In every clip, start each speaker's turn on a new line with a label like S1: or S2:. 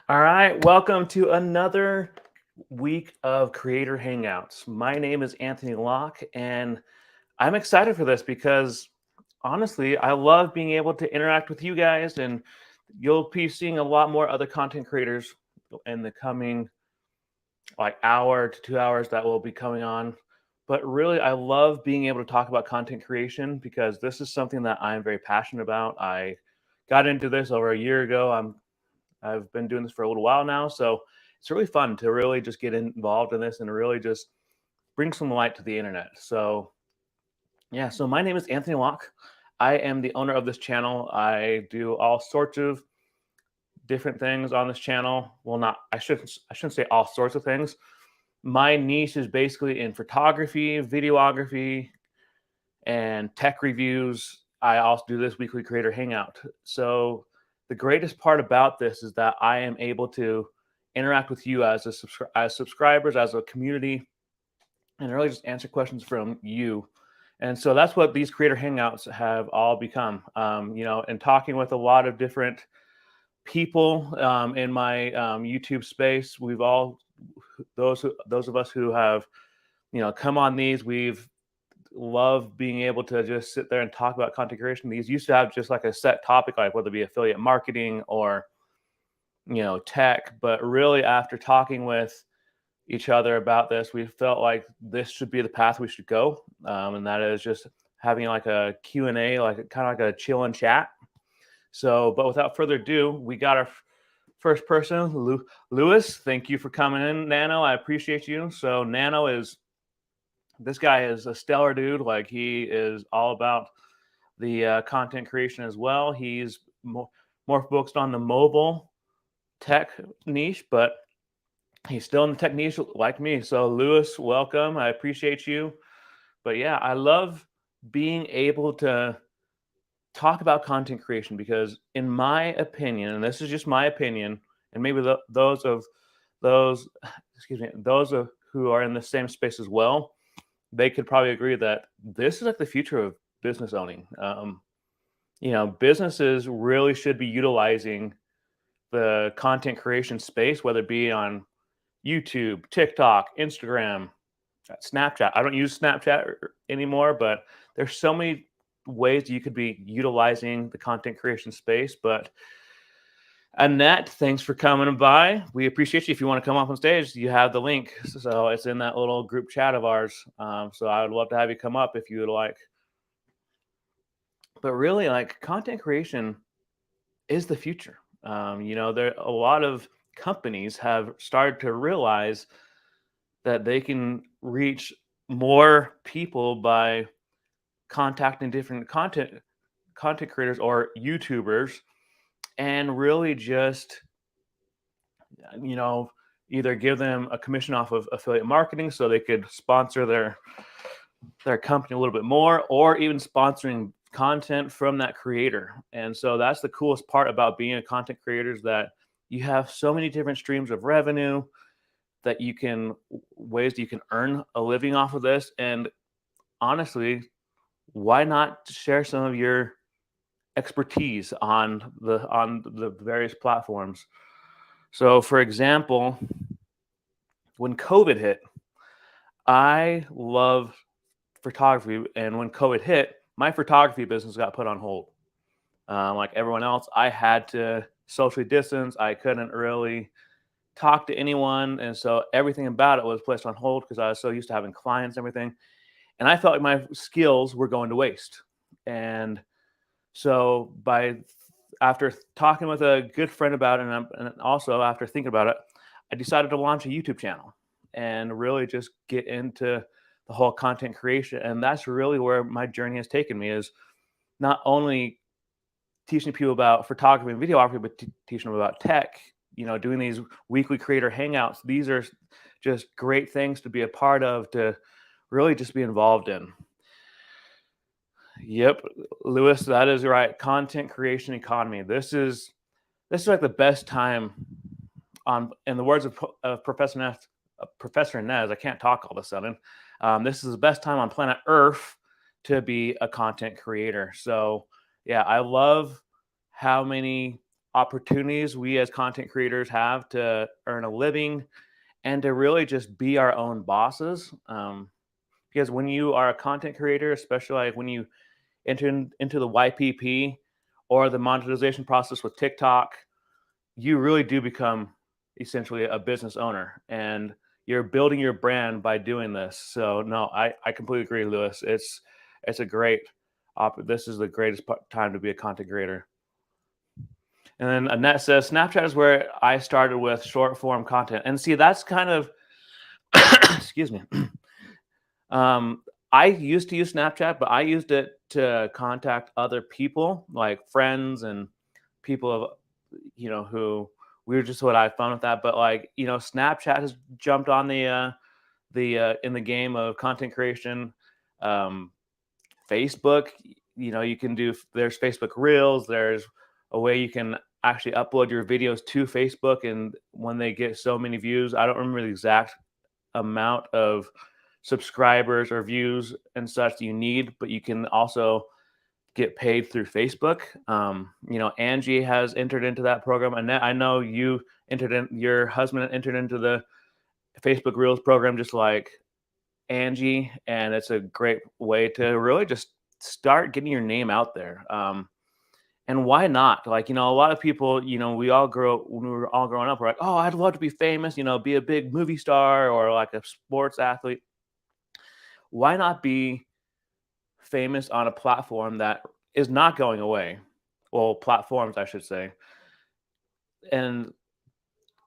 S1: All right, welcome to another week of Creator Hangouts. My name is Anthony Locke, and I'm excited for this because honestly, I love being able to interact with you guys, and you'll be seeing a lot more other content creators in the coming like hour to 2 hours that will be coming on. But really, I love being able to talk about content creation because this is something that I'm very passionate about. I got into this over a year ago. I've been doing this for a little while now, so it's really fun to really just get involved in this and really just bring some light to the internet. So yeah, so my name is Anthony Locke. I am the owner of this channel. I do all sorts of different things on this channel. Well, not I shouldn't say all sorts of things. My niche is basically in photography, videography, and tech reviews. I also do this weekly creator hangout. So the greatest part about this is that I am able to interact with you as subscribers, as a community, and really just answer questions from you. And so that's what these creator hangouts have all become. And talking with a lot of different people in my YouTube space, we've all those of us who have come on these, we've love being able to just sit there and talk about content creation. These used to have just like a set topic, like whether it be affiliate marketing or tech. But really, after talking with each other about this, we felt like this should be the path we should go, and that is just having like a Q&A, like kind of like a chill and chat. So, but without further ado, we got our first person, Lewis. Thank you for coming in, Nano. I appreciate you. So, Nano is this guy is a stellar dude. Like he is all about the content creation as well. He's more focused on the mobile tech niche, but he's still in the tech niche like me. So Lewis, welcome. I appreciate you. But yeah, I love being able to talk about content creation because, in my opinion, and this is just my opinion, and maybe those, excuse me, those of who are in the same space as well, they could probably agree that this is like the future of business owning. Businesses really should be utilizing the content creation space, whether it be on YouTube, TikTok, Instagram, Snapchat. I don't use Snapchat anymore, but there's so many ways you could be utilizing the content creation space. But Annette, thanks for coming by. We appreciate you. If you want to come up on stage, you have the link. So it's in that little group chat of ours. So I would love to have you come up if you would like. But really, like content creation is the future. There a lot of companies have started to realize that they can reach more people by contacting different content creators or YouTubers and really just you know, either give them a commission off of affiliate marketing so they could sponsor their company a little bit more, or even sponsoring content from that creator. And so that's the coolest part about being a content creator, is that you have so many different streams of revenue that you can ways that you can earn a living off of this. And honestly, why not share some of your expertise on the various platforms? So for example, when COVID hit, I love photography, and when COVID hit, my photography business got put on hold. Like everyone else, I had to socially distance. I couldn't really talk to anyone, and so everything about it was placed on hold because I was so used to having clients and everything, and I felt like my skills were going to waste. And so by after talking with a good friend about it, and also after thinking about it, I decided to launch a YouTube channel and really just get into the whole content creation. And that's really where my journey has taken me, is not only teaching people about photography and videography, but teaching them about tech, doing these weekly creator hangouts. These are just great things to be a part of, to really just be involved in. Yep, Lewis, that is right. Content creation economy. This is like the best time in the words of Professor Nez. I can't talk all of a sudden. This is the best time on planet Earth to be a content creator. So yeah, I love how many opportunities we as content creators have to earn a living and to really just be our own bosses. Because when you are a content creator, especially like when you into the YPP or the monetization process with TikTok, you really do become essentially a business owner, and you're building your brand by doing this. So no, I completely agree, Lewis. It's a great this is the greatest time to be a content creator. And then Annette says Snapchat is where I started with short form content. And see, that's kind of excuse me. I used to use Snapchat, but I used it to contact other people, like friends and people of who we were just what I found with that. But like, Snapchat has jumped on the in the game of content creation. Facebook, you can do there's Facebook Reels, there's a way you can actually upload your videos to Facebook, and when they get so many views, I don't remember the exact amount of subscribers or views and such you need, but you can also get paid through Facebook. Angie has entered into that program, and I know your husband entered into the Facebook Reels program, just like Angie, and it's a great way to really just start getting your name out there. And why not? Like, a lot of people, when we were all growing up, we're like, oh, I'd love to be famous, be a big movie star or like a sports athlete. Why not be famous on a platform that is not going away? Well, platforms, I should say. And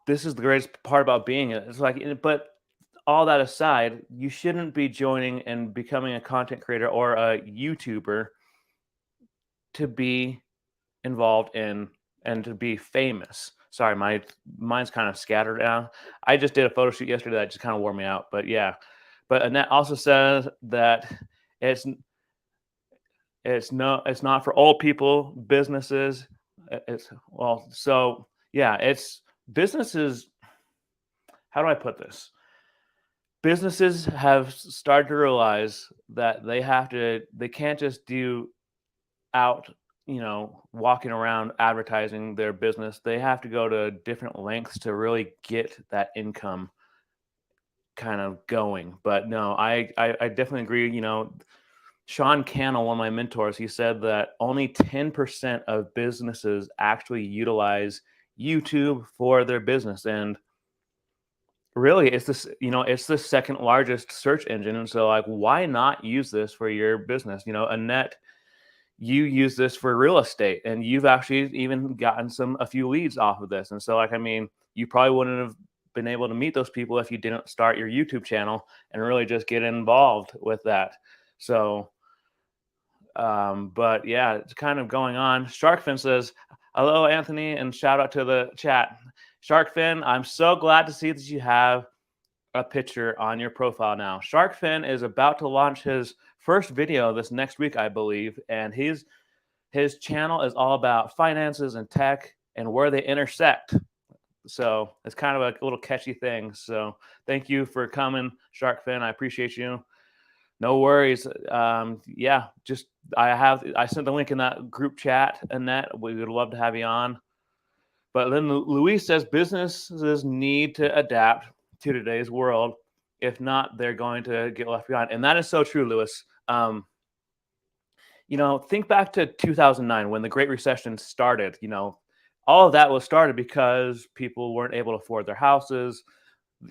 S1: this is the greatest part about being it. It's like, but all that aside, you shouldn't be joining and becoming a content creator or a YouTuber to be involved in and to be famous. Sorry, my mind's kind of scattered now. I just did a photo shoot yesterday that just kind of wore me out. But yeah. But Annette also says that it's not for old people, businesses. It's businesses. How do I put this? Businesses have started to realize that they can't just do out, walking around advertising their business. They have to go to different lengths to really get that income kind of going. But no, I definitely agree. Sean Cannell, one of my mentors, he said that only 10% of businesses actually utilize YouTube for their business. And really, it's the second largest search engine. And so like, why not use this for your business? Annette, you use this for real estate, and you've actually even gotten a few leads off of this. And so like, you probably wouldn't have been able to meet those people if you didn't start your YouTube channel and really just get involved with that. So, but yeah, it's kind of going on. Sharkfin says, hello, Anthony, and shout out to the chat. Sharkfin, I'm so glad to see that you have a picture on your profile now. Sharkfin is about to launch his first video this next week, I believe, and his channel is all about finances and tech and where they intersect. So it's kind of a little catchy thing. So thank you for coming, Sharkfin. I appreciate you. No worries. I sent the link in that group chat, Annette. We would love to have you on. But then Luis says businesses need to adapt to today's world. If not, they're going to get left behind. And that is so true, Lewis. Think back to 2009 when the Great Recession started. All of that was started because people weren't able to afford their houses.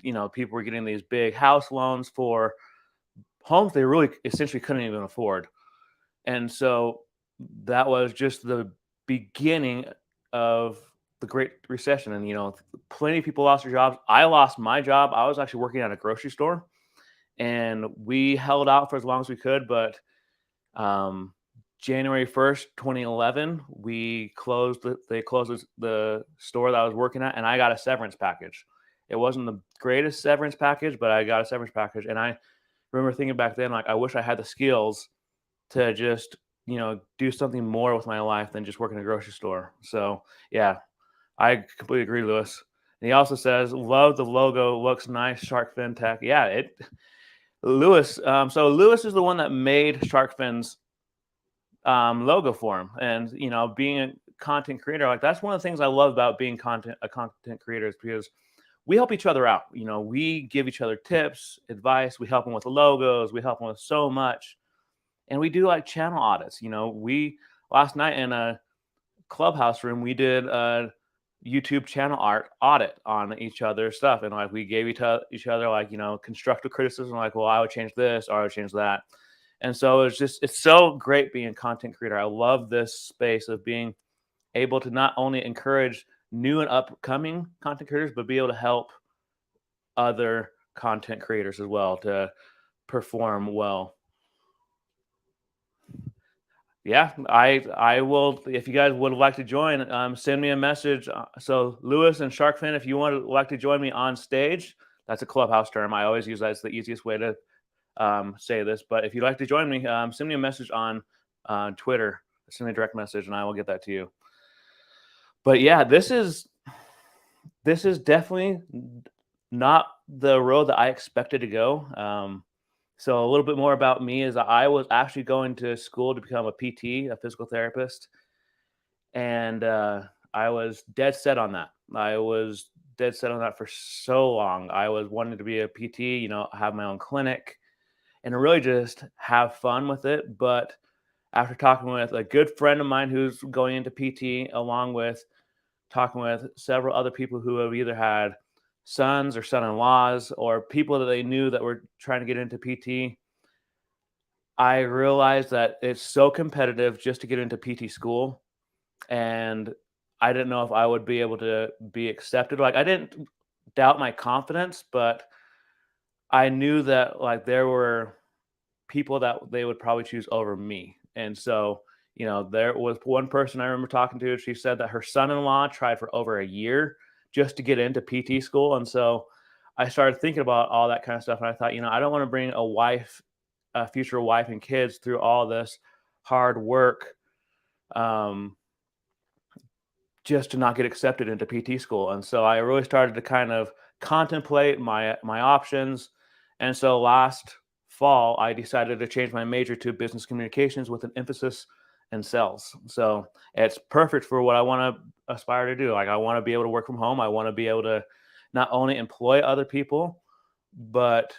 S1: People were getting these big house loans for homes they really essentially couldn't even afford. And so that was just the beginning of the Great Recession. And, plenty of people lost their jobs. I lost my job. I was actually working at a grocery store, and we held out for as long as we could. But January 1st, 2011, they closed the store that I was working at, and I got a severance package. It wasn't the greatest severance package, but I got a severance package. And I remember thinking back then, like, I wish I had the skills to just, do something more with my life than just work in a grocery store. So yeah, I completely agree, Lewis. And he also says, love the logo, looks nice, Shark Fin Tech. Yeah, Lewis. So Lewis is the one that made Shark Fin's logo for him. And, being content creator, like that's one of the things I love about being a content creator is because we help each other out. We give each other tips, advice. We help them with the logos. We help them with so much, and we do like channel audits. We last night in a clubhouse room we did a YouTube channel art audit on each other's stuff, and like we gave each other like constructive criticism, like, well, I would change this or I would change that. And so it's so great being a content creator. I love this space of being able to not only encourage new and upcoming content creators, but be able to help other content creators as well to perform well. Yeah, I will. If you guys would like to join, send me a message. So Lewis and Sharkfin, if you like to join me on stage, that's a clubhouse term. I always use that. It's the easiest way to say this. But if you'd like to join me, send me a message on Twitter. Send me a direct message, and I will get that to you. But yeah, this is definitely not the road that I expected to go. So a little bit more about me is I was actually going to school to become a PT, a physical therapist, and I was dead set on that. I was dead set on that for so long. I was wanting to be a PT, have my own clinic, and really just have fun with it. But after talking with a good friend of mine who's going into PT, along with talking with several other people who have either had sons or son-in-laws or people that they knew that were trying to get into PT, I realized that it's so competitive just to get into PT school. And I didn't know if I would be able to be accepted. Like, I didn't doubt my confidence, but I knew that like there were people that they would probably choose over me. And so, there was one person I remember talking to. She said that her son-in-law tried for over a year just to get into PT school. And so I started thinking about all that kind of stuff. And I thought, I don't want to bring a future wife and kids through all this hard work just to not get accepted into PT school. And so I really started to kind of contemplate my options. And so last fall, I decided to change my major to business communications with an emphasis in sales. So it's perfect for what I want to aspire to do. Like, I want to be able to work from home. I want to be able to not only employ other people, but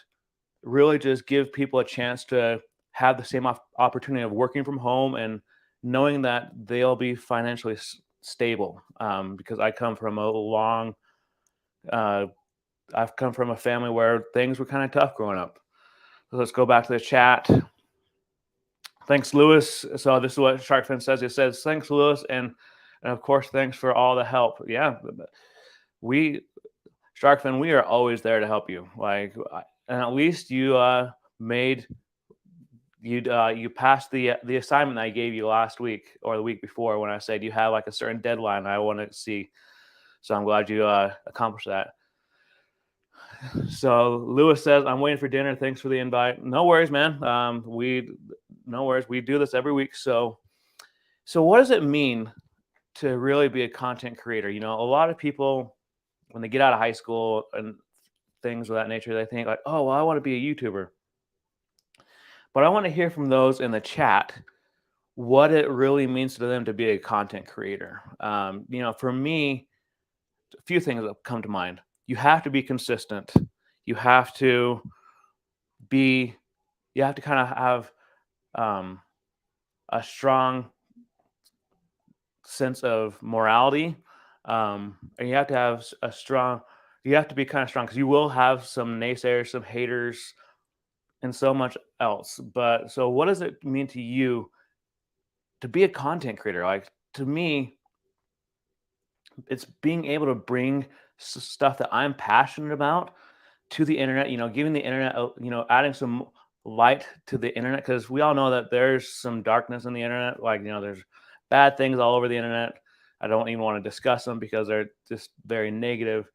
S1: really just give people a chance to have the same opportunity of working from home and knowing that they'll be financially stable. Because I've come from a family where things were kind of tough growing up. So let's go back to the chat. Thanks, Lewis. So this is what Sharkfin says. It says, thanks, Lewis. And of course, thanks for all the help. Yeah, Sharkfin, we are always there to help you. Like, and at least you you passed the assignment I gave you last week or the week before when I said you have like a certain deadline I want to see. So I'm glad you accomplished that. So Lewis says, I'm waiting for dinner. Thanks for the invite. No worries, man. No worries. We do this every week. So what does it mean to really be a content creator? A lot of people, when they get out of high school and things of that nature, they think like, oh, well, I want to be a YouTuber. But I want to hear from those in the chat what it really means to them to be a content creator. For me, a few things that come to mind. You have to be consistent. You have to kind of have a strong sense of morality. And you have to have you have to be kind of strong because you will have some naysayers, some haters, and so much else. But so what does it mean to you to be a content creator? Like, to me, it's being able to bring stuff that I'm passionate about to the internet, giving the internet, adding some light to the internet, because we all know that there's some darkness in the internet. Like, there's bad things all over the internet. I don't even want to discuss them because they're just very negative.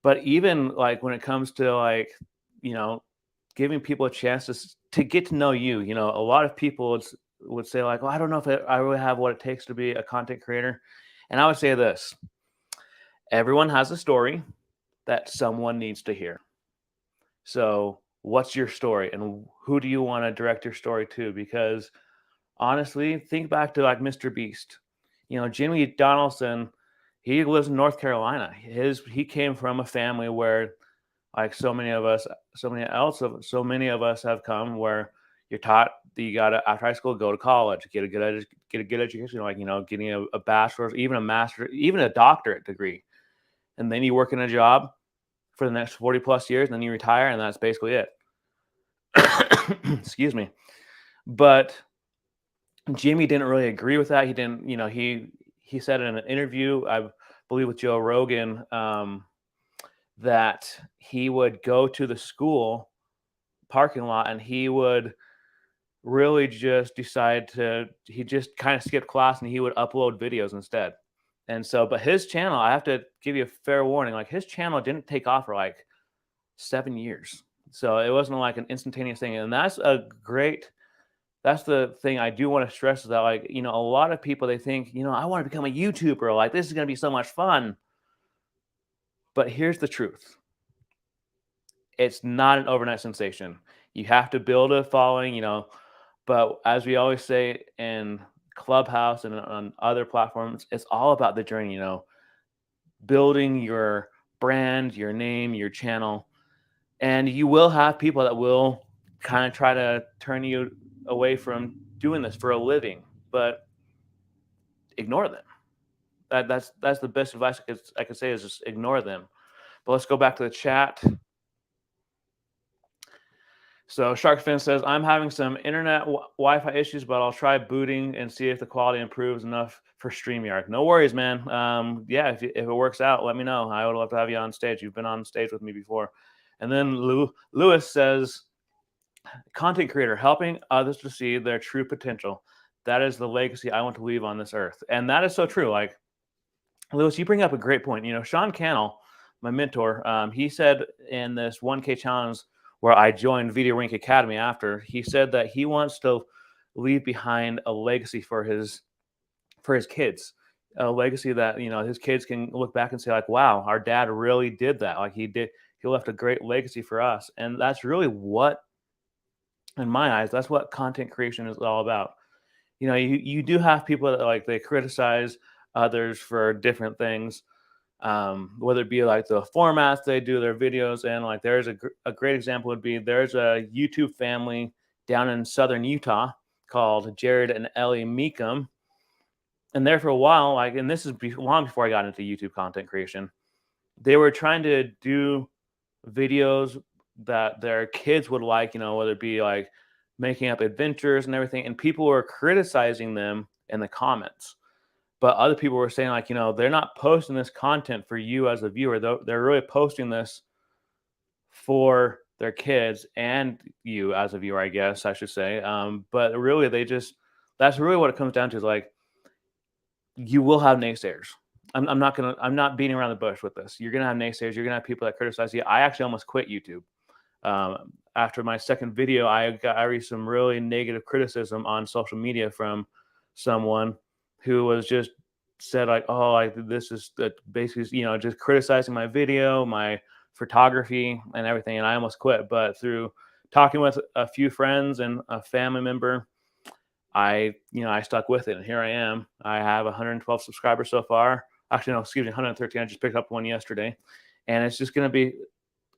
S1: But even like when it comes to like, giving people a chance to get to know you, a lot of people would say like, well, I don't know if I really have what it takes to be a content creator. And I would say this: everyone has a story that someone needs to hear. So what's your story and who do you want to direct your story to? Because honestly, think back to like Mr. Beast. Jimmy Donaldson, he lives in North Carolina. He came from a family where, like so many of us, so many of us have come, where you're taught that you got to, after high school, go to college, get a good education, like getting a bachelor's, even a master's, even a doctorate degree, and then you work in a job for the next 40 plus years, and then you retire, and that's basically it. Excuse me. But Jimmy didn't really agree with that. He didn't, he said in an interview, I believe with Joe Rogan, that he would go to the school parking lot and he would really just he just kind of skipped class and he would upload videos instead. And so, but his channel, I have to give you a fair warning, like his channel didn't take off for like 7 years. So it wasn't like an instantaneous thing. And that's the thing I do want to stress, is that, like, a lot of people, they think, I want to become a YouTuber. Like, this is going to be so much fun. But here's the truth. It's not an overnight sensation. You have to build a following, but as we always say in Clubhouse and on other platforms, it's all about the journey, building your brand, your name, your channel. And you will have people that will kind of try to turn you away from doing this for a living, but ignore them. That's the best advice I could say, is just ignore them. But let's go back to the chat. So Sharkfin says, I'm having some internet Wi-Fi issues, but I'll try booting and see if the quality improves enough for StreamYard. No worries, man. Yeah, if it works out, let me know. I would love to have you on stage. You've been on stage with me before. And then Lewis says, content creator, helping others to see their true potential. That is the legacy I want to leave on this earth. And that is so true. Like, Lewis, you bring up a great point. Sean Cannell, my mentor, he said in this 1K challenge where I joined VideoRink Academy after, he said that he wants to leave behind a legacy for his kids, a legacy that his kids can look back and say, like, wow, our dad really did that. Like, he left a great legacy for us. And that's really what, in my eyes, that's what content creation is all about. You do have people that, like, they criticize others for different things, whether it be like the formats they do their videos in. Like, there's a great example would be, there's a YouTube family down in southern Utah called Jared and Ellie Meekum. And there for a while, like, and this is long before I got into YouTube content creation, they were trying to do videos that their kids would like, whether it be like making up adventures and everything. And people were criticizing them in the comments. But other people were saying, like, they're not posting this content for you as a viewer. They're really posting this for their kids and you as a viewer, I guess I should say. But really, that's really what it comes down to, is like, you will have naysayers. I'm not beating around the bush with this. You're gonna have naysayers. You're gonna have people that criticize you. I actually almost quit YouTube. After my second video, I received some really negative criticism on social media from someone who was just said, like, oh, like, this is basically, just criticizing my video, my photography and everything. And I almost quit. But through talking with a few friends and a family member, I stuck with it, and here I am. I have 112 subscribers so far. Actually, no, excuse me, 113. I just picked up one yesterday, and it's just going to be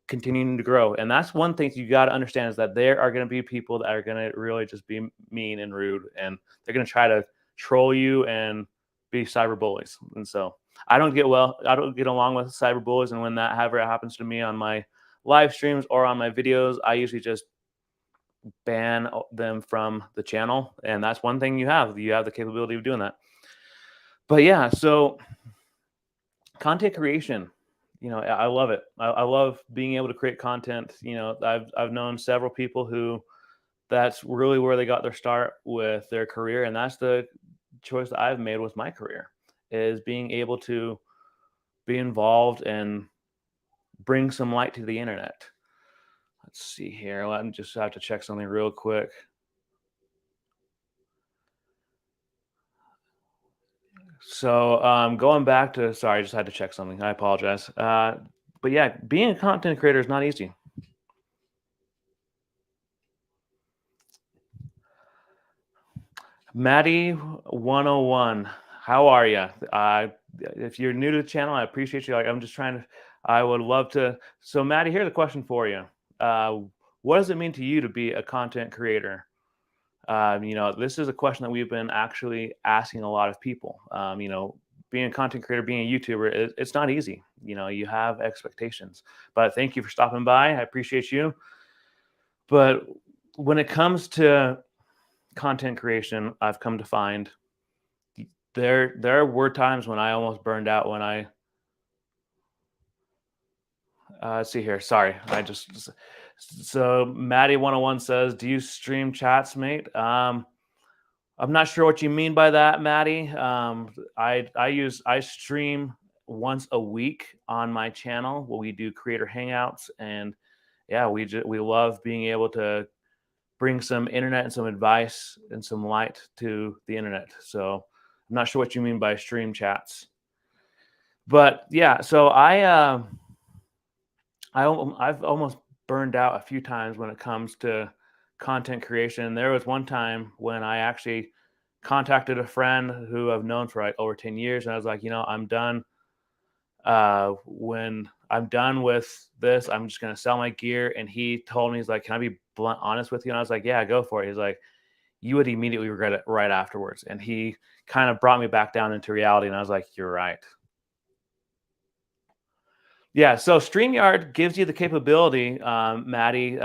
S1: continuing to grow. And that's one thing you got to understand, is that there are going to be people that are going to really just be mean and rude, and they're going to try to troll you and be cyber bullies. And so I don't get along with cyber bullies. And when that ever happens to me on my live streams or on my videos, I usually just ban them from the channel. And that's one thing you have the capability of doing that. But yeah, so content creation, I love it. I love being able to create content. I've known several people who that's really where they got their start with their career. And that's the choice that I've made with my career, is being able to be involved and bring some light to the internet. Let's see here. Let me just have to check something real quick. So going back to, sorry, I just had to check something. I apologize. But yeah, being a content creator is not easy. Maddie 101. How are you? If you're new to the channel, I appreciate you. Like, I'm just trying to. I would love to. So, Maddie, here's a question for you. Uh, what does it mean to you to be a content creator? This is a question that we've been actually asking a lot of people. Being a content creator, being a YouTuber, it's not easy. You have expectations. But thank you for stopping by. I appreciate you. But when it comes to content creation, I've come to find there were times when I almost burned out when I let's see here. Sorry. So Maddie 101 says, "Do you stream chats, mate?" I'm not sure what you mean by that, Maddie. I stream once a week on my channel where we do creator hangouts, and yeah, we love being able to bring some internet and some advice and some light to the internet. So I'm not sure what you mean by stream chats, but yeah. So I've almost burned out a few times when it comes to content creation. There was one time when I actually contacted a friend who I've known for like over 10 years, and I was like, I'm done. When I'm done with this, I'm just gonna sell my gear. And he told me, he's like, "Can I be blunt honest with you?" And I was like, "Yeah, go for it." He's like, "You would immediately regret it right afterwards." And he kind of brought me back down into reality, and I was like, "You're right." Yeah, so StreamYard gives you the capability, Maddie,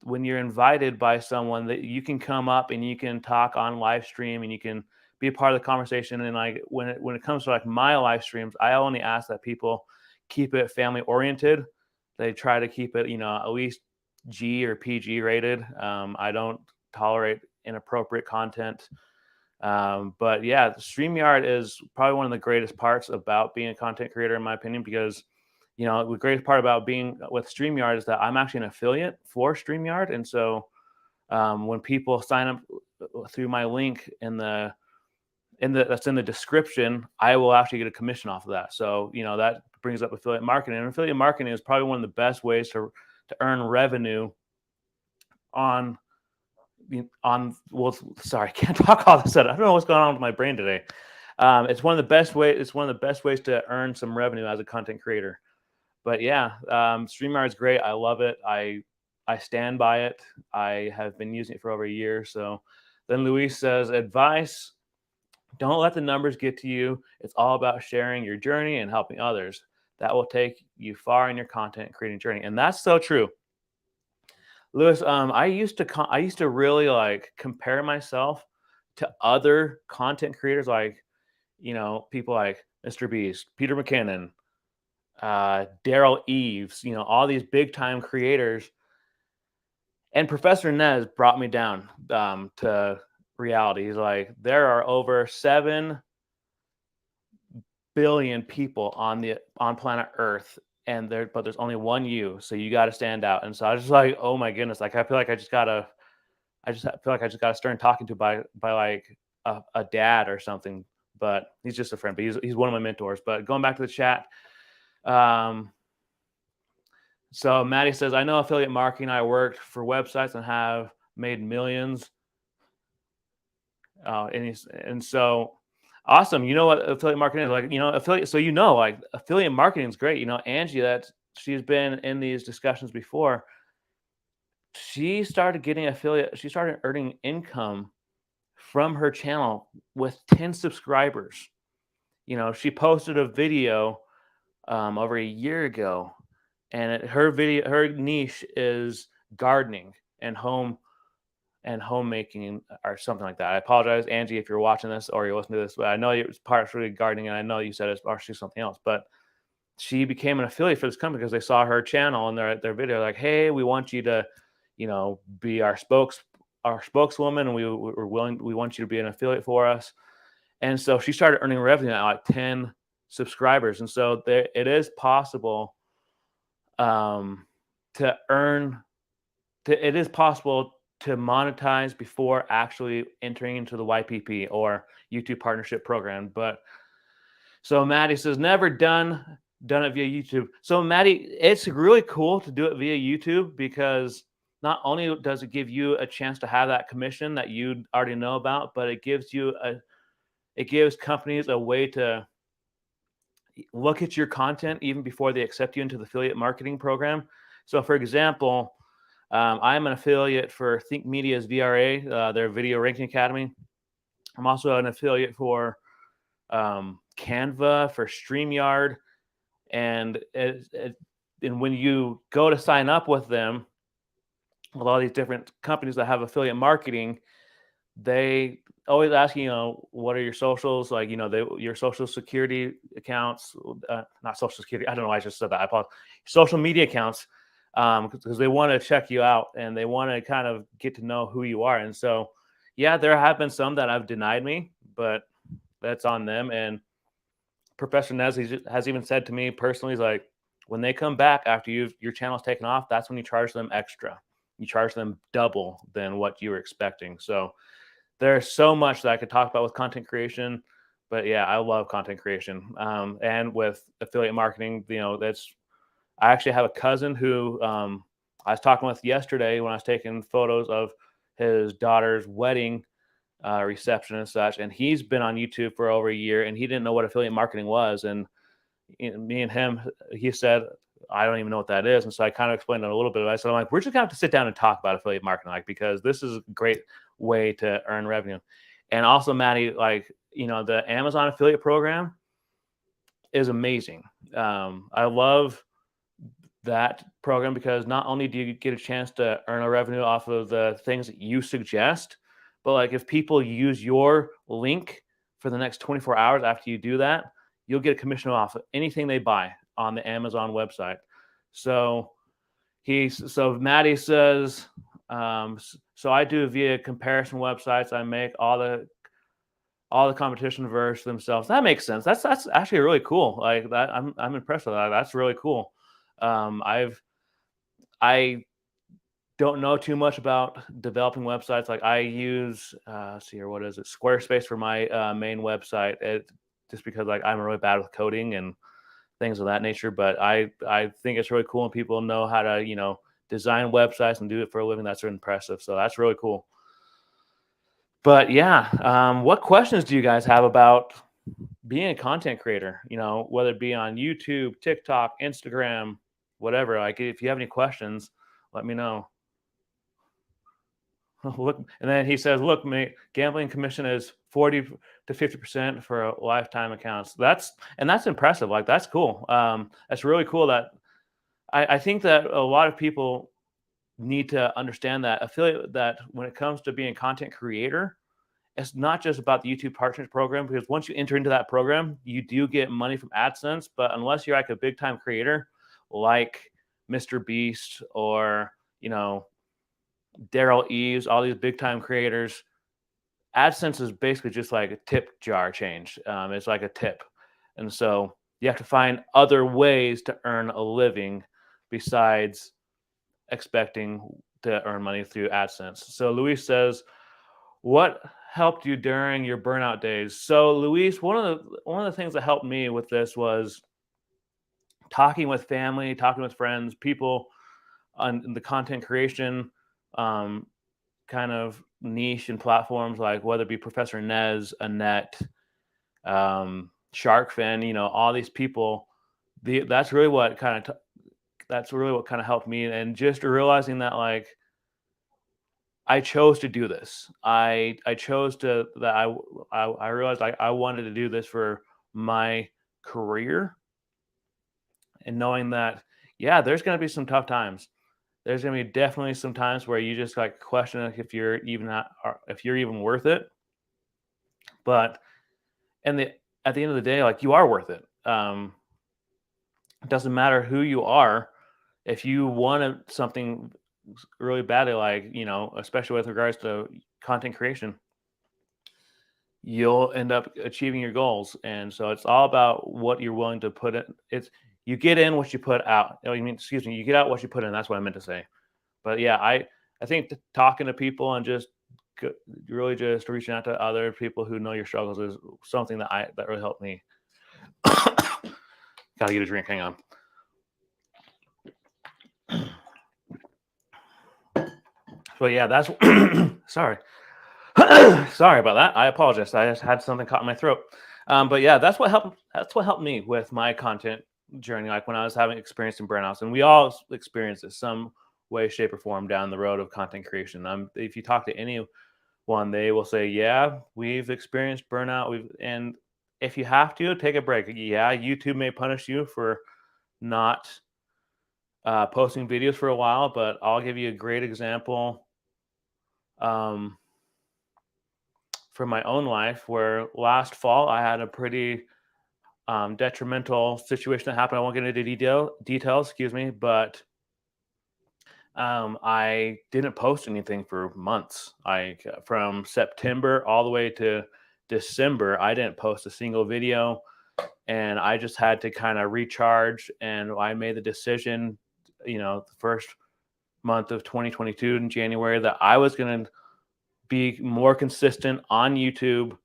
S1: when you're invited by someone, that you can come up and you can talk on live stream and you can be a part of the conversation. And like when it comes to like my live streams, I only ask that people keep it family oriented. They try to keep it, at least G or PG rated. I don't tolerate inappropriate content. But yeah, StreamYard is probably one of the greatest parts about being a content creator, in my opinion, because the greatest part about being with StreamYard is that I'm actually an affiliate for StreamYard. And so when people sign up through my link that's in the description, I will actually get a commission off of that. So, that brings up affiliate marketing. And affiliate marketing is probably one of the best ways to earn revenue well, sorry, I can't talk all of a sudden. I don't know what's going on with my brain today. It's one of the best ways to earn some revenue as a content creator. But yeah, StreamYard is great. I love it. I stand by it. I have been using it for over a year. So then Luis says, advice: don't let the numbers get to you. It's all about sharing your journey and helping others. That will take you far in your content creating journey. And that's so true. Lewis, I used to really like compare myself to other content creators, like, people like Mr. Beast, Peter McKinnon, Daryl Eves, all these big time creators. And Professor Nez brought me down to reality. He's like, there are over 7 billion people on planet Earth, but there's only one you, so you got to stand out. And so I was just like, oh my goodness, like I feel like I just feel like I just got to start talking to by like a dad or something. But he's just a friend. But he's one of my mentors. But going back to the chat. So Maddie says, I know affiliate marketing. I worked for websites and have made millions. And so awesome. You know what affiliate marketing is like, affiliate. So, like affiliate marketing is great. Angie, she's been in these discussions before. She started earning income from her channel with 10 subscribers. She posted a video over a year ago, and her niche is gardening and homemaking or something like that. I apologize, Angie, if you're watching this or you're listening to this, but I know it was partially gardening, and I know you said it's partially something else. But she became an affiliate for this company because they saw her channel and their video, like, hey, we want you to, be our spokeswoman, and we want you to be an affiliate for us. And so she started earning revenue at like 10 subscribers. And so it is possible it is possible to monetize before actually entering into the YPP or YouTube partnership program. But so Maddie says, never done it via YouTube. So Maddie, it's really cool to do it via YouTube, because not only does it give you a chance to have that commission that you already know about, but it gives you it gives companies a way to look at your content even before they accept you into the affiliate marketing program. So, for example, I'm an affiliate for Think Media's VRA, their Video Ranking Academy. I'm also an affiliate for Canva, for Streamyard, and and when you go to sign up with them, with all these different companies that have affiliate marketing, they always ask you, what are your socials? Like, your social security accounts, not social security. I don't know why I just said that. I apologize. Social media accounts, because they want to check you out and they want to kind of get to know who you are. And so, yeah, there have been some that have denied me, but that's on them. And Professor Nez has even said to me personally, he's like, when they come back after your channel's taken off, that's when you charge them extra. You charge them double than what you were expecting. So there's so much that I could talk about with content creation, but yeah, I love content creation. And with affiliate marketing, I actually have a cousin who I was talking with yesterday when I was taking photos of his daughter's wedding reception and such, and he's been on YouTube for over a year, and he didn't know what affiliate marketing was. And me and him, he said, I don't even know what that is. And so I kind of explained it a little bit. I said, I'm like, we're just gonna have to sit down and talk about affiliate marketing, because this is a great way to earn revenue. And also, Maddie, the Amazon affiliate program is amazing. I love that program because not only do you get a chance to earn a revenue off of the things that you suggest, but if people use your link for the next 24 hours after you do that, you'll get a commission off of anything they buy on the Amazon website. So Maddie says, so I do via comparison websites. I make all the competition versus themselves. That makes sense. That's actually really cool. Like that, I'm impressed with that. That's really cool. I don't know too much about developing websites. Like I use, see here, what is it? Squarespace for my main website. Just because I'm really bad with coding and things of that nature. But I think it's really cool when people know how to, design websites and do it for a living. That's impressive. So that's really cool. But yeah, what questions do you guys have about being a content creator? Whether it be on YouTube, TikTok, Instagram, whatever. If you have any questions, let me know. Look, and then he says, "Look, mate, gambling commission is 40 to 50% for lifetime accounts." That's impressive. That's cool. That's really cool. That I think that a lot of people need to understand that when it comes to being a content creator, it's not just about the YouTube Partners program, because once you enter into that program, you do get money from AdSense. But unless you're a big time creator like Mr. Beast or Daryl Eves, all these big time creators, AdSense is basically just like a tip jar change. It's like a tip. And so you have to find other ways to earn a living besides expecting to earn money through AdSense. So Luis says, what helped you during your burnout days? So Luis, one of the things that helped me with this was talking with family, talking with friends, people on the content creation kind of niche and platforms, like whether it be Professor Nez, Annette, Sharkfin, all these people. That's really what kind of helped me, and just realizing that I chose to do this. I chose to that I realized I wanted to do this for my career, and knowing that there's going to be some tough times. There's going to be definitely some times where you just question if you're even worth it. But at the end of the day, you are worth it. It doesn't matter who you are. If you wanted something really badly, especially with regards to content creation, you'll end up achieving your goals. And so it's all about what you're willing to put in. You get in what you put out. You get out what you put in. That's what I meant to say. But yeah, I think talking to people and just really just reaching out to other people who know your struggles is something that really helped me. Gotta get a drink. Hang on. So yeah, that's sorry. Sorry about that. I apologize. I just had something caught in my throat. But yeah, that's what helped. That's what helped me with my content journey. Like when I was having experience in burnouts, and we all experience it some way, shape, or form down the road of content creation. If you talk to anyone, they will say, "Yeah, we've experienced burnout. And if you have to take a break, yeah, YouTube may punish you for not posting videos for a while, but I'll give you a great example." Um, from my own life where last fall I had a pretty detrimental situation that happened. I won't get into details, excuse me, but I didn't post anything for months. Like from September all the way to December, I didn't post a single video, and I just had to kind of recharge. And I made the decision, the first month of 2022 in January that I was going to be more consistent on YouTube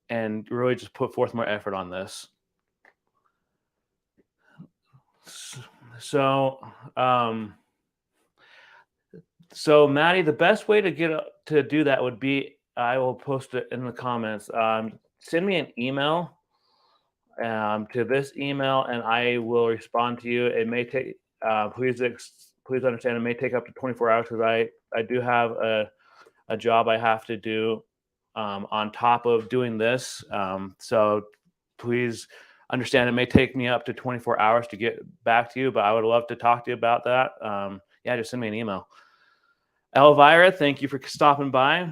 S1: and really just put forth more effort on this. So, Maddie, the best way to do that would be I will post it in the comments. Send me an email to this email, and I will respond to you. It may take please understand it may take up to 24 hours because I do have a job I have to do on top of doing this. So please understand it may take me up to 24 hours to get back to you, but I would love to talk to you about that. Yeah, just send me an email. Elvira, thank you for stopping by.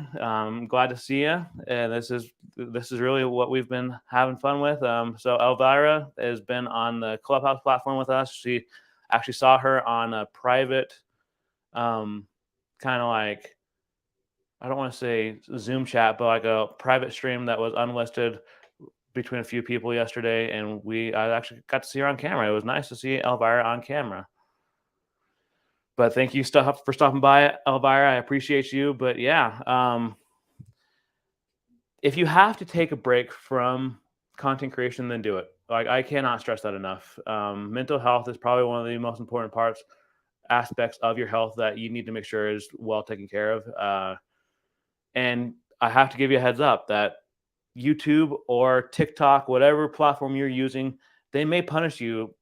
S1: Glad to see you. And this is really what we've been having fun with. So Elvira has been on the Clubhouse platform with us. She actually saw her on a private, kind of like, I don't want to say Zoom chat, but like a private stream that was unlisted between a few people yesterday, and I actually got to see her on camera. It was nice to see Elvira on camera. But thank you for stopping by, Elvira. I appreciate you. But yeah, if you have to take a break from content creation, then do it. Like I cannot stress that enough. Mental health is probably one of the most important aspects of your health that you need to make sure is well taken care of. And I have to give you a heads up that YouTube or TikTok, whatever platform you're using, they may punish you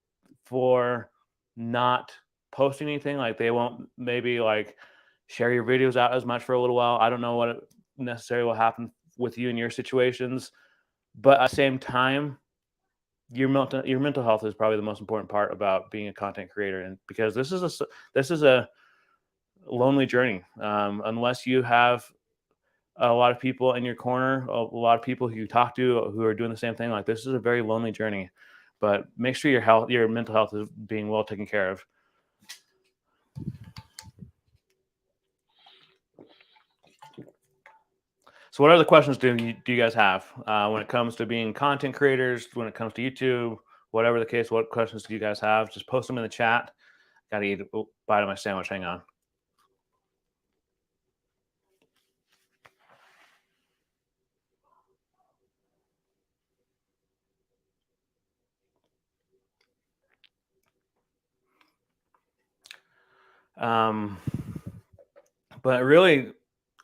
S1: for not posting anything. Like they won't maybe like share your videos out as much for a little while. I don't know what necessarily will happen with you in your situations, but at the same time, your mental health is probably the most important part about being a content creator, and because this is a lonely journey. Unless you have a lot of people in your corner, a lot of people who you talk to who are doing the same thing. Like this is a very lonely journey, but make sure your mental health is being well taken care of. So what other questions do you guys have when it comes to being content creators, when it comes to YouTube, whatever the case, what questions do you guys have? Just post them in the chat. Gotta eat a bite of my sandwich. Hang on. But really,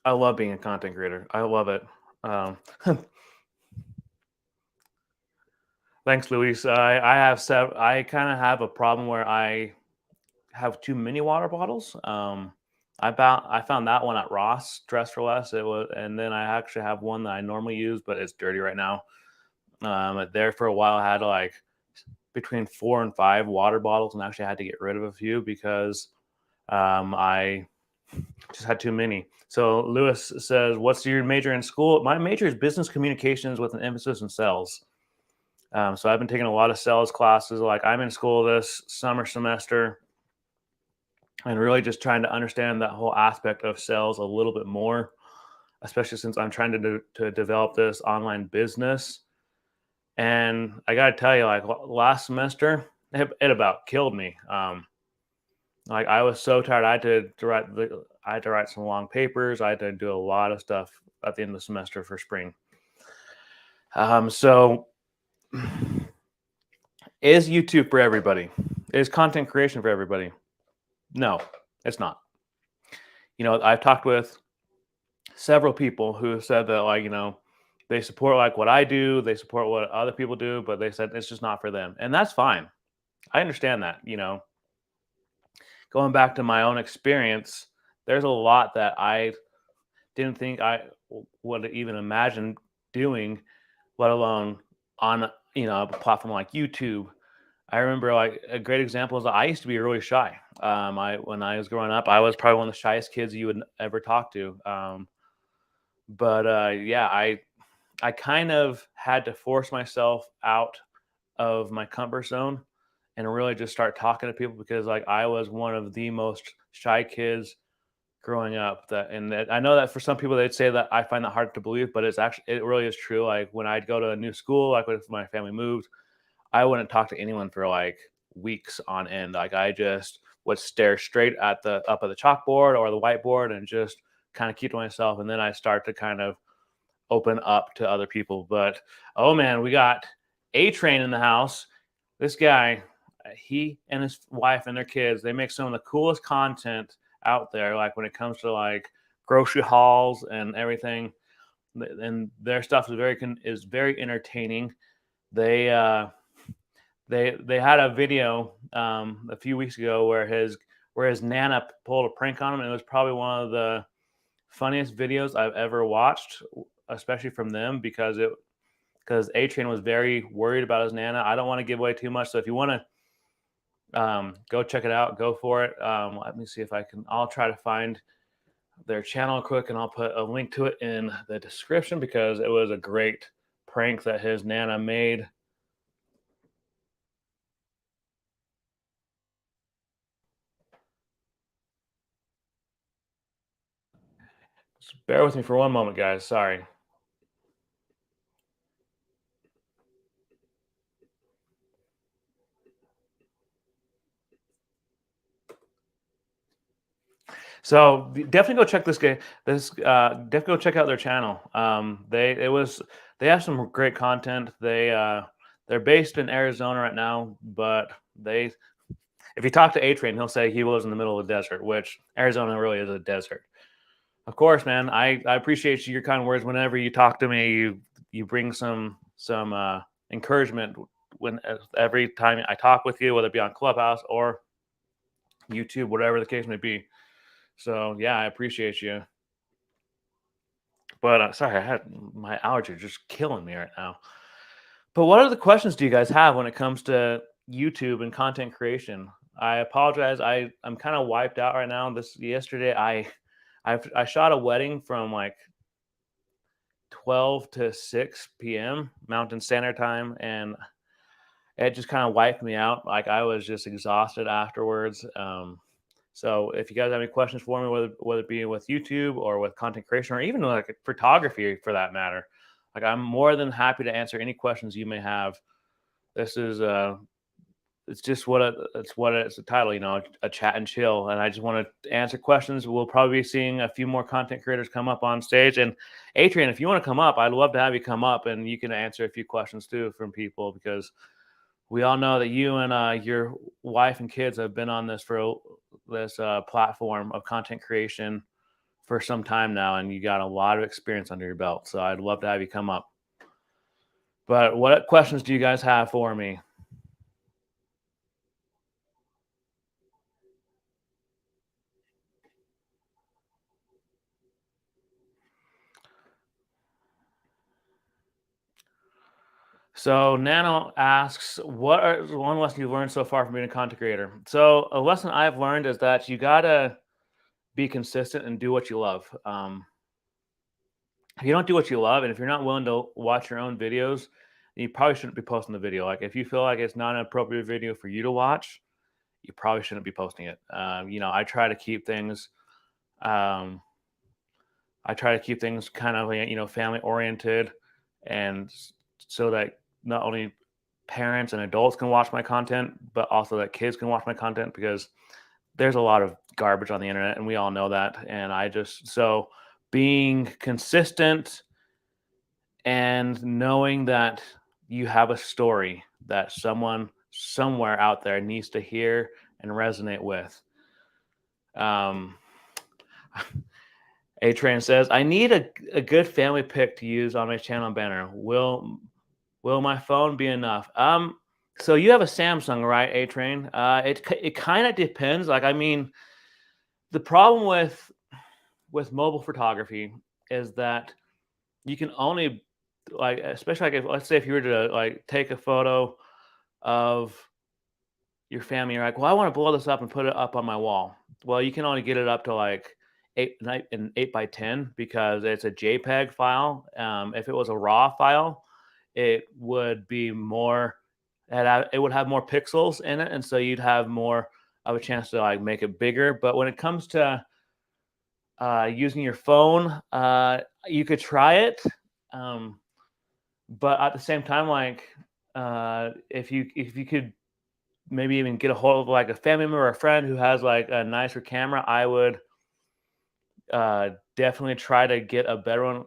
S1: I love being a content creator. I love it. Thanks, Luis. I kind of have a problem where I have too many water bottles. I found that one at Ross, Dress for Less. And then I actually have one that I normally use, but it's dirty right now. There for a while, I had like between 4 and 5 water bottles, and actually had to get rid of a few because I just had too many. So Lewis says, "What's your major in school?" My major is business communications with an emphasis in sales. So I've been taking a lot of sales classes. Like I'm in school this summer semester, and really just trying to understand that whole aspect of sales a little bit more, especially since I'm trying to develop this online business. And I got to tell you, like last semester, it about killed me. Like I was so tired. I had to write some long papers. I had to do a lot of stuff at the end of the semester for spring. So is YouTube for everybody? Is content creation for everybody? No, it's not. I've talked with several people who said that, like, they support like what I do, they support what other people do, but they said it's just not for them. And that's fine. I understand that, going back to my own experience, there's a lot that I didn't think I would even imagine doing, let alone on, a platform like YouTube. I remember, like, a great example is that I used to be really shy. When I was growing up, I was probably one of the shyest kids you would ever talk to. But yeah, I kind of had to force myself out of my comfort zone and really just start talking to people because, like, I was one of the most shy kids growing up. That I know that for some people they'd say that I find that hard to believe, but it really is true. Like, when I'd go to a new school, like if my family moved, I wouldn't talk to anyone for like weeks on end. Like, I just would stare straight at the up at the chalkboard or the whiteboard and just kind of keep to myself. And then I start to kind of open up to other people. But oh man, we got A Train in the house. This guy, he and his wife and their kids, they make some of the coolest content out there. Like, when it comes to like grocery hauls and everything, and their stuff is very entertaining. They they had a video a few weeks ago where his nana pulled a prank on him, and it was probably one of the funniest videos I've ever watched, especially from them, because A Train was very worried about his nana. I don't want to give away too much, so if you want to go check it out, go for it. Let me see if I can. I'll try to find their channel quick, and I'll put a link to it in the description because it was a great prank that his nana made. Just bear with me for one moment, guys. Sorry. So definitely go check this guy. Definitely go check out their channel. They have some great content. They're based in Arizona right now, but they if you talk to A Train, he'll say he lives in the middle of the desert, which Arizona really is a desert. Of course, man. I appreciate your kind words. Whenever you talk to me, you bring some encouragement when every time I talk with you, whether it be on Clubhouse or YouTube, whatever the case may be. So yeah, I appreciate you. But sorry, I had my allergies just killing me right now. But what other questions do you guys have when it comes to YouTube and content creation? I apologize. I'm kind of wiped out right now. This yesterday, I shot a wedding from like 12 to 6 p.m. Mountain Standard Time, and it just kind of wiped me out. Like, I was just exhausted afterwards. So if you guys have any questions for me, whether it be with YouTube or with content creation or even like photography for that matter, like, I'm more than happy to answer any questions you may have. This is it's just it's a title, a chat and chill, and I just want to answer questions. We'll probably be seeing a few more content creators come up on stage. And Adrian, if you want to come up, I'd love to have you come up and you can answer a few questions too from people, because we all know that you and your wife and kids have been on this platform of content creation for some time now, and you got a lot of experience under your belt. So I'd love to have you come up. But what questions do you guys have for me? So Nano asks, what are one lesson you've learned so far from being a content creator? So a lesson I've learned is that you gotta be consistent and do what you love. If you don't do what you love, and if you're not willing to watch your own videos, you probably shouldn't be posting the video. Like, if you feel like it's not an appropriate video for you to watch, you probably shouldn't be posting it. I try to keep things, um, kind of, family oriented, and so that not only parents and adults can watch my content, but also that kids can watch my content, because there's a lot of garbage on the internet, and we all know that. And so being consistent and knowing that you have a story that someone somewhere out there needs to hear and resonate with. Um, A-Train says, I need a good family pic to use on my channel banner. Will my phone be enough? So you have a Samsung, right, A-Train? It kind of depends. Like, I mean, the problem with mobile photography is that you can only, like, especially like if, let's say if you were to like take a photo of your family, you're like, well, I want to blow this up and put it up on my wall. Well, you can only get it up to like an 8 by 10 because it's a JPEG file. If it was a RAW file, it would be more. It would have more pixels in it, and so you'd have more of a chance to like make it bigger. But when it comes to using your phone, you could try it, um, but at the same time, like if you could maybe even get a hold of like a family member or a friend who has like a nicer camera, I would definitely try to get a better one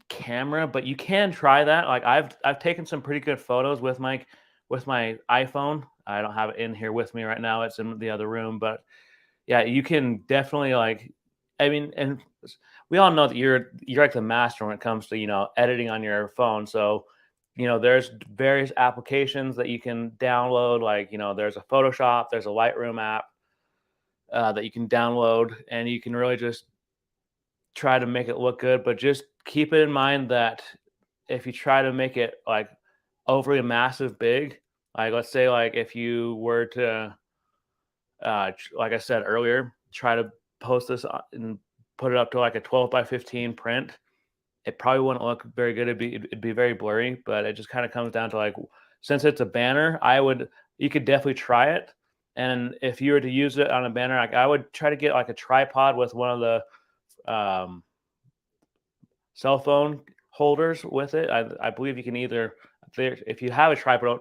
S1: camera. But you can try that. Like I've taken some pretty good photos with my iPhone. I don't have it in here with me right now. It's in the other room, but yeah, you can definitely like. I mean, and we all know that you're like the master when it comes to editing on your phone. So there's various applications that you can download. Like there's a Photoshop, there's a Lightroom app that you can download, and you can really just try to make it look good. But just keep it in mind that if you try to make it like overly massive big, like let's say like if you were to like I said earlier, try to post this and put it up to like a 12 by 15 print, it probably wouldn't look very good. It'd be very blurry. But it just kind of comes down to like, since it's a banner, you could definitely try it. And if you were to use it on a banner, like I would try to get like a tripod with one of the cell phone holders with it. I believe you can either, if you have a tripod,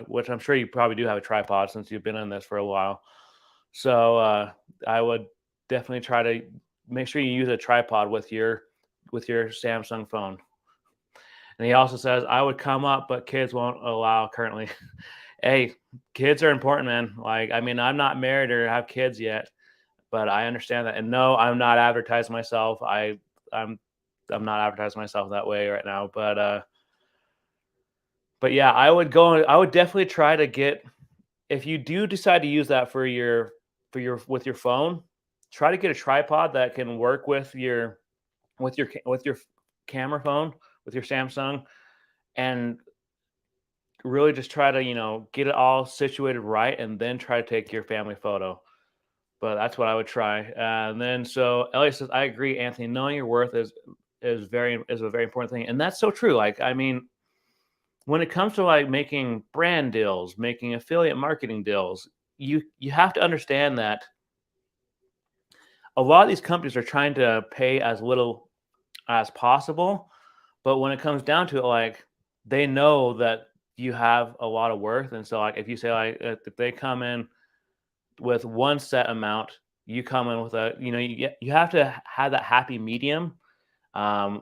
S1: which I'm sure you probably do have a tripod since you've been in this for a while. So I would definitely try to make sure you use a tripod with your Samsung phone. And he also says, I would come up, but kids won't allow currently. Hey, kids are important, man. Like, I mean, I'm not married or have kids yet, but I understand that. And no, I'm not advertising myself. I'm not advertising myself that way right now. But yeah, I would definitely try to get, if you do decide to use that with your phone, try to get a tripod that can work with your camera phone, with your Samsung, and really just try to get it all situated right, and then try to take your family photo. But that's what I would try. And then so Elliot says, I agree, Anthony. Knowing your worth is a very important thing, and that's so true. Like, I mean, when it comes to like making brand deals, making affiliate marketing deals, you have to understand that a lot of these companies are trying to pay as little as possible. But when it comes down to it, like, they know that you have a lot of worth. And so like if you say like if they come in with one set amount, you come in with you have to have that happy medium.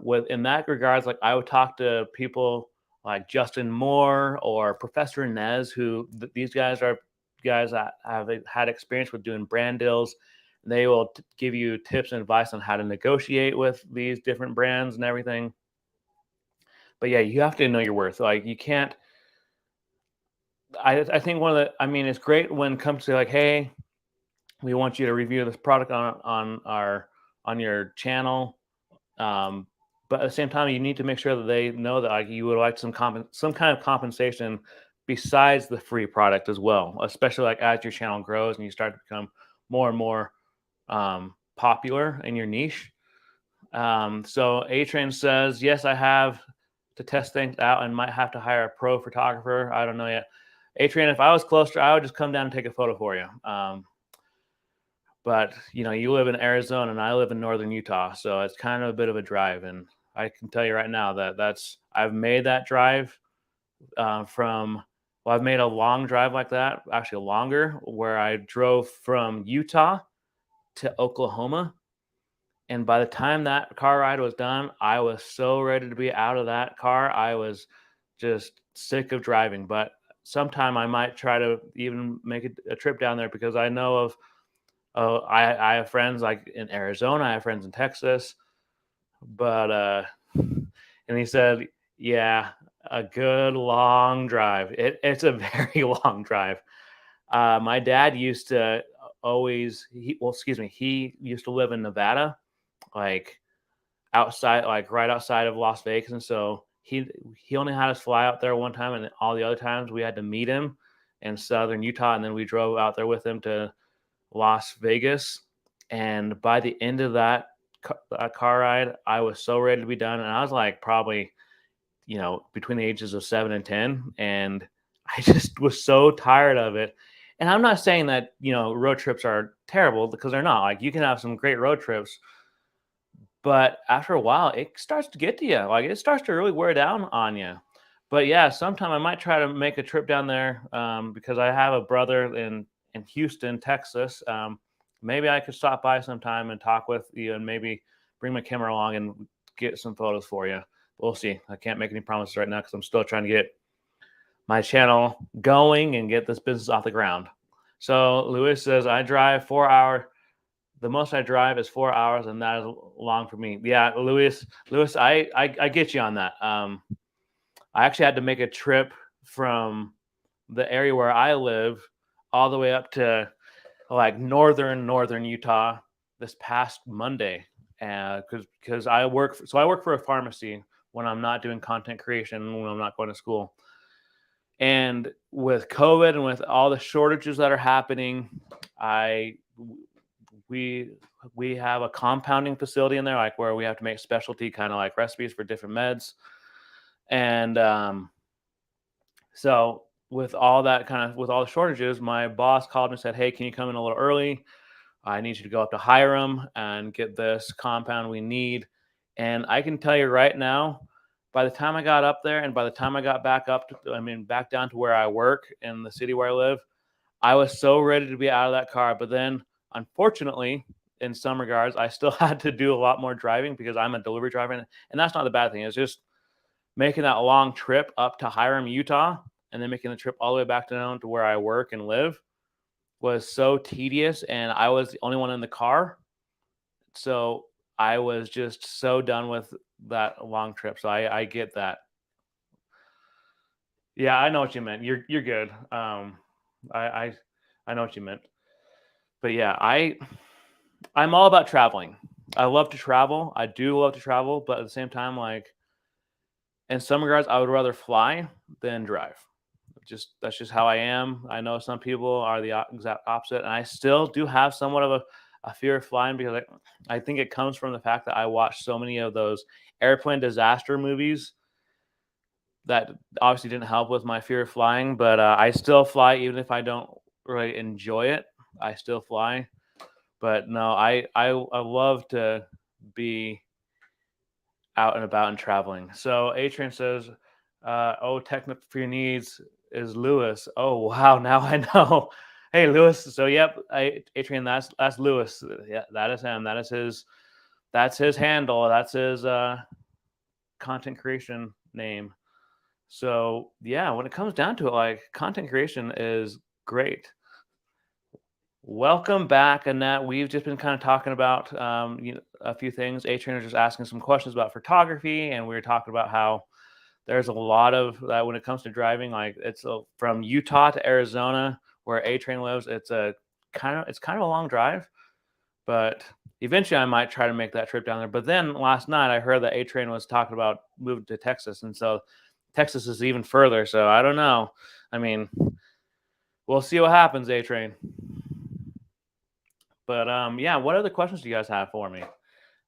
S1: With in that regards, like I would talk to people like Justin Moore or Professor Nez, who these guys are guys that have had experience with doing brand deals. They will give you tips and advice on how to negotiate with these different brands and everything. But yeah, you have to know your worth. Like you can't. I think I mean, it's great when it comes to like, hey, we want you to review this product on your channel. But at the same time, you need to make sure that they know that like you would like some kind of compensation besides the free product as well. Especially like as your channel grows and you start to become more and more popular in your niche. So A-Train says, yes, I have to test things out and might have to hire a pro photographer. I don't know yet. A-Train, if I was closer, I would just come down and take a photo for you. But you live in Arizona and I live in northern Utah, so it's kind of a bit of a drive. And I can tell you right now that I've made that drive I've made a long drive like that, actually longer, where I drove from Utah to Oklahoma. And by the time that car ride was done, I was so ready to be out of that car. I was just sick of driving. But sometime I might try to even make a trip down there, because I know of Oh, I have friends like in Arizona. I have friends in Texas, but and he said, yeah, a good long drive. It's a very long drive. My dad used to well, excuse me, he used to live in Nevada, like outside, like right outside of Las Vegas, and so he only had us fly out there one time, and all the other times we had to meet him in southern Utah, and then we drove out there with him to Las Vegas. And by the end of that car ride, I was so ready to be done, and I was like probably between the ages of 7 and 10, and I just was so tired of it. And I'm not saying that road trips are terrible, because they're not. Like, you can have some great road trips, but after a while, it starts to get to you. Like, it starts to really wear down on you. But yeah, sometime I might try to make a trip down there, because I have a brother in Houston, Texas. Maybe I could stop by sometime and talk with you, and maybe bring my camera along and get some photos for you. We'll see. I can't make any promises right now because I'm still trying to get my channel going and get this business off the ground. So Luis says, I drive 4 hours. The most I drive is 4 hours, and that is long for me. Yeah, Luis, I get you on that. I actually had to make a trip from the area where I live all the way up to like northern Utah this past Monday, because I work for a pharmacy when I'm not doing content creation, when I'm not going to school. And with COVID and with all the shortages that are happening, we have a compounding facility in there, like where we have to make specialty kind of like recipes for different meds. And so with all the shortages, my boss called and said, hey, can you come in a little early? I need you to go up to Hiram and get this compound we need. And I can tell you right now, by the time I got up there and by the time I got back back down to where I work in the city where I live, I was so ready to be out of that car. But then, unfortunately, in some regards, I still had to do a lot more driving because I'm a delivery driver. And that's not the bad thing. It's just making that long trip up to Hiram, Utah, and then making the trip all the way back down to where I work and live was so tedious, and I was the only one in the car. So I was just so done with that long trip. So I get that. Yeah, I know what you meant. You're good. I I know what you meant. But yeah, I'm all about traveling. I love to travel. I do love to travel, but at the same time, like, in some regards, I would rather fly than drive. That's just how I am. I know some people are the exact opposite, and I still do have somewhat of a fear of flying, because I think it comes from the fact that I watched so many of those airplane disaster movies that obviously didn't help with my fear of flying. But I still fly even if I don't really enjoy it. I still fly. But no, I love to be out and about and traveling. So A-Train says, oh, technical for your needs is Lewis. Oh, wow. Now I know. Hey, Lewis. So, yep, A-Train, that's Lewis. Yeah, that is him. That's his handle. That's his content creation name. So, yeah, when it comes down to it, like, content creation is great. Welcome back, Annette. We've just been kind of talking about a few things. A-Train was just asking some questions about photography, and we were talking about how there's a lot of that when it comes to driving. Like, from Utah to Arizona, where A-Train lives. It's kind of a long drive, but eventually I might try to make that trip down there. But then last night I heard that A-Train was talking about moving to Texas, and so Texas is even further. So I don't know. I mean, we'll see what happens, A-Train. But yeah, what other questions do you guys have for me?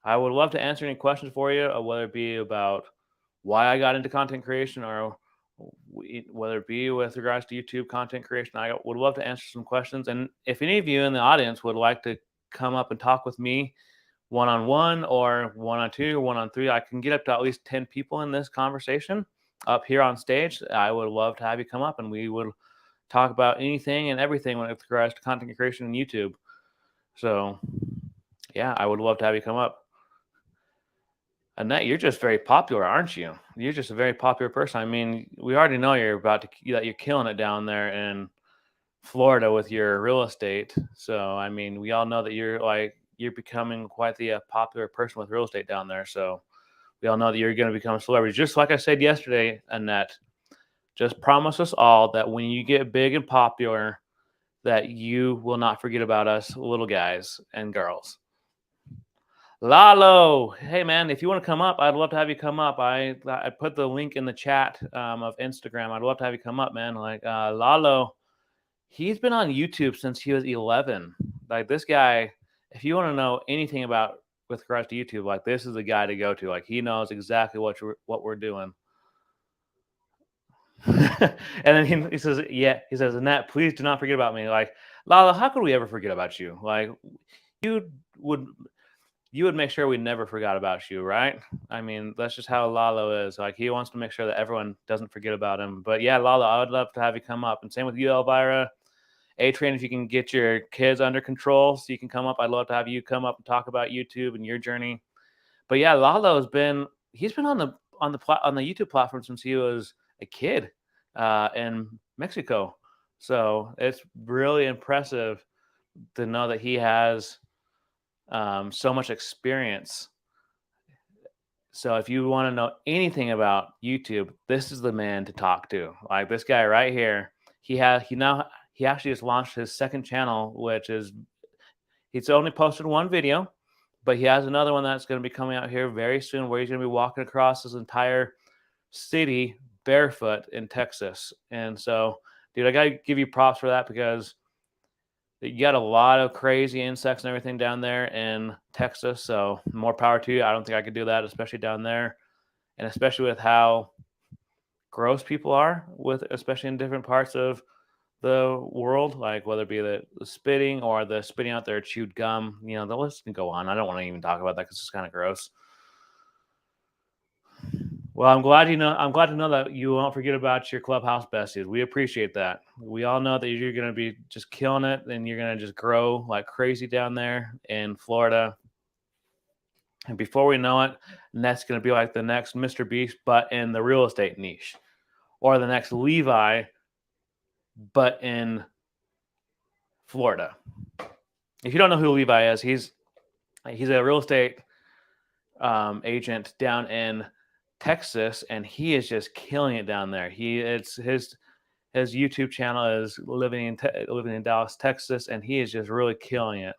S1: I would love to answer any questions for you, whether it be about why I got into content creation, or whether it be with regards to YouTube content creation. I would love to answer some questions. And if any of you in the audience would like to come up and talk with me one-on-one, or one-on-two, or one-on-three, I can get up to at least 10 people in this conversation up here on stage. I would love to have you come up, and we would talk about anything and everything with regards to content creation and YouTube. So, yeah, I would love to have you come up. Annette, you're just very popular, aren't you? You're just a very popular person. I mean, we already know that you're killing it down there in Florida with your real estate. So, I mean, we all know that you're becoming quite the popular person with real estate down there. So, we all know that you're going to become a celebrity. Just like I said yesterday, Annette, just promise us all that when you get big and popular, that you will not forget about us little guys and girls. Lalo, hey man, if you want to come up, I'd love to have you come up. I put the link in the chat of Instagram. I'd love to have you come up, man. Like Lalo, he's been on YouTube since he was 11. Like this guy, if you want to know anything about with regards to YouTube, like this is the guy to go to. Like he knows exactly what we're doing. And then he says, yeah, he says, Annette, please do not forget about me. Like Lalo, how could we ever forget about you? Like you would you would make sure we never forgot about you, right? I mean, that's just how Lalo is. Like he wants to make sure that everyone doesn't forget about him. But yeah, Lalo, I would love to have you come up. And same with you, Elvira. A-Train, if you can get your kids under control so you can come up, I'd love to have you come up and talk about YouTube and your journey. But yeah, Lalo's been he's been on the YouTube platform since he was a kid in Mexico. So it's really impressive to know that he has so much experience. So if you want to know anything about YouTube, this is the man to talk to. Like this guy right here, he actually just launched his second channel, which is he's only posted one video, but he has another one that's going to be coming out here very soon, where he's going to be walking across his entire city barefoot in Texas. And so, dude, I got to give you props for that because you got a lot of crazy insects and everything down there in Texas. So more power to you. I don't think I could do that, especially down there, and especially with how gross people are with, especially in different parts of the world, like whether it be the spitting or the spitting out their chewed gum. You know, the list can go on. I don't want to even talk about that because it's kind of gross. Well, I'm glad to know that you won't forget about your clubhouse besties. We appreciate that. We all know that you're going to be just killing it, and you're going to just grow like crazy down there in Florida. And before we know it, that's going to be like the next Mr. Beast, but in the real estate niche, or the next Levi, but in Florida. If you don't know who Levi is, he's a real estate agent down in Texas, and he is just killing it down there. It's his YouTube channel is living in Dallas, Texas, and he is just really killing it.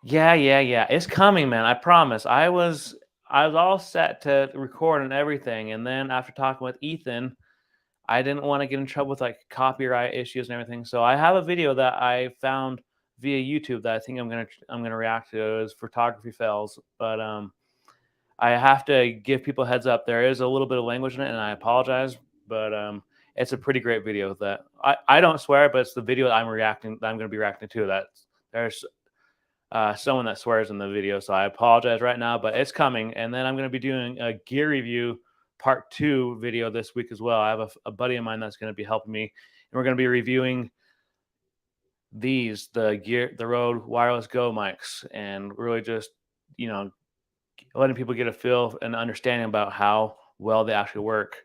S1: Yeah. It's coming, man. I promise. I was all set to record and everything, and then after talking with Ethan, I didn't want to get in trouble with like copyright issues and everything. So I have a video that I found via YouTube that I think I'm gonna react to. Is photography fails, but I have to give people a heads up. There is a little bit of language in it, and I apologize, but it's a pretty great video that I don't swear, but it's the video that I'm going to be reacting to. That there's someone that swears in the video, so I apologize right now, but it's coming. And then I'm going to be doing a gear review part 2 video this week as well. I have a buddy of mine that's going to be helping me, and we're going to be reviewing the Rode Wireless Go mics, and really just letting people get a feel and understanding about how well they actually work.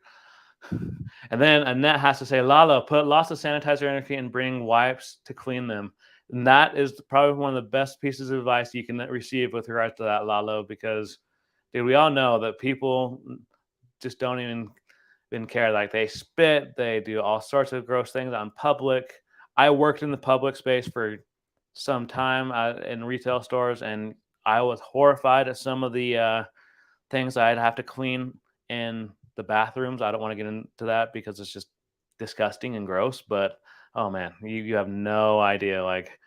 S1: And then Annette has to say, Lalo, put lots of sanitizer in your feet and bring wipes to clean them. And that is probably one of the best pieces of advice you can receive with regards to that, Lalo, because dude, we all know that people just don't even care. Like they spit, they do all sorts of gross things on public. I worked in the public space for some time in retail stores, and I was horrified at some of the things I'd have to clean in the bathrooms. I don't want to get into that because it's just disgusting and gross. But oh man, you have no idea. Like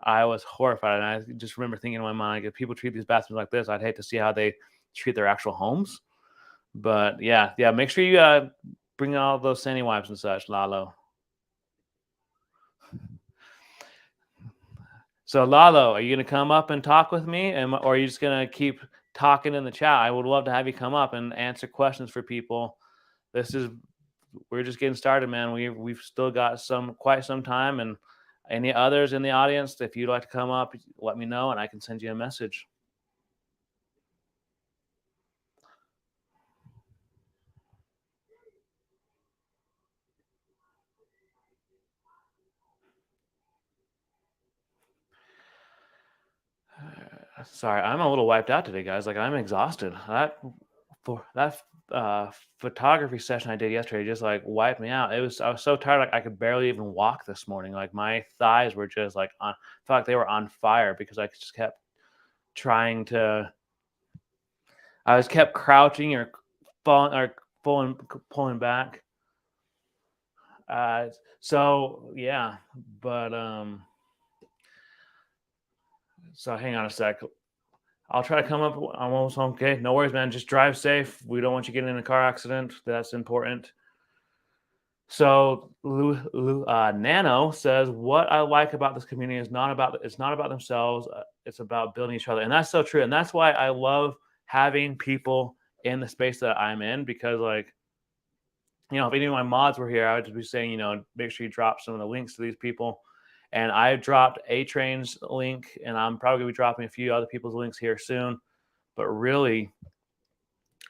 S1: I was horrified, and I just remember thinking in my mind, if people treat these bathrooms like this, I'd hate to see how they treat their actual homes. But yeah, make sure you bring all those sandy wipes and such, Lalo. So Lalo, are you going to come up and talk with me, or are you just going to keep talking in the chat? I would love to have you come up and answer questions for people. We're just getting started, man. We've still got quite some time, and any others in the audience, if you'd like to come up, let me know, and I can send you a message. Sorry, I'm a little wiped out today, guys. Like I'm exhausted. That photography session I did yesterday just like wiped me out. I was so tired, like I could barely even walk this morning. Like my thighs were just like on, felt like they were on fire because I just kept trying to. I was kept crouching or falling or pulling back. Uh, so yeah, but so hang on a sec. I'll try to come up. I'm almost home. Okay, no worries, man. Just drive safe. We don't want you getting in a car accident. That's important. So Nano says, "What I like about this community is it's not about themselves. It's about building each other," and that's so true. And that's why I love having people in the space that I'm in because, like, if any of my mods were here, I would just be saying, make sure you drop some of the links to these people. And I dropped A Train's link, and I'm probably gonna be dropping a few other people's links here soon. But really,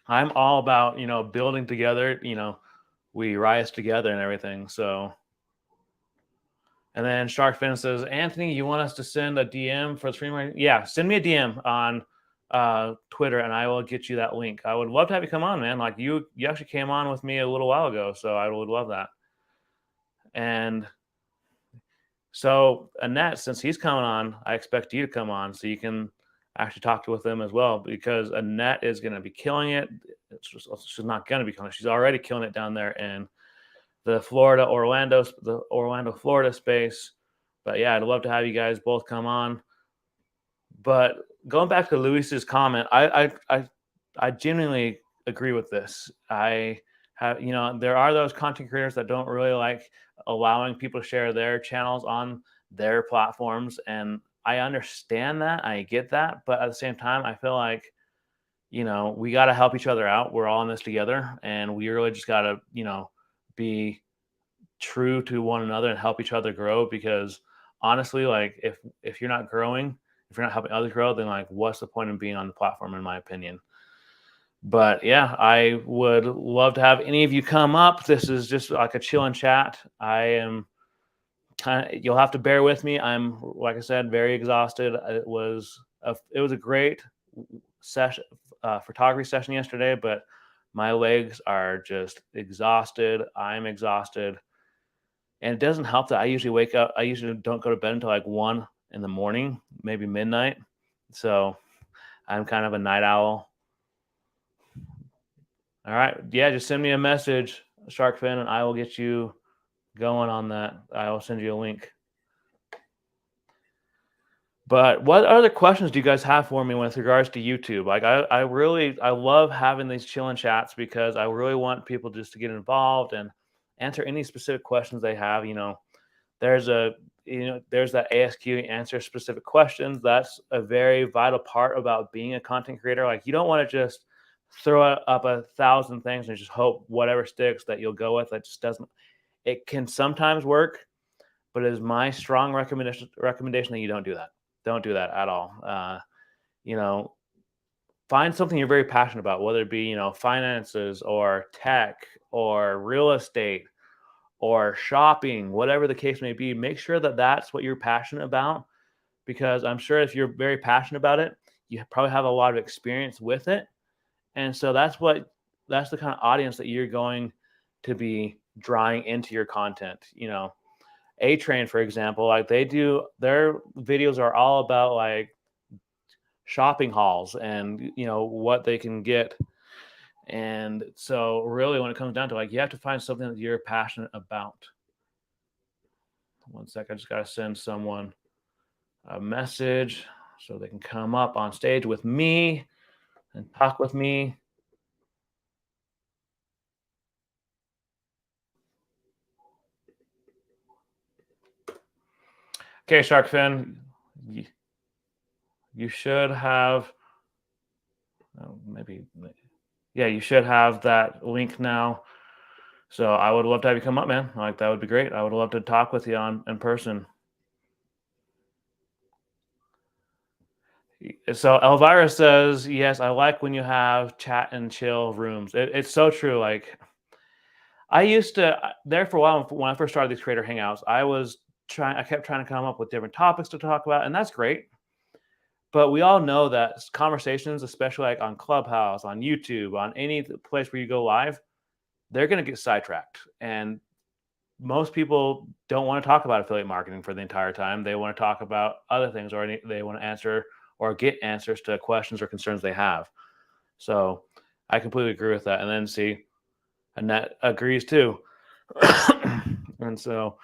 S1: I'm all about building together. We rise together and everything. So, and then Sharkfin says, Anthony, you want us to send a DM for the Streamyard? Yeah, send me a DM on Twitter, and I will get you that link. I would love to have you come on, man. Like you actually came on with me a little while ago, so I would love that. And so Annette, since he's coming on, I expect you to come on so you can actually talk with him as well, because Annette is going to be killing it. She's not going to be killing it. She's already killing it down there in the Orlando, Florida space. But yeah, I'd love to have you guys both come on. But going back to Luis's comment, I genuinely agree with this. I have, there are those content creators that don't really like allowing people to share their channels on their platforms, and I understand that. I get that, but at the same time, I feel like we got to help each other out. We're all in this together, and we really just got to be true to one another and help each other grow. Because honestly, like if you're not growing, if you're not helping others grow, then like what's the point of being on the platform, in my opinion? But yeah, I would love to have any of you come up. This is just like a chill and chat. I am you'll have to bear with me. I'm, like I said, very exhausted. It was a great session, photography session yesterday, but my legs are just exhausted. I'm exhausted. And it doesn't help that I usually wake up. I usually don't go to bed until like 1 in the morning, maybe midnight. So I'm kind of a night owl. All right. Yeah, just send me a message, Sharkfin, and I will get you going on that. I will send you a link. But what other questions do you guys have for me with regards to YouTube? Like I love having these chilling chats because I really want people just to get involved and answer any specific questions they have. There's that ASQ, answer specific questions. That's a very vital part about being a content creator. Like you don't want to just throw up 1,000 things and just hope whatever sticks that you'll go with. That just doesn't. It can sometimes work, but it is my strong recommendation that you don't do that. Don't do that at all. Find something you're very passionate about, whether it be finances or tech or real estate or shopping, whatever the case may be. Make sure that that's what you're passionate about, because I'm sure if you're very passionate about it, you probably have a lot of experience with it. And so that's the kind of audience that you're going to be drawing into your content. A Train, for example, like their videos are all about like shopping hauls and what they can get. And so really when it comes down to like, you have to find something that you're passionate about. One sec, I just got to send someone a message so they can come up on stage with me and talk with me. Okay, Sharkfin, you should have, you should have that link now. So I would love to have you come up, man. Like that would be great. I would love to talk with you in person. So Elvira says, yes, I like when you have chat and chill rooms. It's so true. Like I used to there for a while when I first started these creator hangouts, I kept trying to come up with different topics to talk about, and that's great. But we all know that conversations, especially like on Clubhouse, on YouTube, on any place where you go live, they're going to get sidetracked. And most people don't want to talk about affiliate marketing for the entire time. They want to talk about other things, or they want to answer or get answers to questions or concerns they have. So I completely agree with that. And then see, Annette agrees too. And so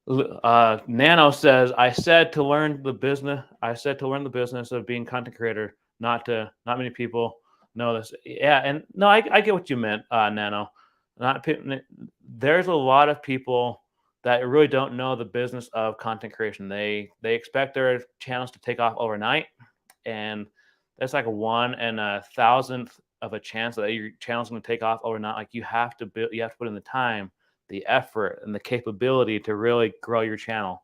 S1: Nano says, I said to learn the business of being content creator. Not many people know this. Yeah, and no, I get what you meant, Nano. There's a lot of people that really don't know the business of content creation. They expect their channels to take off overnight, and that's like a 1 in 1,000th of a chance that your channel's going to take off overnight. Like you have to put in the time, the effort, and the capability to really grow your channel.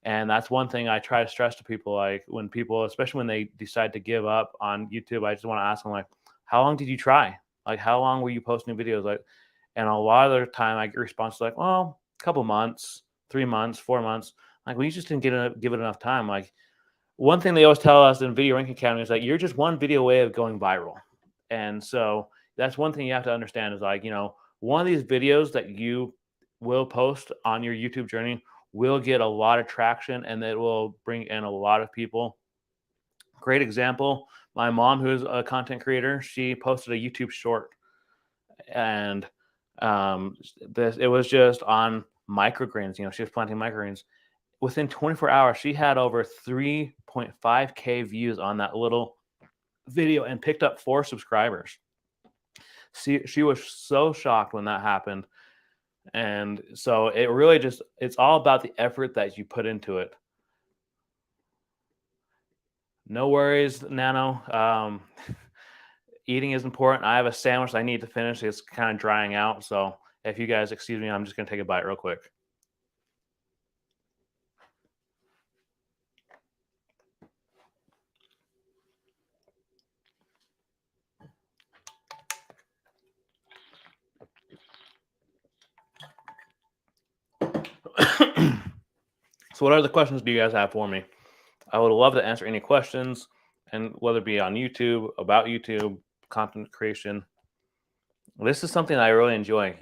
S1: And that's one thing I try to stress to people. Like when people, especially when they decide to give up on YouTube, I just want to ask them, like, how long did you try? Like, how long were you posting videos? Like, and a lot of the time I get responses like, well, a couple months, 3 months, 4 months. Like, well, you just didn't give it enough time. Like, one thing they always tell us in Video Ranking Academy is that you're just one video away of going viral. And so that's one thing you have to understand is like, one of these videos that you will post on your YouTube journey will get a lot of traction, and it will bring in a lot of people. Great example, my mom, who's a content creator, she posted a YouTube short, and it was just on microgreens. She was planting microgreens. Within 24 hours, she had over 3.5K views on that little video and picked up 4 subscribers. She was so shocked when that happened. And so it really it's all about the effort that you put into it. No worries, Nano. Eating is important. I have a sandwich I need to finish. It's kind of drying out. So if you guys excuse me, I'm just going to take a bite real quick. So what other questions do you guys have for me? I would love to answer any questions, and whether it be on YouTube, about YouTube, content creation. This is something I really enjoy.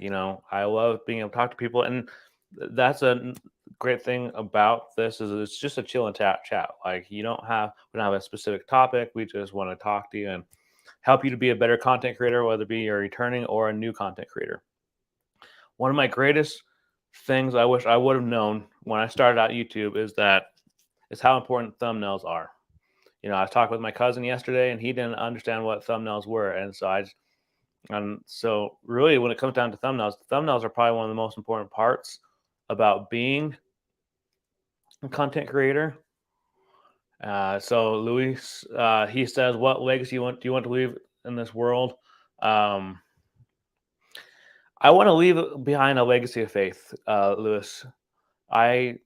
S1: I love being able to talk to people, and that's a great thing about this is it's just a chill and chat. Like we don't have a specific topic. We just want to talk to you and help you to be a better content creator, whether it be a returning or a new content creator. One of my greatest things I wish I would have known when I started out YouTube is how important thumbnails are. I was talking with my cousin yesterday, and he didn't understand what thumbnails were, and so really, when it comes down to thumbnails are probably one of the most important parts about being a content creator. So Luis, he says, what legacy do you want to leave in this world? I want to leave behind a legacy of faith, Luis. I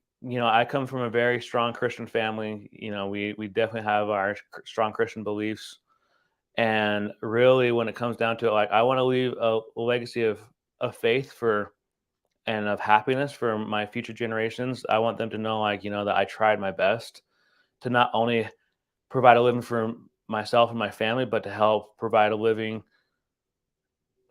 S1: come from a very strong Christian family. We definitely have our strong Christian beliefs. And really, when it comes down to it, like I want to leave a legacy of faith and of happiness for my future generations. I want them to know, that I tried my best to not only provide a living for myself and my family, but to help provide a living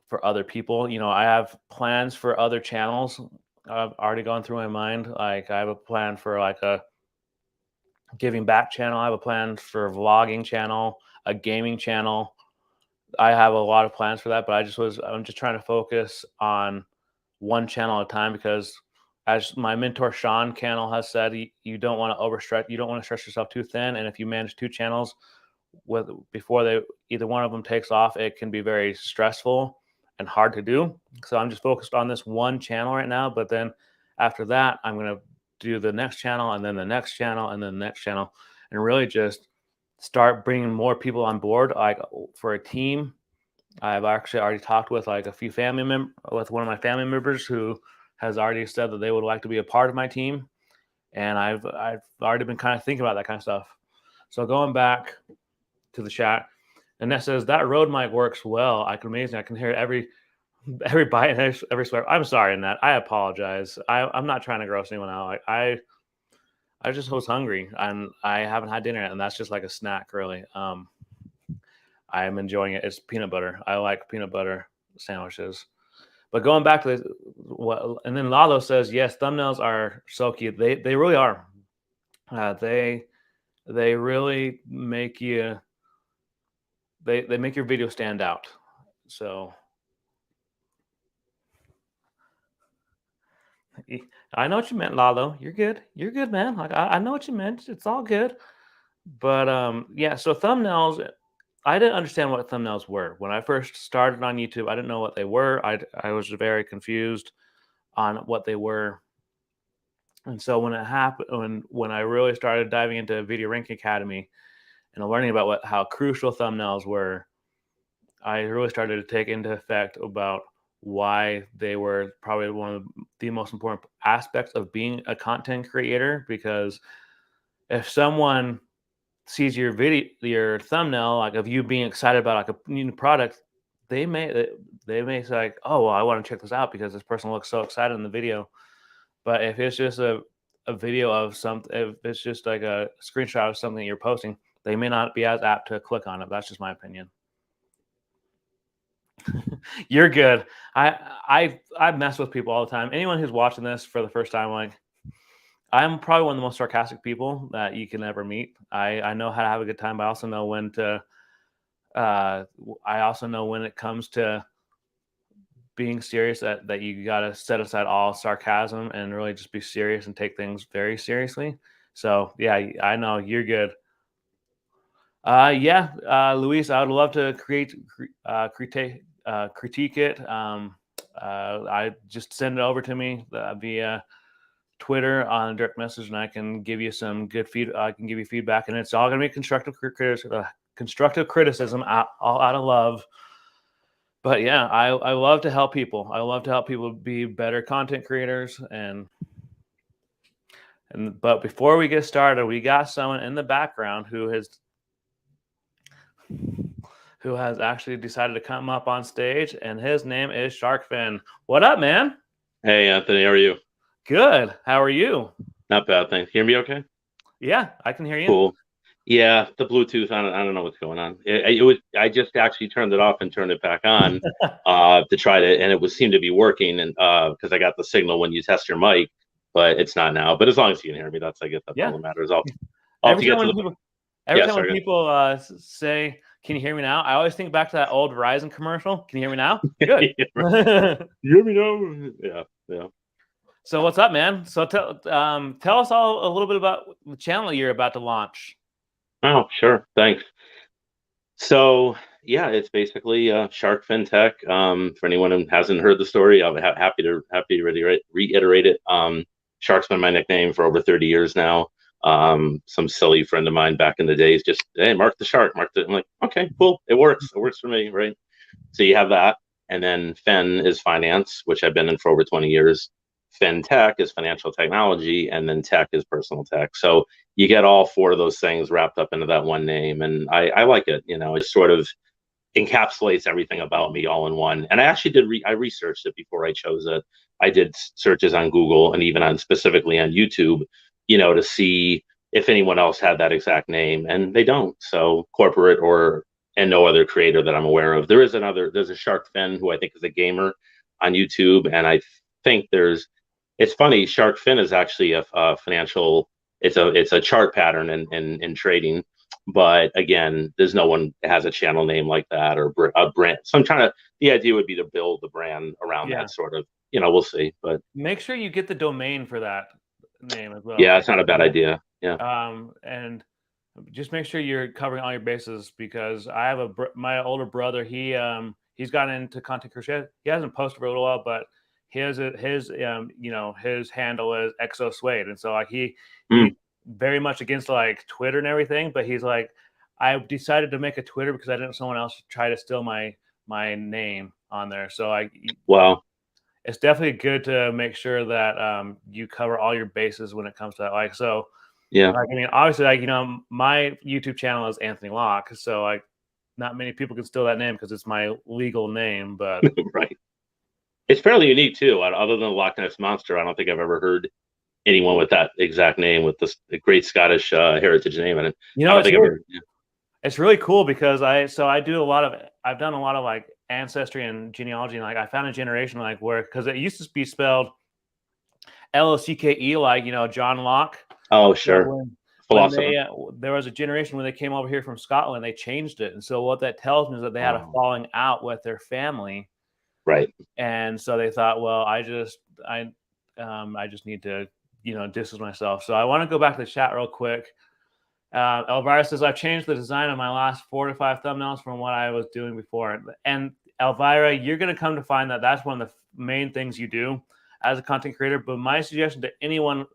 S1: for other people. I have plans for other channels. I've already gone through my mind. Like I have a plan for like a giving back channel. I have a plan for a vlogging channel, a gaming channel. I have a lot of plans for that, but I'm just trying to focus on one channel at a time, because as my mentor Sean Cannell has said, you don't want to overstretch. You don't want to stretch yourself too thin. And if you manage 2 channels before either one of them takes off, it can be very stressful and hard to do. So I'm just focused on this one channel right now. But then after that, I'm going to do the next channel, and then the next channel, and then the next channel, and really just start bringing more people on board, like for a team. I've actually already talked with like a few with one of my family members who has already said that they would like to be a part of my team. And I've already been kind of thinking about that kind of stuff. So going back to the chat, and that says that road mic works well. I can hear every bite and every swear. I'm sorry, Annette. I apologize. I'm not trying to gross anyone out. I'm I just was hungry and I haven't had dinner yet, and that's just like a snack, really. I am enjoying it. It's peanut butter. I like peanut butter sandwiches. But going back to what, and then Lalo says, yes, thumbnails are so cute. They really are. They really make you. They make your video stand out. So I know what you meant, Lalo. You're good. You're good, man. Like I know what you meant. It's all good. But yeah. So thumbnails. I didn't understand what thumbnails were when I first started on YouTube. I didn't know what they were. I was very confused on what they were. And so when it happened, when I really started diving into Video Ranking Academy and learning about how crucial thumbnails were, I really started to take into effect about why they were probably one of the most important aspects of being a content creator. Because if someone sees your video, your thumbnail, like of you being excited about like a new product, they may say like, oh, well, I want to check this out because this person looks so excited in the video. But if it's just a video of something, if it's just like a screenshot of something you're posting, they may not be as apt to click on it. That's just my opinion. You're good. I mess with people all the time. Anyone who's watching this for the first time, like, I'm probably one of the most sarcastic people that you can ever meet. I know how to have a good time, but I also know when to. I also know when it comes to being serious that you got to set aside all sarcasm and really just be serious and take things very seriously. So yeah, I know you're good. Yeah, Luis, I would love to critique it. I just send it over to me via Twitter on direct message, and I can give you some good I can give you feedback, and it's all going to be constructive criticism, all out of love. But yeah, I love to help people. I love to help people be better content creators, but before we get started, we got someone in the background who has actually decided to come up on stage, and his name is Sharkfin. What up, man?
S2: Hey, Anthony, how are you?
S1: Good. How are you?
S2: Not bad, thanks. Hear me okay?
S1: Yeah, I can hear you.
S2: Cool. Yeah, the Bluetooth, I don't know what's going on. I just actually turned it off and turned it back on to try to, and it seemed to be working, and because I got the signal when you test your mic, but it's not now. But as long as you can hear me, I guess that's all that matters. I'll have to get to the.
S1: Every time when people say, "Can you hear me now?" I always think back to that old Verizon commercial. Can you hear me now? Good.
S2: You hear me now? Yeah.
S1: So what's up, man? So tell us all a little bit about the channel you're about to launch.
S2: Oh, sure. Thanks. So yeah, it's basically Sharkfin Tech. For anyone who hasn't heard the story, I'm happy to reiterate it. Shark's been my nickname for over 30 years now. Some silly friend of mine back in the days just, hey, Mark the Shark, Mark the. I'm like, okay, cool, it works for me, right? So you have that, and then Fen is finance, which I've been in for over 20 years. FinTech is financial technology, and then tech is personal tech. So you get all four of those things wrapped up into that one name, and I like it. It sort of encapsulates everything about me all in one. And I actually I researched it before I chose it. I did searches on Google and even specifically on YouTube, to see if anyone else had that exact name, and they don't. So corporate and no other creator that I'm aware of. There's a Shark Fin who I think is a gamer on YouTube, and I think it's funny. Shark Fin is actually a financial. It's a chart pattern in trading, but again, there's no one that has a channel name like that or a brand. So the idea would be to build the brand around that sort of. We'll see, but
S1: make sure you get the domain for that name as well.
S2: Yeah, it's not a bad idea. Yeah.
S1: And just make sure you're covering all your bases, because I have my older brother. He's gotten into content creation. He hasn't posted for a little while, but his handle is Exo Suede, and so like he very much against like Twitter and everything, but he's like, I decided to make a Twitter because I didn't want someone else try to steal my name on there. So it's definitely good to make sure that you cover all your bases when it comes to that. Like, so
S2: yeah,
S1: like, I mean, obviously, like, my YouTube channel is Anthony Locke, so like not many people can steal that name because it's my legal name, but
S2: right. It's fairly unique too. Other than the Loch Ness Monster, I don't think I've ever heard anyone with that exact name with this great Scottish heritage name, and
S1: You
S2: I
S1: know,
S2: don't think I've ever.
S1: it's really cool because I've done a lot of like ancestry and genealogy, and like I found a generation like where, because it used to be spelled Locke, like, John Locke.
S2: Oh,
S1: So
S2: sure,
S1: when
S2: philosopher.
S1: they there was a generation when they came over here from Scotland, they changed it, and so what that tells me is that they had a
S2: Oh,
S1: falling out with their family,
S2: right.
S1: and so they thought, well, I just need to distance myself. So I want to go back to the chat real quick. Elvira says, I've changed the design of my last 4 to 5 thumbnails from what I was doing before. And Elvira, you're going to come to find that that's one of the main things you do as a content creator. But my suggestion to anyone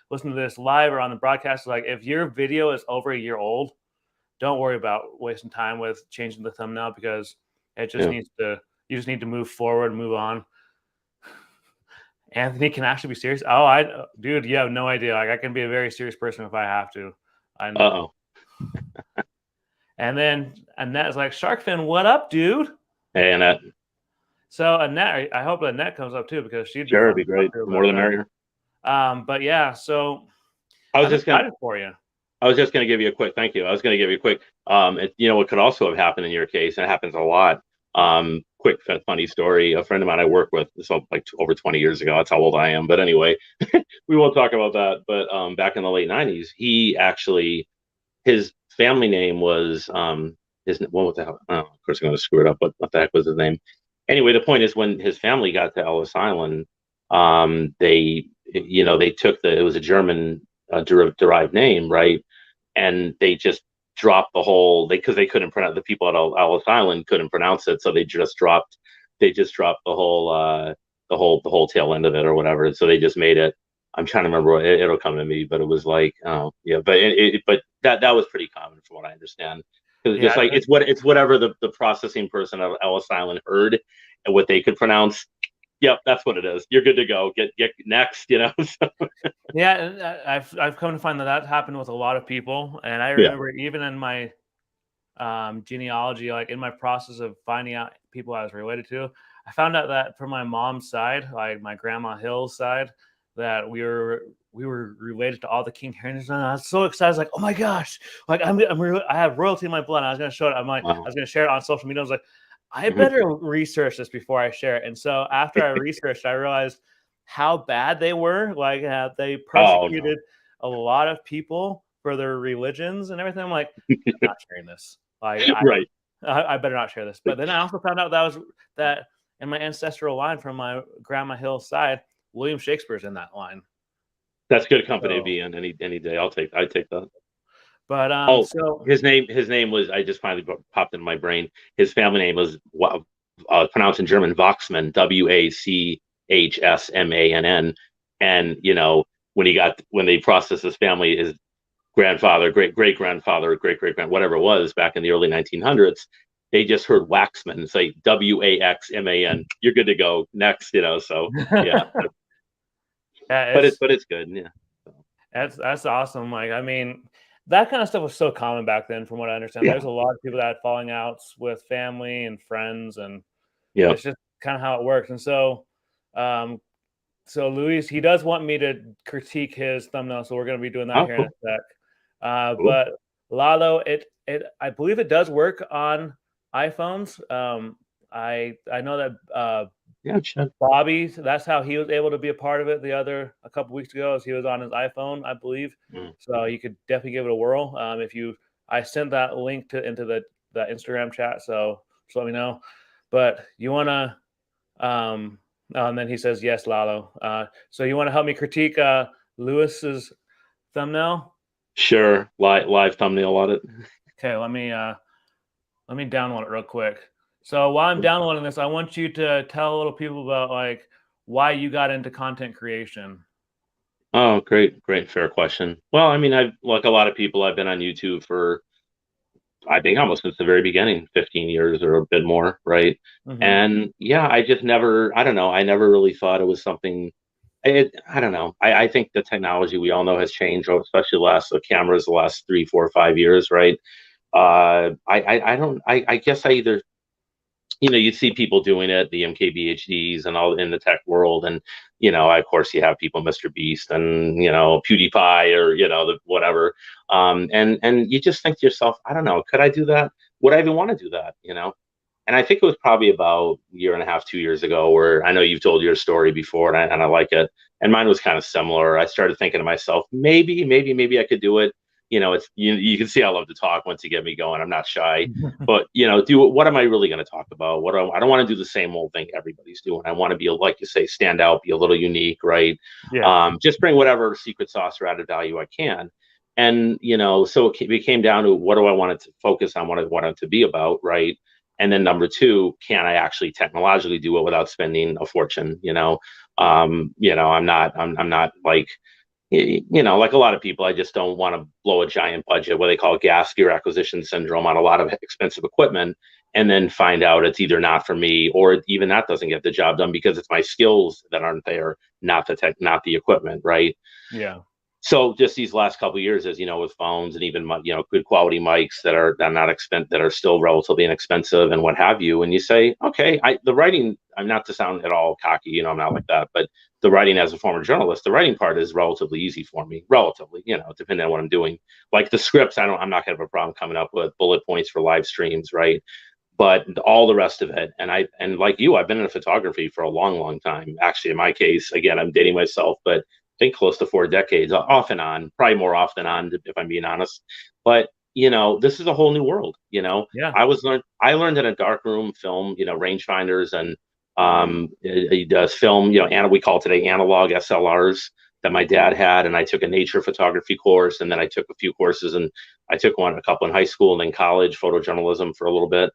S1: listening to this live or on the broadcast is, like, if your video is over a year old, don't worry about wasting time with changing the thumbnail, because it just
S2: Yeah.
S1: you just need to move forward, move on. Anthony can actually be serious. Oh, dude, you have no idea. Like, I can be a very serious person if I have to.
S2: Uh-oh.
S1: And then Annette's like, Shark Fin, what up, dude?
S2: Hey, Annette.
S1: So Annette, I hope Annette comes up too, because she'd be
S2: Sure,
S1: fun
S2: it'd be
S1: to talk
S2: great.
S1: to
S2: The more
S1: about
S2: the
S1: that.
S2: merrier.
S1: But yeah, so
S2: I was
S1: I'm
S2: just gonna.
S1: excited for you.
S2: I was just going to give you a quick thank you. I was going to give you a quick, what could also have happened in your case, and it happens a lot. Quick, funny story. A friend of mine I work with, so like over 20 years ago, that's how old I am. But anyway, we won't talk about that. But back in the late 90s, his family name was, what the hell? Oh, of course, I'm going to screw it up. What the heck was his name? Anyway, the point is, when his family got to Ellis Island, they took it was a German derived name, right? And they just dropped the whole because they couldn't pronounce, the people at Ellis Island couldn't pronounce it, so they just dropped the whole tail end of it or whatever. So they just made it. I'm trying to remember. It'll come to me, but it was like, oh yeah, but that was pretty common from what I understand. Because
S1: Yeah,
S2: just like it's whatever the processing person of Ellis Island heard and what they could pronounce. Yep, that's what it is. You're good to go. Get next, So,
S1: yeah. And I've come to find that happened with a lot of people, and I
S2: yeah.
S1: remember even in my genealogy, like in my process of finding out people I was related to, I found out that from my mom's side, like my grandma Hill's side, that we were related to all the King Henrys, and I was so excited. I was like, oh my gosh, like I have royalty in my blood. And I was gonna show it. I
S2: Wow.
S1: was gonna share it on social media. I was like, I
S2: Mhm.
S1: better research this before I share it. And so after I researched, I realized how bad they were. Like, they
S2: Oh no.
S1: persecuted a lot of people for their religions and everything. I'm like, I'm not sharing this. Like,
S2: Right.
S1: I better not share this. But then I also found out that in my ancestral line from my grandma Hill's side, William Shakespeare's in that line.
S2: That's good company to
S1: So,
S2: be in any day. I'd take that.
S1: but
S2: Oh,
S1: so
S2: his name was, I just finally popped in my brain. His family name was pronounced in German Wachsmann, Wachsmann. And when they processed his family, his grandfather, great grandfather, great grand, whatever it was back in the early 1900s, they just heard Waxman and say Waxman. You're good to go next, So yeah,
S1: yeah,
S2: but it's good. Yeah. So,
S1: that's awesome. Like, I mean, that kind of stuff was so common back then, from what I understand.
S2: yeah.
S1: There's a lot of people that had falling outs with family and friends, and
S2: Yeah.
S1: it's just kind of how it works. And um, so Luis, he does want me to critique his thumbnail, so we're going to be doing that
S2: Oh,
S1: here in
S2: cool.
S1: a sec.
S2: Cool.
S1: But Lalo, I believe it does work on iPhones. I know that
S2: Yeah, Chad.
S1: Bobby, that's how he was able to be a part of it a couple weeks ago, as he was on his iPhone, I believe.
S2: Mm.
S1: So you could definitely give it a whirl. I sent that link into the Instagram chat, so just let me know. But you want to, and then he says, yes, Lalo. So you want to help me critique Lewis's thumbnail?
S2: Sure. Live thumbnail audit.
S1: Okay, let me download it real quick. So while I'm downloading this, I want you to tell a little people about, like, why you got into content creation.
S2: Oh, great, fair question. Well, I mean, like a lot of people, I've been on YouTube for, I think, almost since the very beginning, 15 years or a bit more, right?
S1: Mm-hmm.
S2: And yeah, I just never, I don't know, I never really thought it was something. I don't know. I think the technology we all know has changed, especially the cameras the last 3, 4, 5 years, right? I guess I either you see people doing it, the MKBHDs and all in the tech world. And, of course you have people, Mr. Beast and, PewDiePie or, the whatever. And you just think to yourself, I don't know, could I do that? Would I even want to do that? And I think it was probably about a year and a half, 2 years ago, where I know you've told your story before, and I like it. And mine was kind of similar. I started thinking to myself, maybe I could do it. It's you can see I love to talk once you get me going. I'm not shy, but what am I really going to talk about? I don't want to do the same old thing everybody's doing. I want to be, like you say, stand out, be a little unique, right?
S1: Yeah.
S2: Just bring whatever secret sauce or added value I can. And so it came down to, what do I want it to focus on? What I want it to be about, right? And then number two, can I actually technologically do it without spending a fortune? I'm not like, like a lot of people, I just don't want to blow a giant budget, what they call gas gear acquisition syndrome, on a lot of expensive equipment, and then find out it's either not for me, or even that doesn't get the job done because it's my skills that aren't there, not the equipment, right?
S1: Yeah.
S2: So just these last couple of years, as with phones and even good quality mics that are that are still relatively inexpensive and what have you, and you say, okay, the writing, I'm not to sound at all cocky, I'm not like that, but the writing, as a former journalist, the writing part is relatively easy for me, relatively, depending on what I'm doing. Like the scripts, I'm not gonna have a problem coming up with bullet points for live streams, right? But all the rest of it, and like you, I've been in photography for a long time. Actually, in my case, again, I'm dating myself, but I think close to 4 decades, off and on, probably more off than on, if I'm being honest. But this is a whole new world.
S1: Yeah.
S2: I learned in a darkroom film, rangefinders, and it does film, we call today analog SLRs that my dad had, and I took a nature photography course, and then I took a few courses, and I took a couple in high school and then college, photojournalism for a little bit.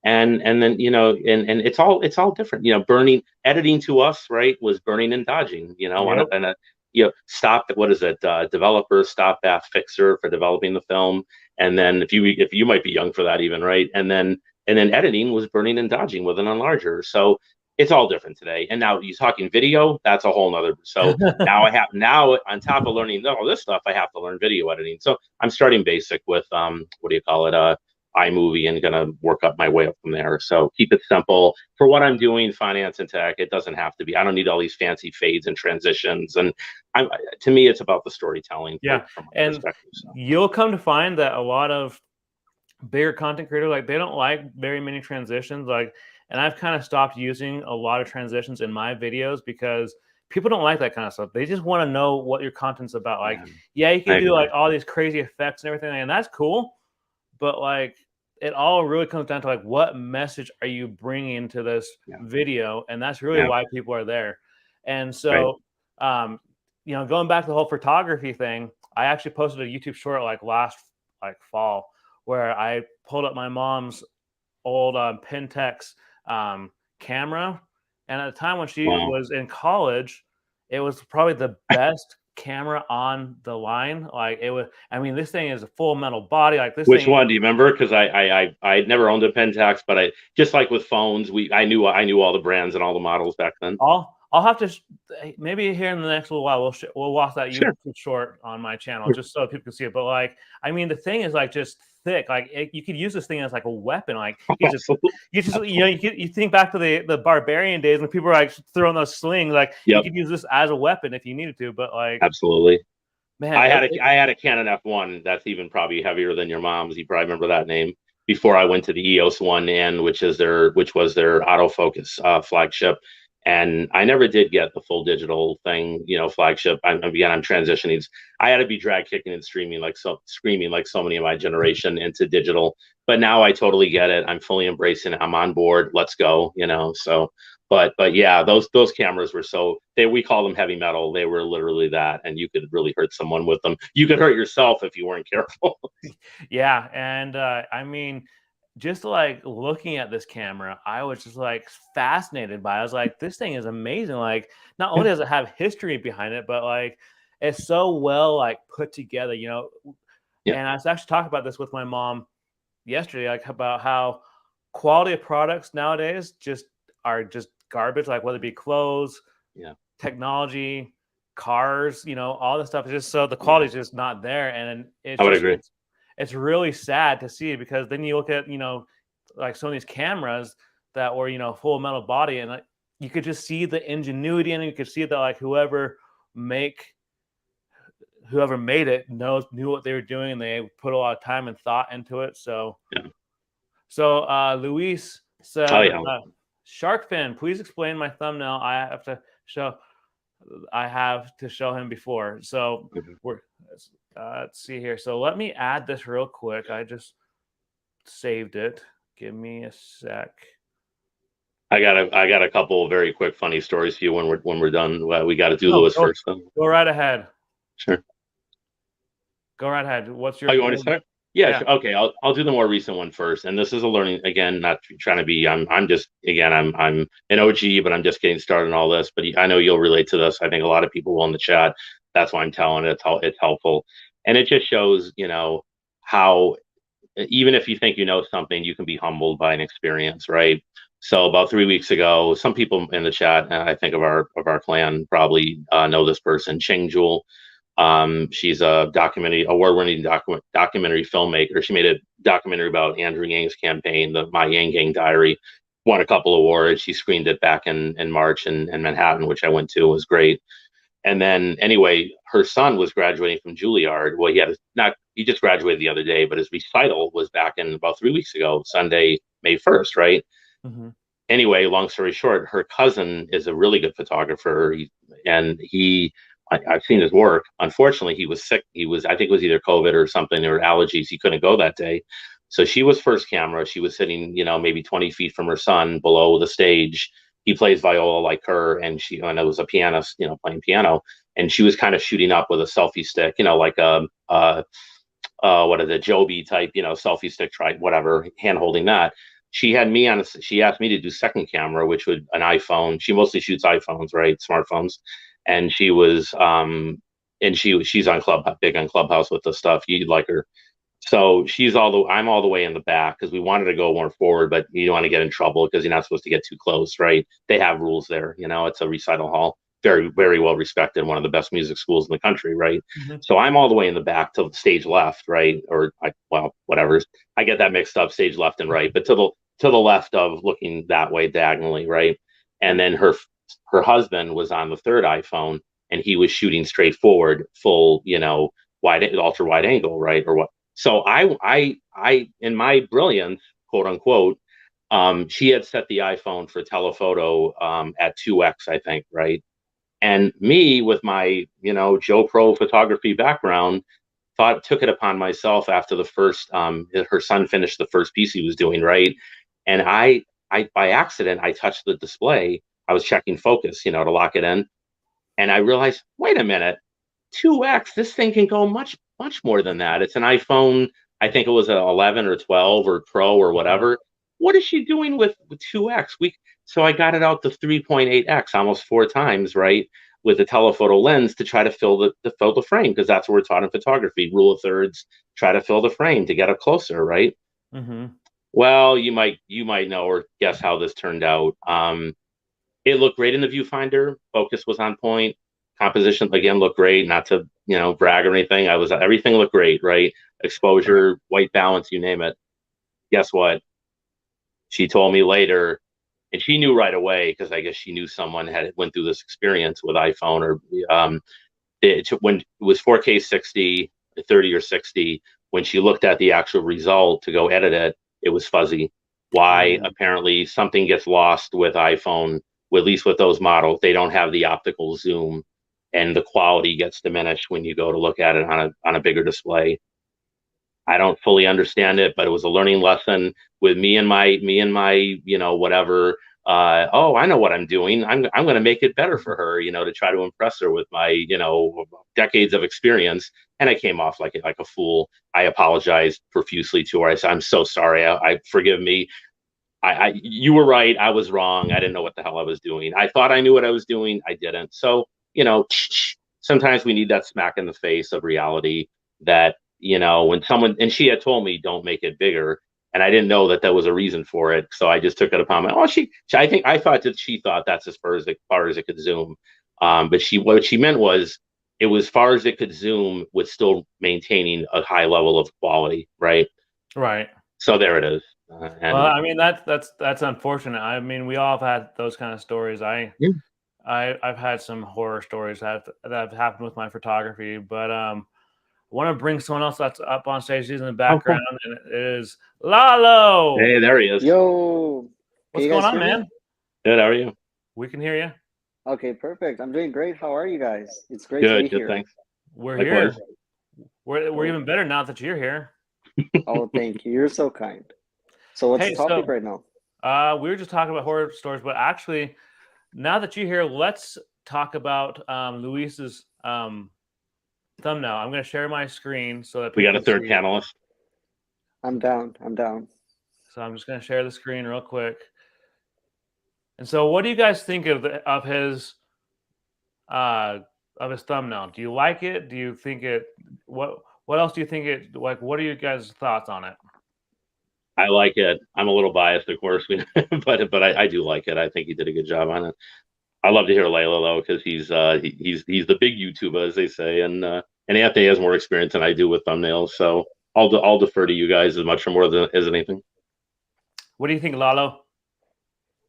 S2: And then and it's all different. Burning, editing to us, right, was burning and dodging.
S1: Yep.
S2: Stop, what is it, developer, stop, bath, fixer for developing the film. And then if you might be young for that even, right? And then editing was burning and dodging with an enlarger. So it's all different today. And now you're talking video, that's a whole nother. So now on top of learning all this stuff, I have to learn video editing. So I'm starting basic with what do you call it, iMovie, and gonna work up my way up from there. So keep it simple for what I'm doing, finance and tech. It doesn't have to be. I don't need all these fancy fades and transitions. And to me, it's about the storytelling.
S1: Yeah,
S2: from my
S1: and
S2: perspective. So.
S1: you'll come to find that a lot of bigger content creators, like, they don't like very many transitions. Like, and I've kind of stopped using a lot of transitions in my videos because people don't like that kind of stuff. They just want to know what your content's about. Like, yeah, you can do like all these crazy effects and everything, and that's cool. But like, it all really comes down to like, what message are you bringing to this video? And that's really why people are there. And so, going back to the whole photography thing, I actually posted a YouTube short like last fall, where I pulled up my mom's old Pentax camera. And at the time when she was in college, it was probably the best camera on the line. Like, it was, I mean, this thing is a full metal body. Like, this
S2: Which
S1: thing,
S2: one do you remember? Because I never owned a Pentax, but I, just like with phones, I knew all the brands and all the models back then.
S1: I'll have to maybe here in the next little while we'll watch that YouTube short on my channel just so people can see it. But like, I mean, the thing is like just thick. Like, you could use this thing as like a weapon. Like, you think back to the barbarian days when people were like throwing those slings. Like, you could use this as a weapon if you needed to. But like,
S2: absolutely,
S1: man,
S2: I had a Canon F1 that's even probably heavier than your mom's. You probably remember that name. Before I went to the EOS 1N, which was their autofocus flagship. And I never did get the full digital thing, flagship. I'm transitioning. I had to be drag kicking and screaming like so many of my generation into digital. But now I totally get it. I'm fully embracing it. I'm on board. Let's go. So, but yeah, those cameras were we call them heavy metal. They were literally that, and you could really hurt someone with them. You could hurt yourself if you weren't careful.
S1: Yeah, and I mean, just like looking at this camera, I was just like fascinated by it. I was like, this thing is amazing. Like, not only does it have history behind it, but like, it's so well like put together, And I was actually talking about this with my mom yesterday, like about how quality of products nowadays are just garbage. Like, whether it be clothes, technology, cars, all this stuff is just so the quality is just not there, and
S2: I would agree.
S1: It's really sad to see, because then you look at, like some of these cameras, that were, you know, full metal body, and like, you could just see the ingenuity, and you could see that like whoever made it knew what they were doing, and they put a lot of time and thought into it. So
S2: Yeah.
S1: Luis
S2: Oh
S1: said,
S2: yeah.
S1: Shark fin, please explain my thumbnail. I have to show him before. So let's see here. So let me add this real quick. I just saved it. Give me a sec.
S2: I got a couple of very quick funny stories for you when we're done. Well, we got to do Lewis first, though.
S1: Go right ahead.
S2: Sure.
S1: Go right ahead. What's your?
S2: Oh, you want to start? Yeah. Sure. Okay. I'll do the more recent one first. And this is a learning, again, not trying to be. I'm just, again, I'm an OG, but I'm just getting started in all this. But I know you'll relate to this. I think a lot of people will in the chat. That's why I'm telling it. It's helpful, and it just shows, you know, how even if you think you know something, you can be humbled by an experience, right? So about 3 weeks ago, some people in the chat, I think of our clan, probably know this person, Ching Jewel. She's a award-winning documentary filmmaker. She made a documentary about Andrew Yang's campaign, the My Yang Gang Diary. Won a couple awards. She screened it back in March in Manhattan, which I went to. It was great. And then anyway, her son was graduating from Juilliard. Well, he just graduated the other day, but his recital was back in about 3 weeks ago, Sunday, May 1st, right?
S1: Mm-hmm.
S2: Anyway, long story short, her cousin is a really good photographer, I've seen his work. Unfortunately, he was sick. I think it was either COVID or something, or allergies. He couldn't go that day. So she was first camera. She was sitting, you know, maybe 20 feet from her son below the stage. He plays viola like her, and it was a pianist, you know, playing piano. And she was kind of shooting up with a selfie stick, you know, like what is it, Joby type, you know, selfie stick, whatever, hand holding that. She asked me to do second camera, which would an iPhone. She mostly shoots iPhones, right? Smartphones. And she's on big on Clubhouse with the stuff. You'd like her. So I'm all the way in the back because we wanted to go more forward, but you don't want to get in trouble because you're not supposed to get too close, right? They have rules there. You know, it's a recital hall, very, very well respected, one of the best music schools in the country, right? Mm-hmm. So I'm all the way in the back to the stage left, right? Whatever. I get that mixed up, stage left and right, but to the left of looking that way diagonally, right? And then her husband was on the third iPhone, and he was shooting straight forward, full, you know, ultra wide angle, right? Or what? So I in my brilliance, quote unquote, she had set the iPhone for telephoto at 2x, I think, right? And me, with my, you know, Joe Pro photography background, took it upon myself after the first, her son finished the first piece he was doing, right? And I by accident, I touched the display. I was checking focus, you know, to lock it in. And I realized, wait a minute, 2x, this thing can go much, much more than that. It's an iPhone, I think it was an 11 or 12 or Pro or whatever. What is she doing with 2x? So I got it out to 3.8x, almost 4 times, right? With a telephoto lens to try to fill the frame, because that's what we're taught in photography. Rule of thirds, try to fill the frame to get up closer, right? Mm-hmm. Well, you might know or guess how this turned out. It looked great in the viewfinder. Focus was on point. Composition, again, looked great. Not to, you know, brag or anything. Everything looked great, right? Exposure, white balance, you name it. Guess what? She told me later, and she knew right away, because I guess she knew someone went through this experience with iPhone, or when it was 4K 60, 30 or 60, when she looked at the actual result to go edit it, it was fuzzy. Why? Apparently something gets lost with iPhone, at least with those models. They don't have the optical zoom, and the quality gets diminished when you go to look at it on a bigger display. I don't fully understand it, but it was a learning lesson with me and my, you know, whatever. I know what I'm doing. I'm going to make it better for her, you know, to try to impress her with my, you know, decades of experience. And I came off like a fool. I apologized profusely to her. I said, I'm so sorry. I forgive me. You were right. I was wrong. I didn't know what the hell I was doing. I thought I knew what I was doing. I didn't. So, you know, sometimes we need that smack in the face of reality that, you know, when someone, and she had told me, don't make it bigger. And I didn't know that there was a reason for it. So I just took it upon my, I thought that she thought that's as far as it could zoom. But what she meant was, it was far as it could zoom with still maintaining a high level of quality. Right.
S1: Right.
S2: So there it is. And
S1: Well, I mean that's unfortunate. I mean, we all have had those kind of stories.
S2: yeah.
S1: I've had some horror stories that have happened with my photography, but I want to bring someone else that's up on stage. He's in the
S2: Oh,
S1: background,
S2: cool.
S1: and it is Lalo.
S2: Hey, there he is.
S3: Yo, can
S1: What's
S3: you
S1: going
S3: guys
S1: on,
S3: hear me?
S1: man?
S2: Good. How are you?
S1: We can hear you.
S3: Okay, perfect. I'm doing great. How are you guys? It's great to be
S2: Good. Good.
S3: here.
S2: Thanks.
S1: We're
S2: Likewise.
S1: here. We're
S3: Oh,
S1: even better now that you're here.
S3: oh, thank you. You're so kind. So what's
S1: Hey,
S3: the topic
S1: so
S3: right now?
S1: we were just talking about horror stories, but actually, now that you're here, let's talk about Luis's thumbnail. I'm going to share my screen so that
S2: We
S1: people
S2: got a
S1: can
S2: third
S1: see it.
S2: panelist.
S3: I'm down. I'm down.
S1: So I'm just going to share the screen real quick. And so, what do you guys think of his thumbnail? Do you like it? Do you think it? What else do you think it like? What are you guys' thoughts on it?
S2: I like it. I'm a little biased, of course, but I do like it. I think he did a good job on it. I love to hear Layla though, because he's the big YouTuber, as they say, and Anthony has more experience than I do with thumbnails, so I'll defer to you guys as much or more than as anything.
S1: What do you think, Lalo?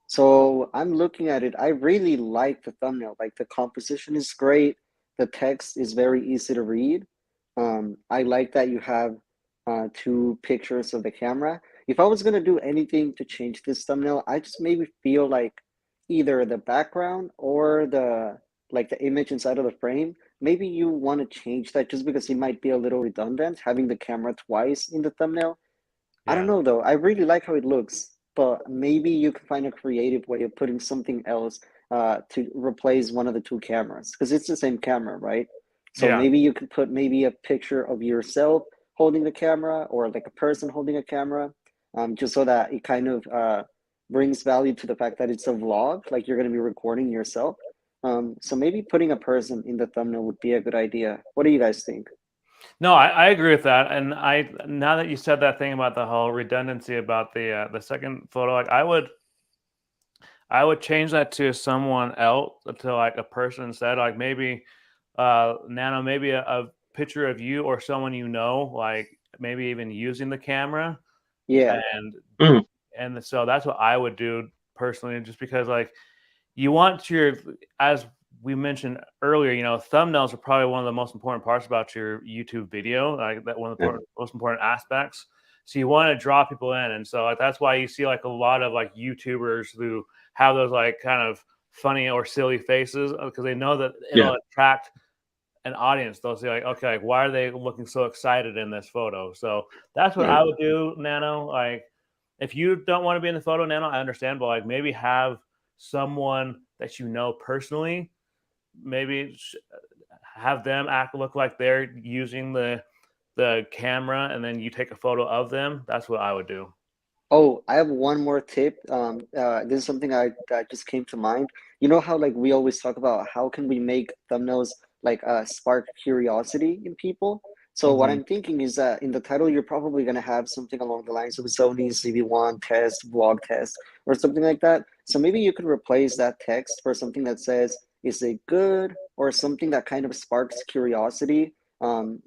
S3: So I'm looking at it. I really like the thumbnail. Like the composition is great. The text is very easy to read. I like that you have two pictures of the camera. If I was gonna do anything to change this thumbnail, I just maybe feel like either the background or the image inside of the frame. Maybe you want to change that just because it might be a little redundant having the camera twice in the thumbnail. I don't
S1: Yeah,
S3: know though. I really like how it looks, but maybe you can find a creative way of putting something else to replace one of the two cameras because it's the same camera, right? So
S1: yeah,
S3: maybe you could put maybe a picture of yourself holding the camera or like a person holding a camera, just so that it kind of brings value to the fact that it's a vlog, like you're going to be recording yourself. So maybe putting a person in the thumbnail would be a good idea. What do you guys think?
S1: no, I agree with that. And I now that you said that thing about the whole redundancy about the second photo, like I would change that to someone else, to like a person instead. Like maybe Nano, maybe a picture of you or someone you know, like maybe even using the camera,
S3: Yeah,
S1: and
S2: Mhm.
S1: so that's what I would do personally, just because like you want your, as we mentioned earlier, thumbnails are probably one of the most important parts about your YouTube video, like that one of the
S2: Yeah.
S1: most important aspects. So you want to draw people in, and so like that's why you see like a lot of like YouTubers who have those like kind of funny or silly faces, because they know that
S2: Yeah.
S1: it'll attract an audience. They'll say like, okay, like, why are they looking so excited in this photo? So that's what
S2: Right.
S1: I would do, Nano. Like, if you don't want to be in the photo, Nano, I understand, but like maybe have someone that you know personally, maybe have them look like they're using the camera, and then you take a photo of them. That's what I would do.
S3: Oh, I have one more tip. This is something that just came to mind. You know how like we always talk about how can we make thumbnails like spark curiosity in people? So what
S1: Hmm.
S3: I'm thinking is that in the title you're probably gonna have something along the lines of Sony CV1 test, vlog test, or something like that. So maybe you could replace that text for something that says, "Is it good?" or something that kind of sparks curiosity.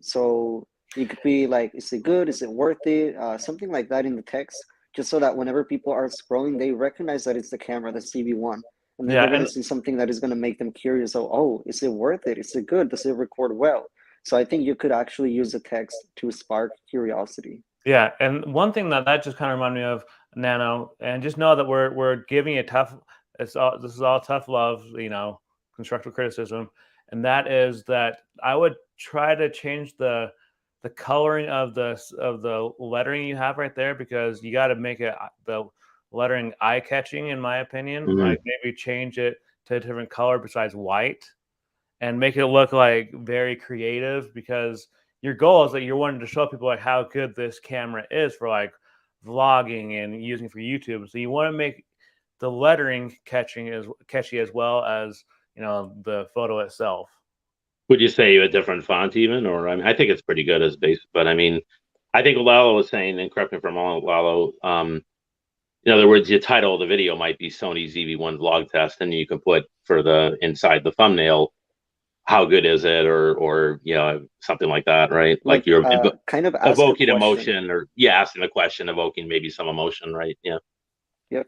S3: So it could be like, "Is it good? Is it worth it?" Something like that in the text just so that whenever people are scrolling, they recognize that it's the camera, the CV1, and then
S1: Yeah,
S3: they're going to
S1: and
S3: see something that is going to make them curious. Oh, is it worth it? Is it good? Does it record well? So I think you could actually use the text to spark curiosity.
S1: yeah, and one thing that just kind of reminded me of, Nano, and just know that we're giving a tough. This is all tough love, constructive criticism, and that is that I would try to change the coloring of the lettering you have right there, because you got to make it the lettering eye catching, in my opinion.
S2: Mhm.
S1: Like maybe change it to a different color besides white, and make it look like very creative, because your goal is that you're wanting to show people like how good this camera is for like vlogging and using for YouTube. So you want to make the lettering catchy as well as the photo itself.
S2: Would you say a different font even, or I mean, I think it's pretty good as base, but I mean, I think what Lalo was saying, and correct me if I'm wrong, Lalo. In other words, the title of the video might be Sony ZV1 vlog test, and you can put for the inside the thumbnail, how good is it, or something like that, right? Like
S3: Like
S2: you're
S3: kind of ask a
S2: evoking
S3: question.
S2: emotion, or yeah, asking a question, evoking maybe some emotion, right? Yeah,
S3: Yep.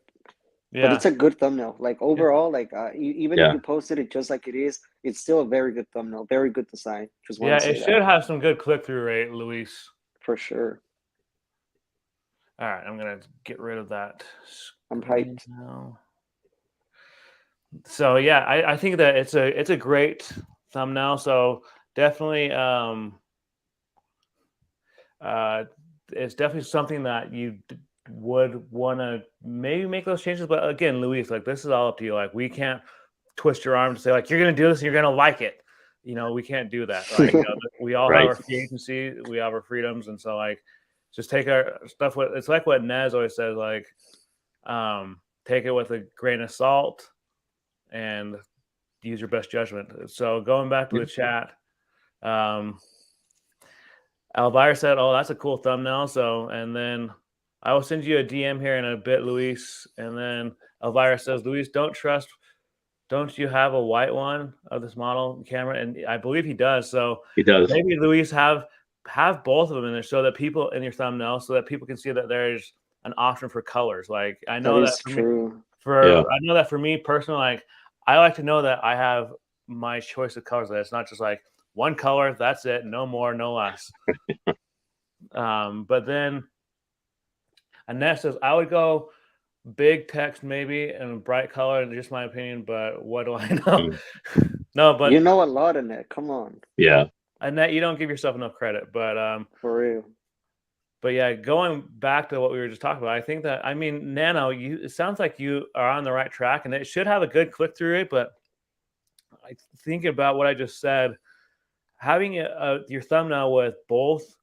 S3: But
S1: Yeah.
S3: it's a good thumbnail. Like overall, like even if
S2: yeah,
S3: you posted it just like it is, it's still a very good thumbnail, very good design. Just want
S1: Yeah,
S3: to
S1: it
S3: say that
S1: should have some good click-through rate, Luis.
S3: for sure.
S1: All right, I'm gonna get rid of that
S3: I'm
S1: screen
S3: hyped.
S1: now. So yeah, I think that it's a great thumbnail. So definitely it's definitely something that you would want to maybe make those changes. But again, Luis, like this is all up to you. Like we can't twist your arm to say like you're gonna do this and you're gonna like it. We can't do that. Like we all have
S2: right.
S1: our free agency, we have our freedoms, and so like just take our stuff with. It's like what Nez always says, like take it with a grain of salt and use your best judgment. So going back to the chat, Elvira said, "Oh, that's a cool thumbnail." So, and then I will send you a DM here in a bit, Luis. And then Elvira says, "Luis, don't you have a white one of this model camera?" And I believe he does. So
S2: He does.
S1: maybe Luis have both of them in there so that people in your thumbnail, so that people can see that there's an option for colors. Like I
S3: That
S1: know that
S3: is
S1: for me,
S3: true.
S2: Yeah.
S1: I know that for me personally, like I like to know that I have my choice of colors. That it's not just like one color, that's it, no more, no less. But then Annette says, I would go big text maybe and bright color, and just my opinion, but what do I know?
S2: Mm.
S1: No,
S3: You
S1: but
S3: know a lot in it. Come on,
S2: Yeah.
S1: Annette, you don't give yourself enough credit.
S3: for real.
S1: But yeah, going back to what we were just talking about, I think that Nano, it sounds like you are on the right track, and it should have a good click through rate. But thinking about what I just said, having your thumbnail with both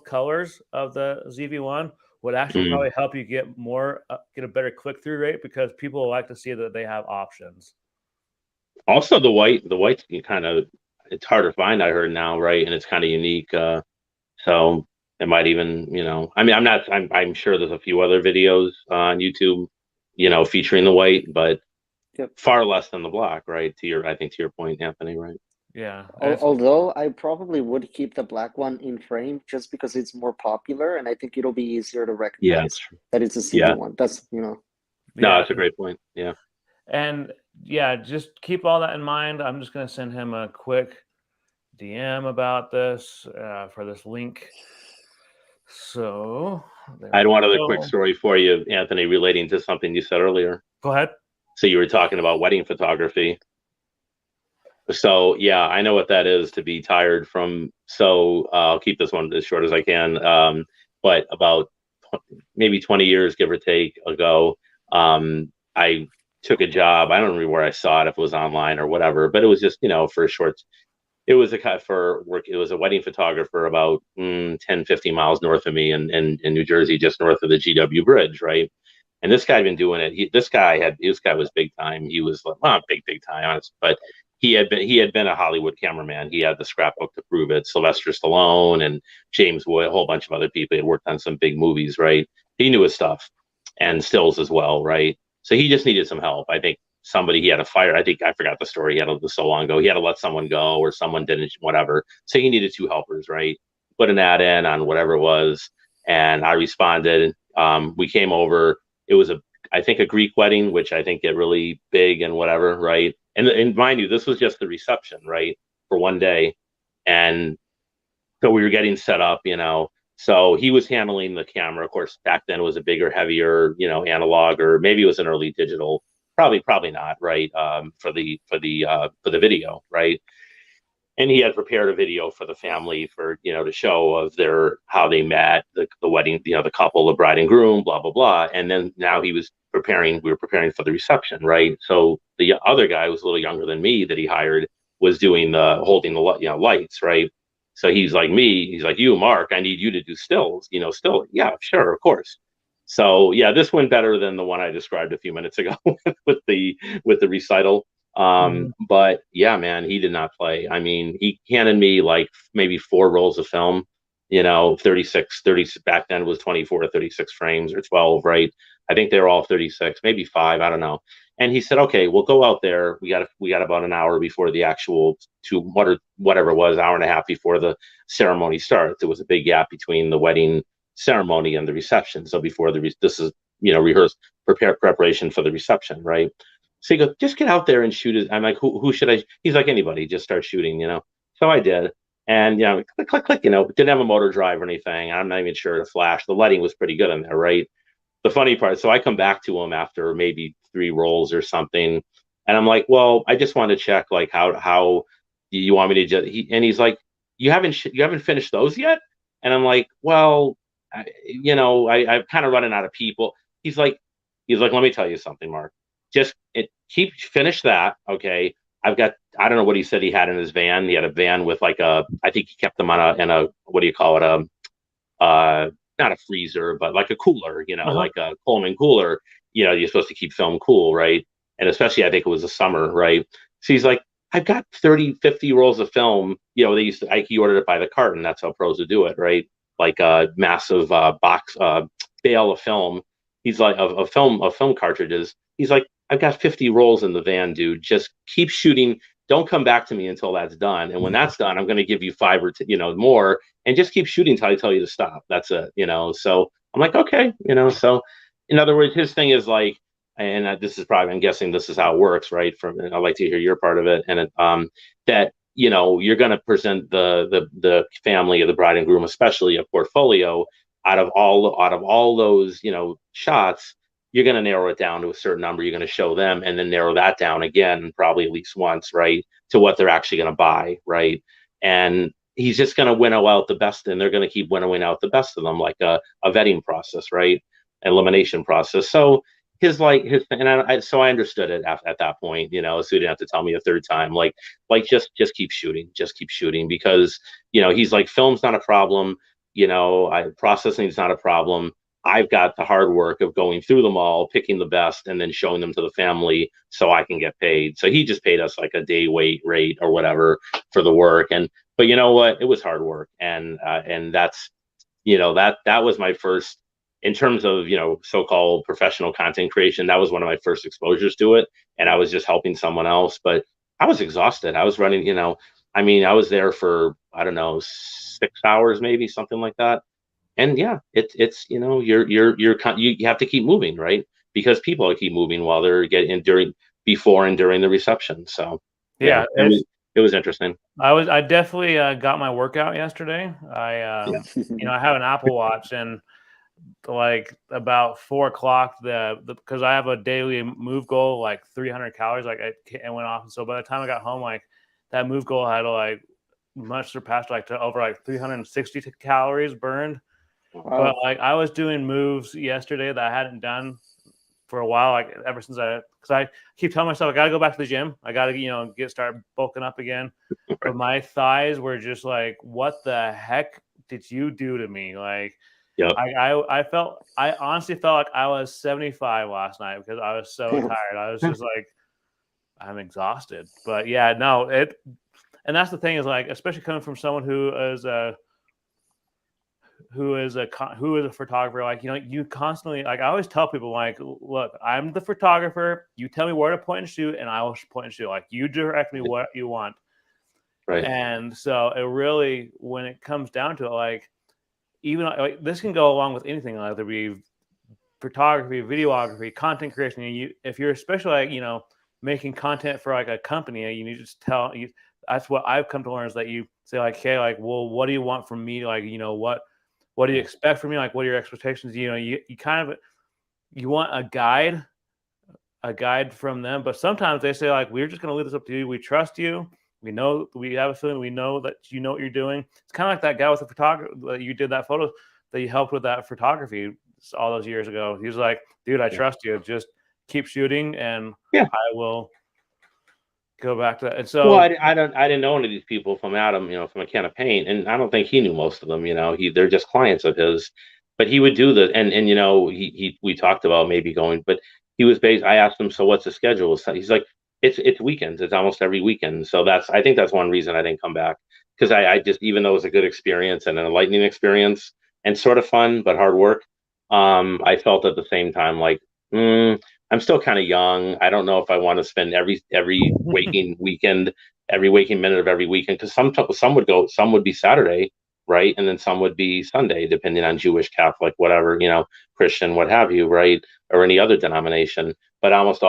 S1: colors of the ZV-1 would actually
S2: Mm.
S1: probably help you get a better click through rate because people like to see that they have options.
S2: Also, the white's it's hard to find. I heard now, right, and it's kind of unique. So it might even, I mean, I'm sure there's a few other videos on YouTube, featuring the white, but
S3: Yep.
S2: far less than the black, right? I think to your point, Anthony, right?
S1: Yeah.
S3: Although I probably would keep the black one in frame just because it's more popular, and I think it'll be easier to
S2: Yeah.
S3: recognize that it's a
S2: Yeah.
S3: CV1. That's
S2: No,
S1: Yeah.
S2: that's a great point. Yeah.
S1: And yeah, just keep all that in mind. I'm just going to send him a quick DM about this for this link. So
S2: I had one other quick story for you, Anthony, relating to something you said earlier.
S1: Go ahead.
S2: So you were talking about wedding photography. So yeah, I know what that is to be tired from. So I'll keep this one as short as I can. But about maybe 20 years, give or take, ago, I took a job. I don't remember where I saw it, if it was online or whatever, but it was just, for a short. It was a cut for work. It was a wedding photographer about 10, 15 miles north of me in New Jersey, just north of the GW Bridge, right? And this guy had been doing it. This guy was big time. He was like, well, not big time, honest, but he had been a Hollywood cameraman. He had the scrapbook to prove it. Sylvester Stallone and James Wood, a whole bunch of other people. He had worked on some big movies, right? He knew his stuff, and stills as well, right? So he just needed some help. I think he had a fire. I think I forgot the story. He had so long ago. He had to let someone go, or someone didn't, whatever. So he needed two helpers, right? Put an ad in on whatever it was, and I responded. We came over. It was I think a Greek wedding, which I think get really big and whatever, right? And mind you, this was just the reception, right, for one day, and so we were getting set up, So he was handling the camera. Of course, back then it was a bigger, heavier, analog, or maybe it was an early digital. Probably not, right? For the video, right? And he had prepared a video for the family for, to show of how they met, the wedding, the couple, the bride and groom, blah, blah, blah. And then now we were preparing for the reception, right? So the other guy, who was a little younger than me, that he hired, was doing holding the lights, right? So he's like me, he's like, you, Mark, I need you to do stills, still. Yeah, sure, of course. So yeah, this went better than the one I described a few minutes ago with the recital. But yeah, man, he did not play. I mean, he handed me like maybe 4 rolls of film, you know, 36, 30, back then it was 24 to 36 frames or 12, right? I think they were all 36, maybe 5, I don't know. And he said, okay, we'll go out there. We got about an hour before the actual whatever it was, hour and a half before the ceremony starts. There was a big gap between the wedding ceremony and the reception. So before this is, you know, preparation for the reception, right? So he goes, just get out there and shoot it. I'm like, who should I? He's like, anybody, just start shooting, you know. So I did. And, you know, click, click, click, you know, didn't have a motor drive or anything. I'm not even sure the flash. The lighting was pretty good in there, right? The funny part, so I come back to him after maybe 3 rolls or something. And I'm like, well, I just want to check, like, how do you want me to just, and he's like, you haven't finished those yet? And I'm like, well, you know, I'm kind of running out of people. He's like, let me tell you something, Mark. Just finish that, okay? I've got, I don't know what he said he had in his van. He had a van with like I think he kept them in a what do you call it? Not a freezer, but like a cooler, you know, like a Coleman cooler. You know, you're supposed to keep film cool, right? And especially, I think it was the summer, right? So he's like, I've got 30, 50 rolls of film. You know, he ordered it by the carton. That's how pros would do it, right? Like a massive box, bale of film. He's like, of film cartridges. He's like, I've got 50 rolls in the van, dude. Just keep shooting. Don't come back to me until that's done. And when that's done, I'm going to give you 5 or 10, you know, more, and just keep shooting until I tell you to stop. That's it, you know? So I'm like, okay, you know, so in other words, his thing is like, and this is probably, I'm guessing this is how it works, right? And I'd like to hear your part of it. And that, you know, you're going to present the family of the bride and groom, especially a portfolio out of all those, you know, shots. You're going to narrow it down to a certain number. You're going to show them and then narrow that down again, probably at least once, right, to what they're actually going to buy, right? And he's just going to winnow out the best, and they're going to keep winnowing out the best of them, like a vetting process, right? Elimination process. So so I understood it at that point, you know, so he didn't have to tell me a third time, like just keep shooting, because, you know, he's like, film's not a problem, you know, processing is not a problem. I've got the hard work of going through them all, picking the best, and then showing them to the family so I can get paid. So he just paid us like a day rate or whatever for the work. But you know what? It was hard work. And that's, you know, that was my first, in terms of, you know, so-called professional content creation, that was one of my first exposures to it. And I was just helping someone else, but I was exhausted. I was running, you know, I mean, I was there for, I don't know, 6 hours, maybe something like that. And yeah, it's you know, you have to keep moving, right? Because people keep moving while they're before and during the reception. So
S1: yeah,
S2: it was interesting.
S1: I definitely got my workout yesterday. You know, I have an Apple Watch, and like about 4 o'clock, because I have a daily move goal, like 300 calories, like it went off. And so by the time I got home, like that move goal had like much surpassed, like to over like 360 calories burned.
S3: Wow.
S1: But like I was doing moves yesterday that I hadn't done for a while, like ever since because I keep telling myself I gotta go back to the gym. I gotta, you know, start bulking up again. But my thighs were just like, what the heck did you do to me? Like,
S2: yep.
S1: I honestly felt like I was 75 last night because I was so tired. I was just like, I'm exhausted. But yeah, no, and that's the thing is, like, especially coming from someone who is a photographer, like, you know, you constantly, like, I always tell people, like, look, I'm the photographer, you tell me where to point and shoot and I will point and shoot, like, you direct me what you want,
S2: right?
S1: And so it really, when it comes down to it, like, even like this can go along with anything, like, whether it be photography, videography, content creation. If you're especially, like, you know, making content for like a company, you need to just tell you, that's what I've come to learn, is that you say, like, hey, like, well, what do you want from me? Like, you know, what do you expect from me? Like, what are your expectations? You know, you kind of, you want a guide from them. But sometimes they say, like, we're just going to leave this up to you. We trust you. We know, we have a feeling, we know that you know what you're doing. It's kind of like that guy with the photography that you did that photo, that you helped with that photography all those years ago. He was like, dude, I trust you. Just keep shooting and I will go back to that. And so,
S2: well, I didn't know any of these people from Adam, you know, from a can of paint, and I don't think he knew most of them. You know, they're just clients of his, but he would do and you know, we talked about maybe going, but he was based. I asked him, so what's the schedule? So he's like, it's weekends. It's almost every weekend. So I think that's one reason I didn't come back. because I just, even though it was a good experience and an enlightening experience and sort of fun but hard work, I felt at the same time like, I'm still kind of young. I don't know if I want to spend every waking weekend, every waking minute of every weekend, because some would go, some would be Saturday, right, and then some would be Sunday, depending on Jewish, Catholic, whatever, Christian, what have you, right, or any other denomination. But almost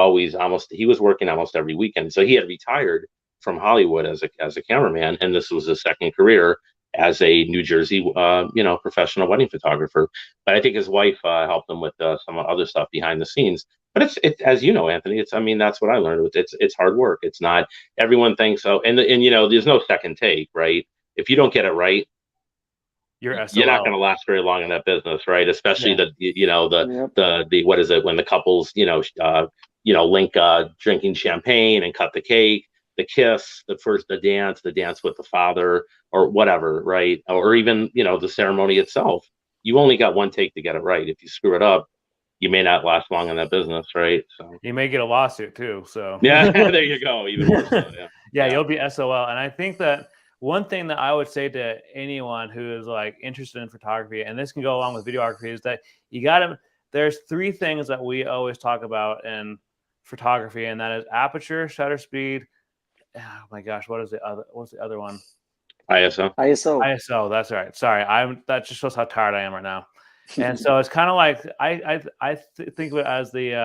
S2: he was working almost every weekend. So he had retired from Hollywood as a cameraman, and this was his second career as a New Jersey, professional wedding photographer. But I think his wife helped him with some other stuff behind the scenes. But it's as you know, Anthony. That's what I learned. It's hard work. It's not everyone thinks so, and there's no second take, right? If you don't get it right,
S1: you're
S2: not going to last very long in that business, right? Especially the what is it when the couples link drinking champagne and cut the cake, the kiss, the dance with the father or whatever, right? Or even the ceremony itself. You only got one take to get it right. If you screw it up, you may not last long in that business, right? So
S1: you may get a lawsuit too. So
S2: yeah, there you go. Even worse. So,
S1: yeah, you'll be SOL. And I think that one thing that I would say to anyone who is like interested in photography, and this can go along with videography, is that there's three things that we always talk about in photography, and that is aperture, shutter speed. Oh my gosh, what's the other one?
S2: ISO.
S1: That's right. Sorry, that just shows how tired I am right now. And so it's kind of like I think of it as the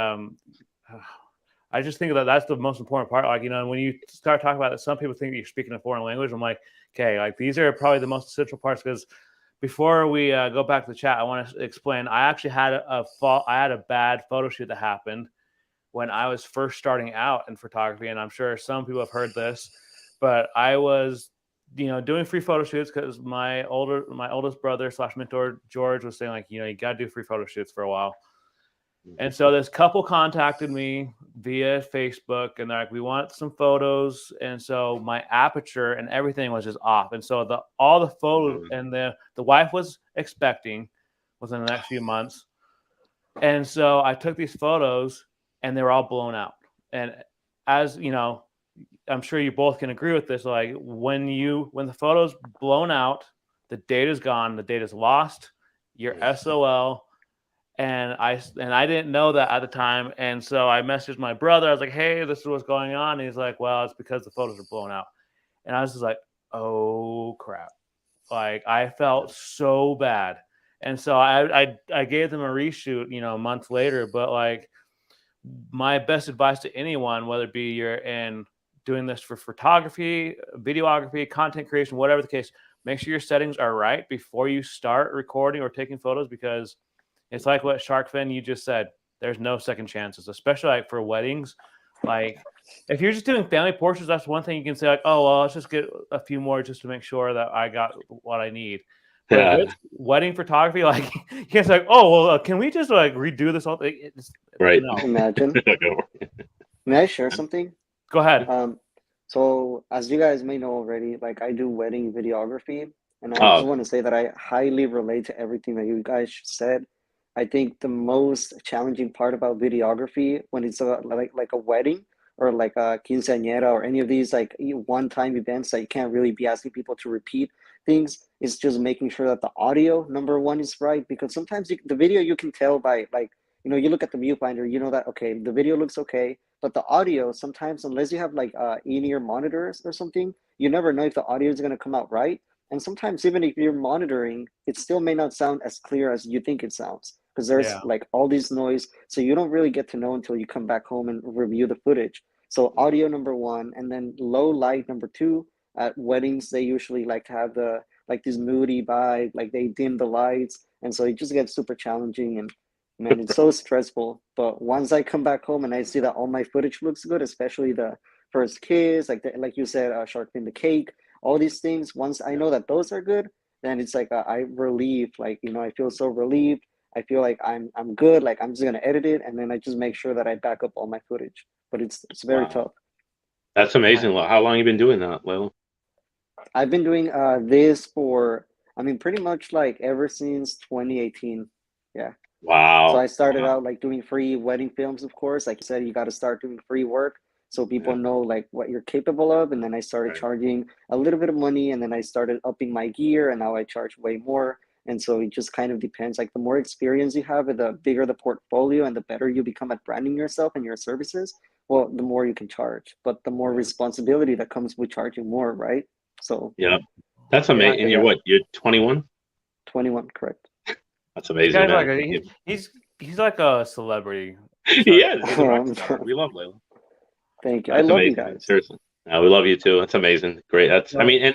S1: I just think that that's the most important part. Like, when you start talking about it, some people think that you're speaking a foreign language. I'm like, okay, like these are probably the most essential parts. Because before we go back to the chat, I want to explain. I actually had a bad photo shoot that happened when I was first starting out in photography, and I'm sure some people have heard this, but I was doing free photo shoots because my oldest brother / mentor George was saying, like, you got to do free photo shoots for a while. And so this couple contacted me via Facebook, and they're like, we want some photos. And so my aperture and everything was just off. And so all the photos and the wife was expecting within the next few months. And so I took these photos and they were all blown out. And as I'm sure you both can agree with this. Like when the photo's blown out, the data's gone, the data's lost, you're SOL. And I didn't know that at the time. And so I messaged my brother. I was like, hey, this is what's going on. And he's like, well, it's because the photos are blown out. And I was just like, oh crap. Like I felt so bad. And so I gave them a reshoot, a month later. But like my best advice to anyone, whether it be you're in doing this for photography, videography, content creation, whatever the case, make sure your settings are right before you start recording or taking photos, because it's like what Sharkfin you just said. There's no second chances, especially like for weddings. Like if you're just doing family portraits, that's one thing you can say, like, oh well, let's just get a few more just to make sure that I got what I need. But if it's wedding photography, like you can't say, like, oh well, can we just like redo this whole thing?
S2: Right.
S3: No. Imagine. May I share something?
S1: Go ahead.
S3: So as you guys may know already, like I do wedding videography, and I just want to say that I highly relate to everything that you guys said. I think the most challenging part about videography when it's like a wedding or like a quinceañera or any of these like one-time events that you can't really be asking people to repeat things, is just making sure that the audio, number one, is right. Because sometimes the video you can tell by like, you look at the viewfinder, that, okay, the video looks okay, but the audio sometimes, unless you have like in-ear monitors or something, you never know if the audio is going to come out right. And sometimes even if you're monitoring, it still may not sound as clear as you think it sounds, because there's like all this noise. So you don't really get to know until you come back home and review the footage. So audio number one, and then low light number two. At weddings, they usually like to have this moody vibe, like they dim the lights. And so it just gets super challenging, and man, it's so stressful. But once I come back home and I see that all my footage looks good, especially the first kiss, like you said, Sharkfin, the cake, all these things, once I know that those are good, then it's like I relieved, like, I feel so relieved. I feel like I'm good. Like I'm just gonna edit it, and then I just make sure that I back up all my footage. But it's very tough.
S2: That's amazing. How long have you been doing that, Lil?
S3: I've been doing this for, pretty much like ever since 2018. Yeah.
S2: Wow.
S3: So I started out like doing free wedding films, of course. Like you said, you got to start doing free work. so people know like what you're capable of. And then I started charging a little bit of money, and then I started upping my gear, and now I charge way more. And so it just kind of depends. Like the more experience you have, the bigger the portfolio and the better you become at branding yourself and your services, well, the more you can charge, but the more responsibility that comes with charging more, right? So
S2: yeah, that's amazing. And you're what? You're 21?
S3: 21, correct.
S2: That's amazing,
S1: Guy's
S2: man.
S1: like he's like a celebrity.
S2: Yeah, he's a rock star. We love Layla.
S3: Thank you.
S2: That's
S3: I love
S2: amazing,
S3: you
S2: man.
S3: guys.
S2: Seriously. No, we love you too. That's amazing. Great. That's
S1: Well,
S2: I mean, and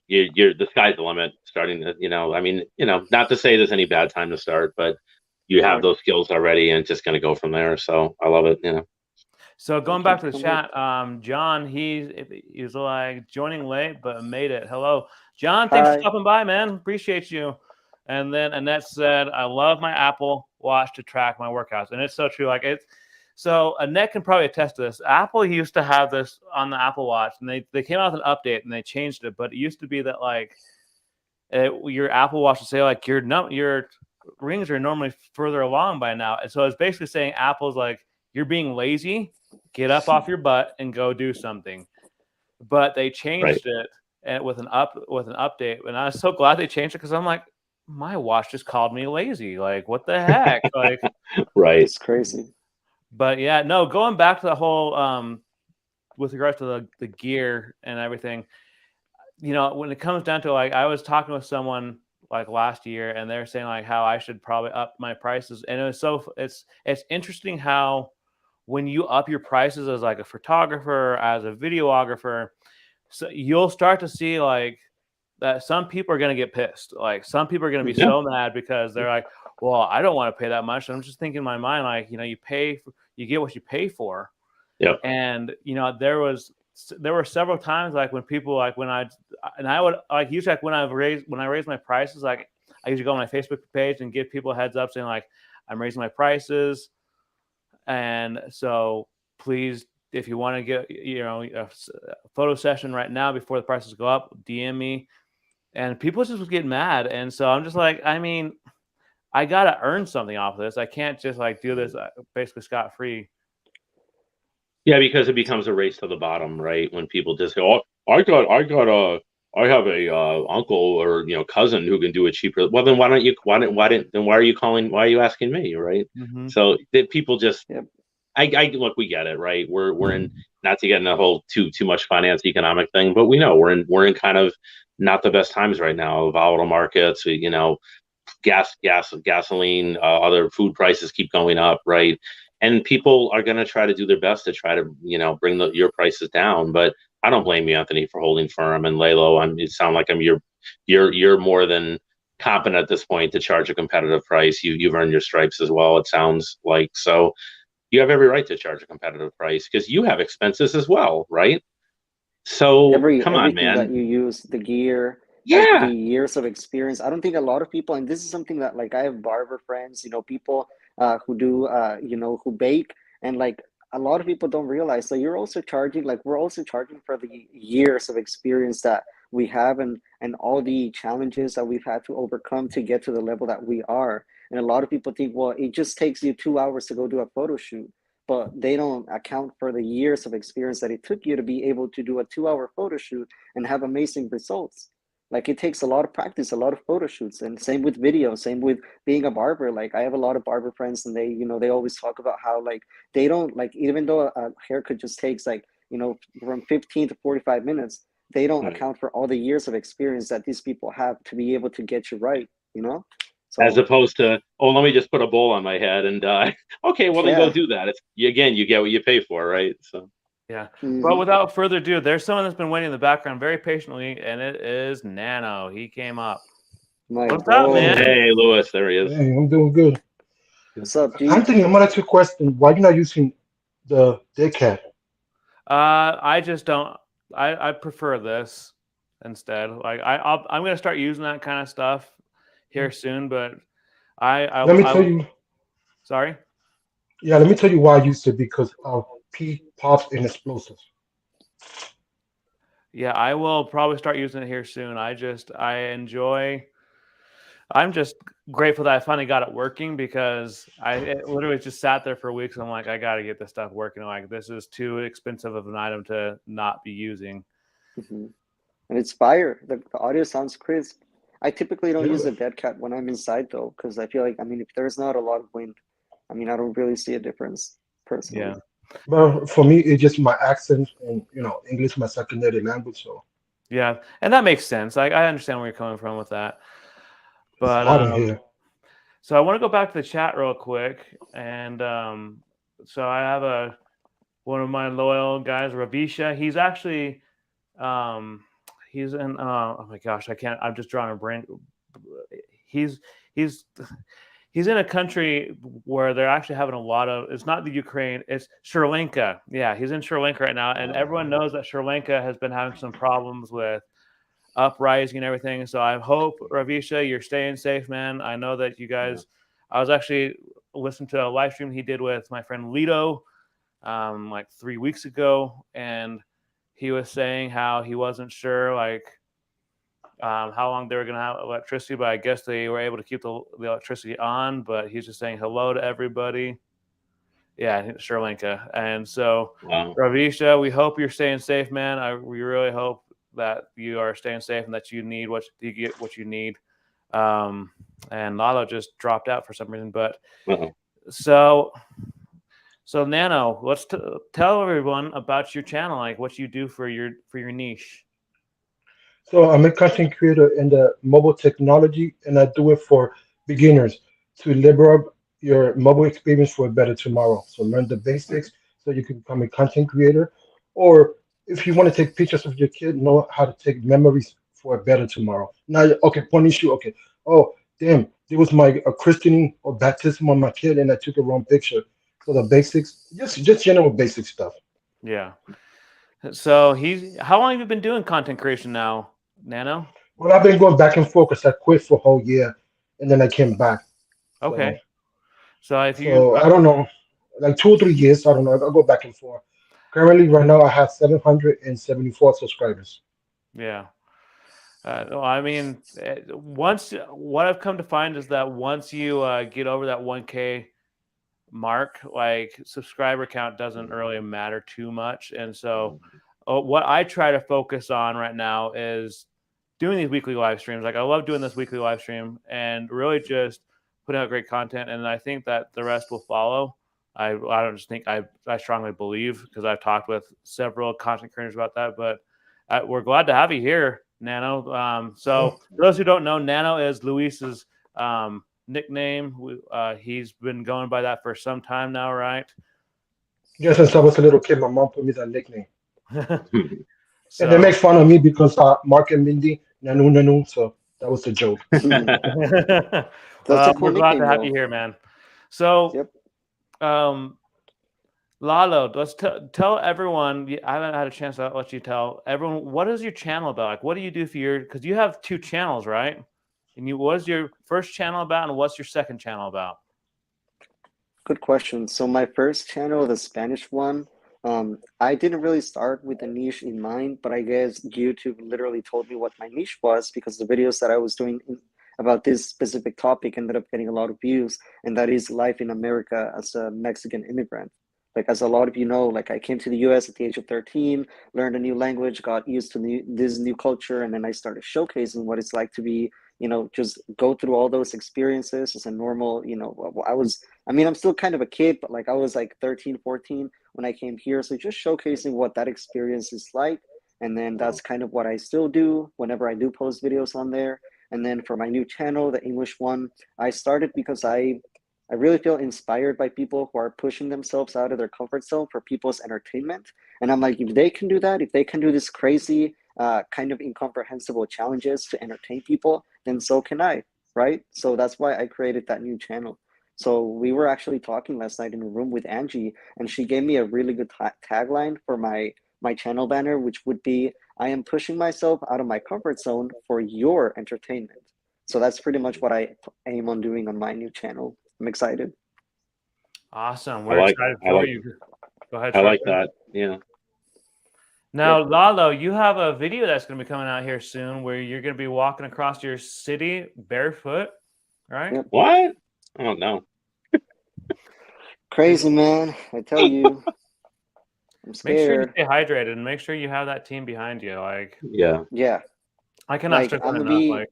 S2: you're the sky's the limit. Starting to, I mean, not to say there's any bad time to start, but you have those skills already, and it's just going to go from there. So I love it.
S1: So going back to the chat, John, he's like joining late but made it. Hello, John. Thanks for stopping by, man. Appreciate you. And then Annette said, "I love my Apple Watch to track my workouts," and it's so true. Like it's so Annette can probably attest to this. Apple used to have this on the Apple Watch, and they came out with an update and they changed it. But it used to be that like your Apple Watch would say like your rings are normally further along by now, and so it's basically saying Apple's like you're being lazy. Get up off your butt and go do something. But they changed it and with an update, and I was so glad they changed it because I'm like, my watch just called me lazy. Like, what the heck? Like,
S2: right?
S3: It's crazy.
S1: But yeah, no. Going back to the whole with regards to the gear and everything, when it comes down to like, I was talking with someone like last year, and they're saying like how I should probably up my prices, and it's interesting how when you up your prices as like a photographer, as a videographer, so you'll start to see like that some people are going to get pissed. Like some people are going to be so mad because they're like, well, I don't want to pay that much. And I'm just thinking in my mind, like, you get what you pay for.
S2: Yeah.
S1: And, there were several times like when people like I would like usually like when I raise my prices, like I usually go on my Facebook page and give people a heads up saying like, I'm raising my prices. And so please, if you want to get, a photo session right now before the prices go up, DM me. And people just get mad. And so I'm just like, I mean, I got to earn something off of this. I can't just like do this basically scot-free.
S2: Yeah, because it becomes a race to the bottom, right? When people just go, oh, I have a uncle or cousin who can do it cheaper. Well, then why are you asking me, right?
S1: Mm-hmm.
S2: So that people just, I look, we get it, right? We're in, not to get in the whole too much finance economic thing, but we know we're in kind of not the best times right now. Volatile markets, gasoline, other food prices keep going up, right? And people are going to try to do their best to try to, bring your prices down. But I don't blame you, Anthony, for holding firm. And Laylo, it sounds like you're more than competent at this point to charge a competitive price. You've earned your stripes as well. It sounds like so. You have every right to charge a competitive price because you have expenses as well, right? So come on, man.
S3: That you use, the gear,
S2: like
S3: the years of experience. I don't think a lot of people, and this is something that like I have barber friends, people who do, who bake, and like a lot of people don't realize that you're also charging, like we're also charging for the years of experience that we have and all the challenges that we've had to overcome to get to the level that we are. And a lot of people think, well, it just takes you 2 hours to go do a photo shoot, but they don't account for the years of experience that it took you to be able to do a 2-hour photo shoot and have amazing results. Like it takes a lot of practice, a lot of photo shoots, and same with video, same with being a barber. Like I have a lot of barber friends, and they, they always talk about how like they don't like, even though a haircut just takes like, from 15 to 45 minutes, they don't account for all the years of experience that these people have to be able to get you right, So,
S2: as opposed to, let me just put a bowl on my head and okay, well then go do that. It's you get what you pay for, right? So
S1: yeah. But without further ado, there's someone that's been waiting in the background very patiently, and it is Nano. He came up. What's up, man?
S2: Hey, Louis, there he is.
S4: Hey, I'm doing good.
S3: What's up, G?
S4: Anthony, I'm gonna ask you a question. Why are you not using the dickhead?
S1: I just don't. I prefer this instead. Like I'm gonna start using that kind of stuff here soon, but
S4: let me tell you.
S1: Sorry.
S4: Yeah, let me tell you why I used it, because of peak pops and explosives.
S1: Yeah, I will probably start using it here soon. I enjoy I'm just grateful that I finally got it working because it literally just sat there for weeks. I'm like, I got to get this stuff working. Like, this is too expensive of an item to not be using.
S3: Hmm. And it's fire. The audio sounds crisp. I typically don't use
S4: Yeah.
S3: the dead cat when I'm inside though, because I feel like, I mean, if there's not a lot of wind, I mean, I don't really see a difference personally.
S1: Yeah.
S4: Well, for me, it's just my accent and English my secondary language, so
S1: Yeah. And that makes sense. I understand where you're coming from with that.
S4: it's
S1: But
S4: hot in here.
S1: so I want to go back to the chat real quick. And so I have one of my loyal guys, Ravisha. He's actually he's in oh my gosh, I'm just drawing a brain. He's he's he's in a country where they're actually having a lot of, it's not the Ukraine, it's Sri Lanka. Yeah, he's in Sri Lanka right now. And everyone knows that Sri Lanka has been having some problems with uprising and everything. So I hope, Ravisha, you're staying safe, man. I know that you guys, I was actually listening to a live stream he did with my friend Lito like 3 weeks ago. And he was saying how he wasn't sure, like, how long they were going to have electricity, but I guess they were able to keep the electricity on. But he's just saying hello to everybody. Yeah, Sri Lanka. And so,
S2: Wow.
S1: Ravisha, we hope you're staying safe, man. We really hope that you are staying safe and that you get what you need. And Lalo just dropped out for some reason. But
S2: Uh-oh.
S1: so Nano, let's tell everyone about your channel, like what you do for your niche.
S4: So I'm a content creator in the mobile technology, and I do it for beginners to level up your mobile experience for a better tomorrow. So learn the basics so you can become a content creator, or if you want to take pictures of your kid, know how to take memories for a better tomorrow. Now, okay, point issue. Okay, oh damn, there was my christening or baptism on my kid, and I took a wrong picture. So the basics, just general basic stuff.
S1: Yeah. So how long have you been doing content creation now, Nano?
S4: Well, I've been going back and forth because I quit for a whole year, and then I came back. So,
S1: Okay. So if you,
S4: so I don't know, like 2 or 3 years. I don't know. I'll go back and forth. Currently, right now, I have 774 subscribers.
S1: yeah. Well, I mean, once what I've come to find is that once you get over that 1K mark, like subscriber count doesn't really matter too much. And so, what I try to focus on right now is doing these weekly live streams. Like I love doing this weekly live stream and really just putting out great content. And I think that the rest will follow. I don't just think I strongly believe because I've talked with several content creators about that. But we're glad to have you here, Nano. So for those who don't know, Nano is Luis's nickname. He's been going by that for some time now, right?
S4: Yeah, since I was a little kid, my mom put me that nickname.
S1: So,
S4: And they make fun of me because Mark and Mindy, nanu nanu. So that was a joke.
S3: That's a cool
S1: we're glad to
S3: nickname,
S1: have
S3: though.
S1: you here, man. So,
S3: Yep.
S1: Lalo, let's tell everyone. I haven't had a chance to let you tell everyone, what is your channel about? Like, what do you do for because you have 2 channels, right? And what is your first channel about, and what's your second channel about?
S3: Good question. So my first channel, the Spanish one, I didn't really start with a niche in mind, but I guess YouTube literally told me what my niche was because the videos that I was doing about this specific topic ended up getting a lot of views, and that is life in America as a Mexican immigrant. Like, as a lot of you know, like I came to the US at the age of 13, learned a new language, got used to this new culture, and then I started showcasing what it's like to be, just go through all those experiences as a normal, I mean, I'm still kind of a kid, but like I was like 13, 14 when I came here. So just showcasing what that experience is like. And then that's kind of what I still do whenever I do post videos on there. And then for my new channel, the English one, I started because I really feel inspired by people who are pushing themselves out of their comfort zone for people's entertainment. And I'm like, if they can do that, if they can do this crazy, kind of incomprehensible challenges to entertain people, then so can I, right? So that's why I created that new channel. So we were actually talking last night in a room with Angie, and she gave me a really good tagline for my channel banner, which would be, I am pushing myself out of my comfort zone for your entertainment. So that's pretty much what I aim on doing on my new channel. I'm excited.
S1: Awesome. We're excited for you. Go ahead.
S2: I like that. Yeah.
S1: Now, Lalo, you have a video that's going to be coming out here soon where you're going to be walking across your city barefoot. right?
S3: Yep.
S2: What? Oh no.
S3: Crazy, man. I tell you. I'm
S1: Make sure you
S3: scared.
S1: stay hydrated and make sure you have that team behind you. Like,
S2: Yeah.
S3: Yeah.
S1: I cannot
S3: Like
S1: stress
S3: I'm
S1: that
S3: gonna
S1: enough.
S3: be
S1: Like,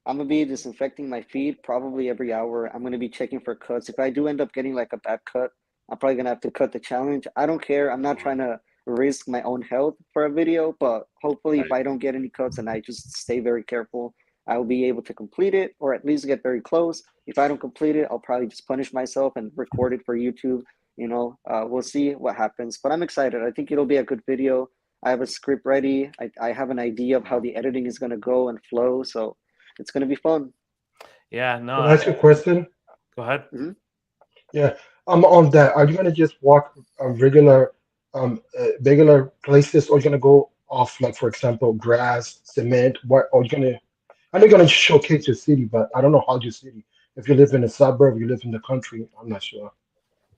S3: I'm gonna be disinfecting my feed probably every hour. I'm gonna be checking for cuts. If I do end up getting like a bad cut, I'm probably gonna have to cut the challenge. I don't care. I'm not trying to risk my own health for a video, but hopefully if
S2: Right.
S3: I don't get any cuts and I just stay very careful, I will be able to complete it or at least get very close. If I don't complete it, I'll probably just punish myself and record it for YouTube. We'll see what happens, but I'm excited. I think it'll be a good video. I have a script ready. I have an idea of how the editing is gonna go and flow. So it's gonna be fun.
S1: yeah, no.
S4: Can I ask you a question?
S1: Go ahead.
S4: Yeah. On that, are you gonna just walk regular places, or you gonna go off, like for example, grass, cement? What? Or you gonna? I know you're gonna showcase your city, but I don't know how your city. If you live in a suburb, you live in the country. I'm not sure.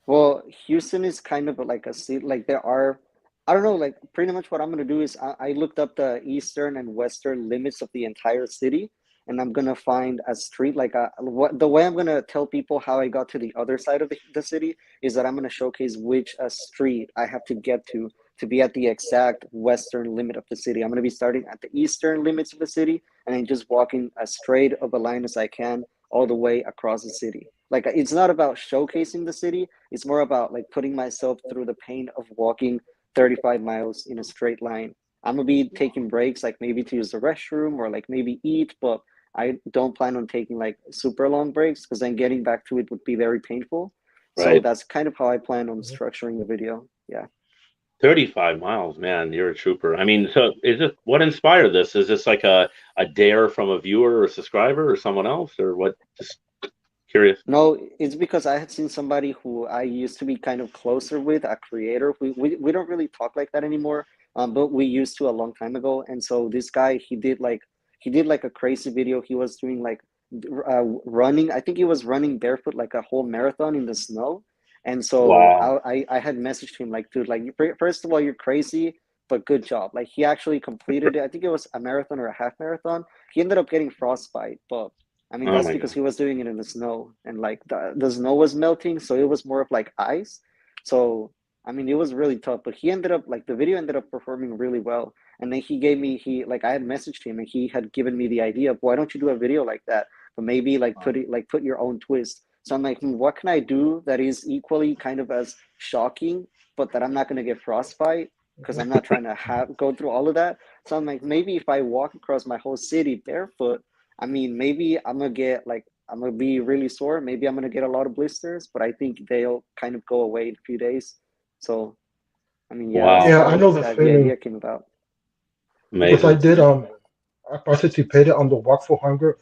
S3: Well, Houston is kind of like a city. Like there are, I don't know. Like pretty much what I'm gonna do is I looked up the eastern and western limits of the entire city, and I'm gonna find a street. What the way I'm gonna tell people how I got to the other side of the city is that I'm gonna showcase which street I have to get to be at the exact western limit of the city. I'm gonna be starting at the eastern limits of the city and then just walking as straight of a line as I can all the way across the city. Like it's not about showcasing the city, it's more about like putting myself through the pain of walking 35 miles in a straight line. I'm gonna be taking breaks, like maybe to use the restroom or like maybe eat, but I don't plan on taking like super long breaks because then getting back to it would be very painful. So
S2: Right.
S3: that's kind of how I plan on structuring the video. Yeah.
S2: 35 miles, man, you're a trooper. I mean, so is it what inspired this? Is this like a dare from a viewer or subscriber or someone else or what? Just curious.
S3: No, it's because I had seen somebody who I used to be kind of closer with, a creator. We don't really talk like that anymore, but we used to a long time ago. And so this guy, he did like a crazy video. He was doing like running. I think he was running barefoot like a whole marathon in the snow. And so
S2: Wow.
S3: I had messaged him like, dude, like first of all, you're crazy, but good job. Like he actually completed it. I think it was a marathon or a half marathon. He ended up getting frostbite, but I mean,
S2: Oh
S3: that's
S2: my
S3: because
S2: God.
S3: he was doing it in the snow and like the snow was melting, so it was more of like ice. So, I mean, it was really tough, but he ended up like the video ended up performing really well. And then I had messaged him and he had given me the idea of why don't you do a video like that, but maybe like put your own twist. So I'm like, what can I do that is equally kind of as shocking, but that I'm not gonna get frostbite because I'm not trying to go through all of that. So I'm like, maybe if I walk across my whole city barefoot, I mean, maybe I'm gonna be really sore. Maybe I'm gonna get a lot of blisters, but I think they'll kind of go away in a few days. So, I mean, yeah, that's
S2: Wow.
S4: Yeah, I
S3: how
S4: know the
S3: the
S4: feeling
S3: idea came about.
S4: because I
S2: Amazing.
S4: did I participated on the Walk for Hunger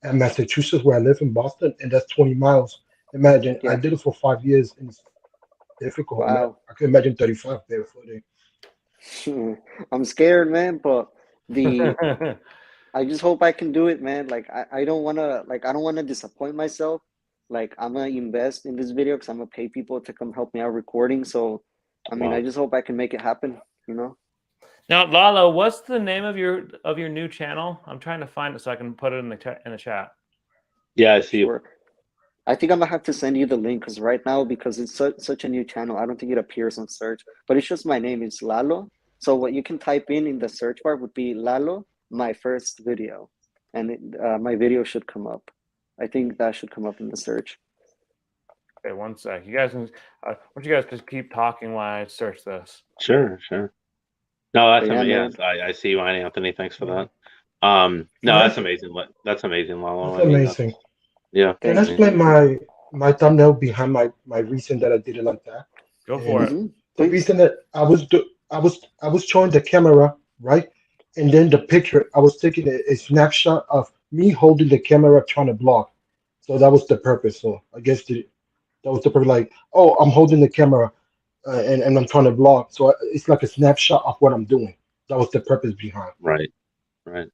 S4: in Massachusetts, where I live in Boston, and that's 20 miles. Imagine I
S3: Yeah,
S4: did it for 5 years, and it's difficult.
S3: wow.
S4: I can imagine 35 barefooting.
S3: I'm scared, man, but the I just hope I can do it, man. I don't wanna disappoint myself. Like I'm gonna invest in this video because I'm gonna pay people to come help me out recording. So, I mean, I
S2: Wow.
S3: just hope I can make it happen. You know.
S1: Now, Lalo, what's the name of your new channel? I'm trying to find it so I can put it in the chat.
S2: Yeah, I see you.
S3: Sure. I think I'm gonna have to send you the link because right now, because it's such a new channel, I don't think it appears on search. But it's just my name. It's Lalo. So what you can type in the search bar would be Lalo, my first video, and my video should come up. I think that should come up in the search.
S1: Okay, one sec. You guys can. Why don't you guys just keep talking while I search this?
S2: Sure, sure. No, that's
S3: But yeah,
S2: amazing.
S3: man.
S2: Yes, I see you, Anthony. Thanks for that.
S4: Can
S2: No,
S4: I?
S2: that's amazing. That's amazing, Lalo.
S4: That's
S2: I mean,
S4: amazing.
S2: yeah,
S4: Can I
S3: Thank you,
S2: amazing.
S4: explain
S3: thank you.
S4: my thumbnail behind my reason that I did it like that?
S1: Go for
S4: And
S1: it.
S4: the
S3: Please.
S4: reason that I was showing the camera, right, and then the picture I was taking a snapshot of me holding the camera trying to block. So that was the purpose. So I guess that was the purpose. Like, oh, I'm holding the camera, and I'm trying to block. So it's like a snapshot of what I'm doing. That was the purpose behind.
S2: Right, right.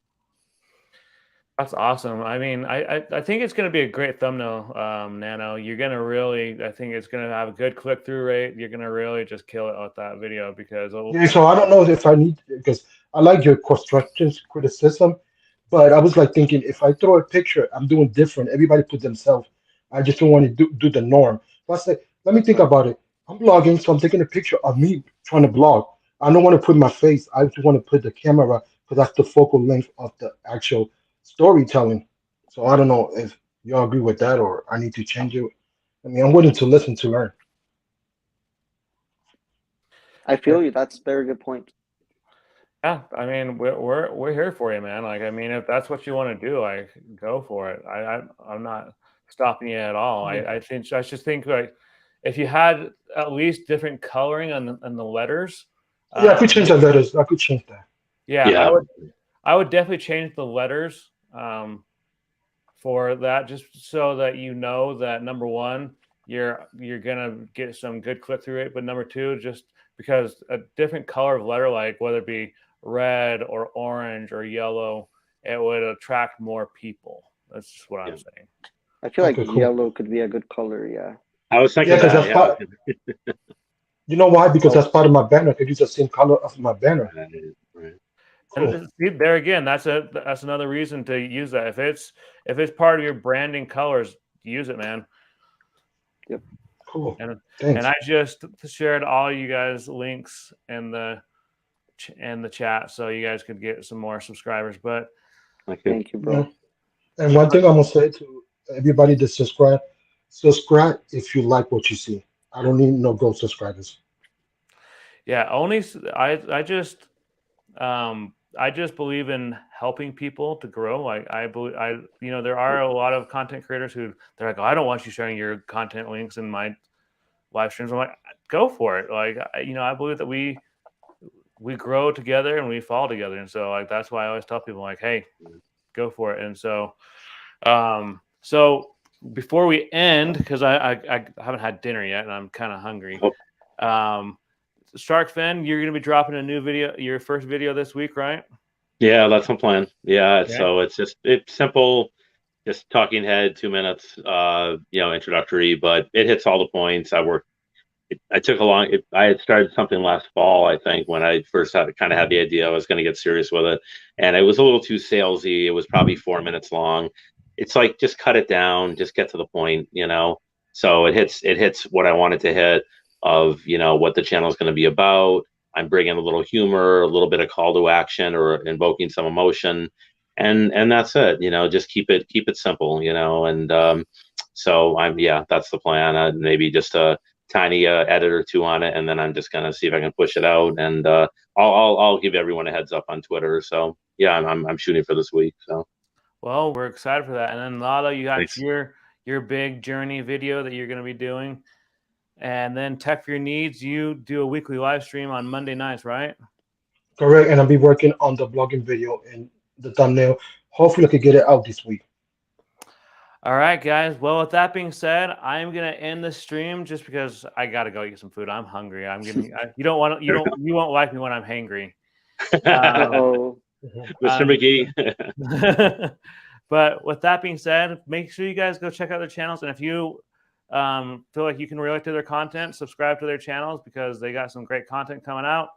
S1: That's awesome. I mean, I think it's going to be a great thumbnail, Nano. You're going to really, I think it's going to have a good click through rate. You're going to really just kill it with that video because
S4: Yeah. So I don't know if I need because I like your constructions criticism, But I was like thinking, if I throw a picture, I'm doing different. Everybody put themselves. I just don't want to do the norm. So I said, let me think about it. I'm blogging, so I'm taking a picture of me trying to blog. I don't want to put my face. I just want to put the camera because that's the focal length of the actual storytelling. So I don't know if y'all agree with that or I need to change it. I mean, I'm willing to listen to learn.
S3: I feel you. That's a very good point.
S1: Yeah, I mean, we're here for you, man. Like, I mean, if that's what you want to do, like, go for it. I'm not stopping you at all. I just think like if you had at least different coloring on the letters.
S4: Yeah, I could change the letters. I could change that.
S1: Yeah,
S2: Yeah.
S1: I would definitely change the letters for that, just so that you know that number one, you're gonna get some good click through rate, but number two, just because a different color of letter, like whether it be red or orange or yellow, it would attract more people. That's just what I'm saying.
S3: I feel like
S4: Okay, cool.
S3: yellow could be a good color. Yeah.
S2: I was thinking
S4: Yeah, because
S2: that.
S4: that's part. You know why? Because that's part of my banner. I could use the same color of my banner.
S2: Right.
S4: Cool.
S1: And see, there again, that's another reason to use that. If it's part of your branding colors, use it, man.
S3: Yep.
S4: Cool.
S1: And
S4: Thanks.
S1: I just shared all you guys links in the chat so you guys could get some more subscribers. But
S3: Thank you, bro.
S4: Yeah. And one thing I'm gonna say to everybody that subscribe if you like what you see. I don't need no gold subscribers.
S1: yeah, I just believe in helping people to grow. Like I believe there are a lot of content creators who they're like, oh, I don't want you sharing your content links in my live streams. I'm like, go for it. Like I believe that we grow together and we fall together, and so like that's why I always tell people like, hey, go for it. And so so before we end, because I haven't had dinner yet and I'm kind of hungry. Shark Fin, you're going to be dropping a new video, your first video this week, right?
S2: Yeah, that's my plan. Yeah,
S1: Okay.
S2: so it's simple, just talking head, 2 minutes, introductory, but it hits all the points. I took I had started something last fall, I think, when I first had the idea I was going to get serious with it, and it was a little too salesy. It was probably 4 minutes long. It's like, just cut it down, just get to the point, So it hits what I wanted to hit of, what the channel is going to be about. I'm bringing a little humor, a little bit of call to action, or invoking some emotion, and that's it. Just keep it simple, and so that's the plan. Maybe just a tiny edit or two on it, and then I'm just gonna see if I can push it out, and I'll give everyone a heads up on Twitter. So yeah, I'm shooting for this week. So
S1: well, we're excited for that. And then Lalo, you got
S2: Thanks.
S1: your big journey video that you're going to be doing. And then Tech for Your Needs, you do a weekly live stream on Monday nights, right?
S4: Correct. And I'll be working on the blogging video and the thumbnail. Hopefully I could get it out this week.
S1: All right, guys. Well, with that being said, I'm gonna end the stream just because I gotta go get some food. I'm hungry. You won't like me when I'm hangry.
S3: Uh-oh.
S2: Mr. McGee.
S1: But with that being said, make sure you guys go check out their channels, and if you feel like you can relate to their content, subscribe to their channels because they got some great content coming out.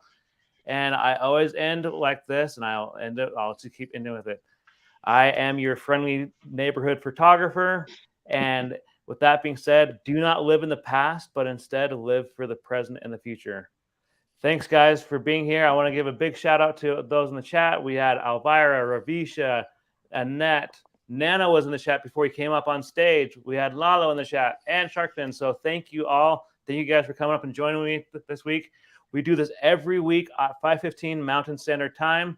S1: And I always end like this, and I'll just keep ending with it. I am your friendly neighborhood photographer. And with that being said, do not live in the past, but instead live for the present and the future. Thanks, guys, for being here. I want to give a big shout out to those in the chat. We had Elvira, Ravisha, Annette. Nana was in the chat before he came up on stage. We had Lalo in the chat and Sharkfin. So thank you all. Thank you guys for coming up and joining me this week. We do this every week at 5:15 Mountain Standard Time.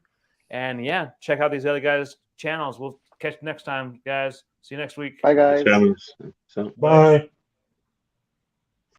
S1: And yeah, check out these other guys' channels. We'll catch you next time, guys. See you next week.
S3: Bye, guys.
S2: So.
S4: Bye.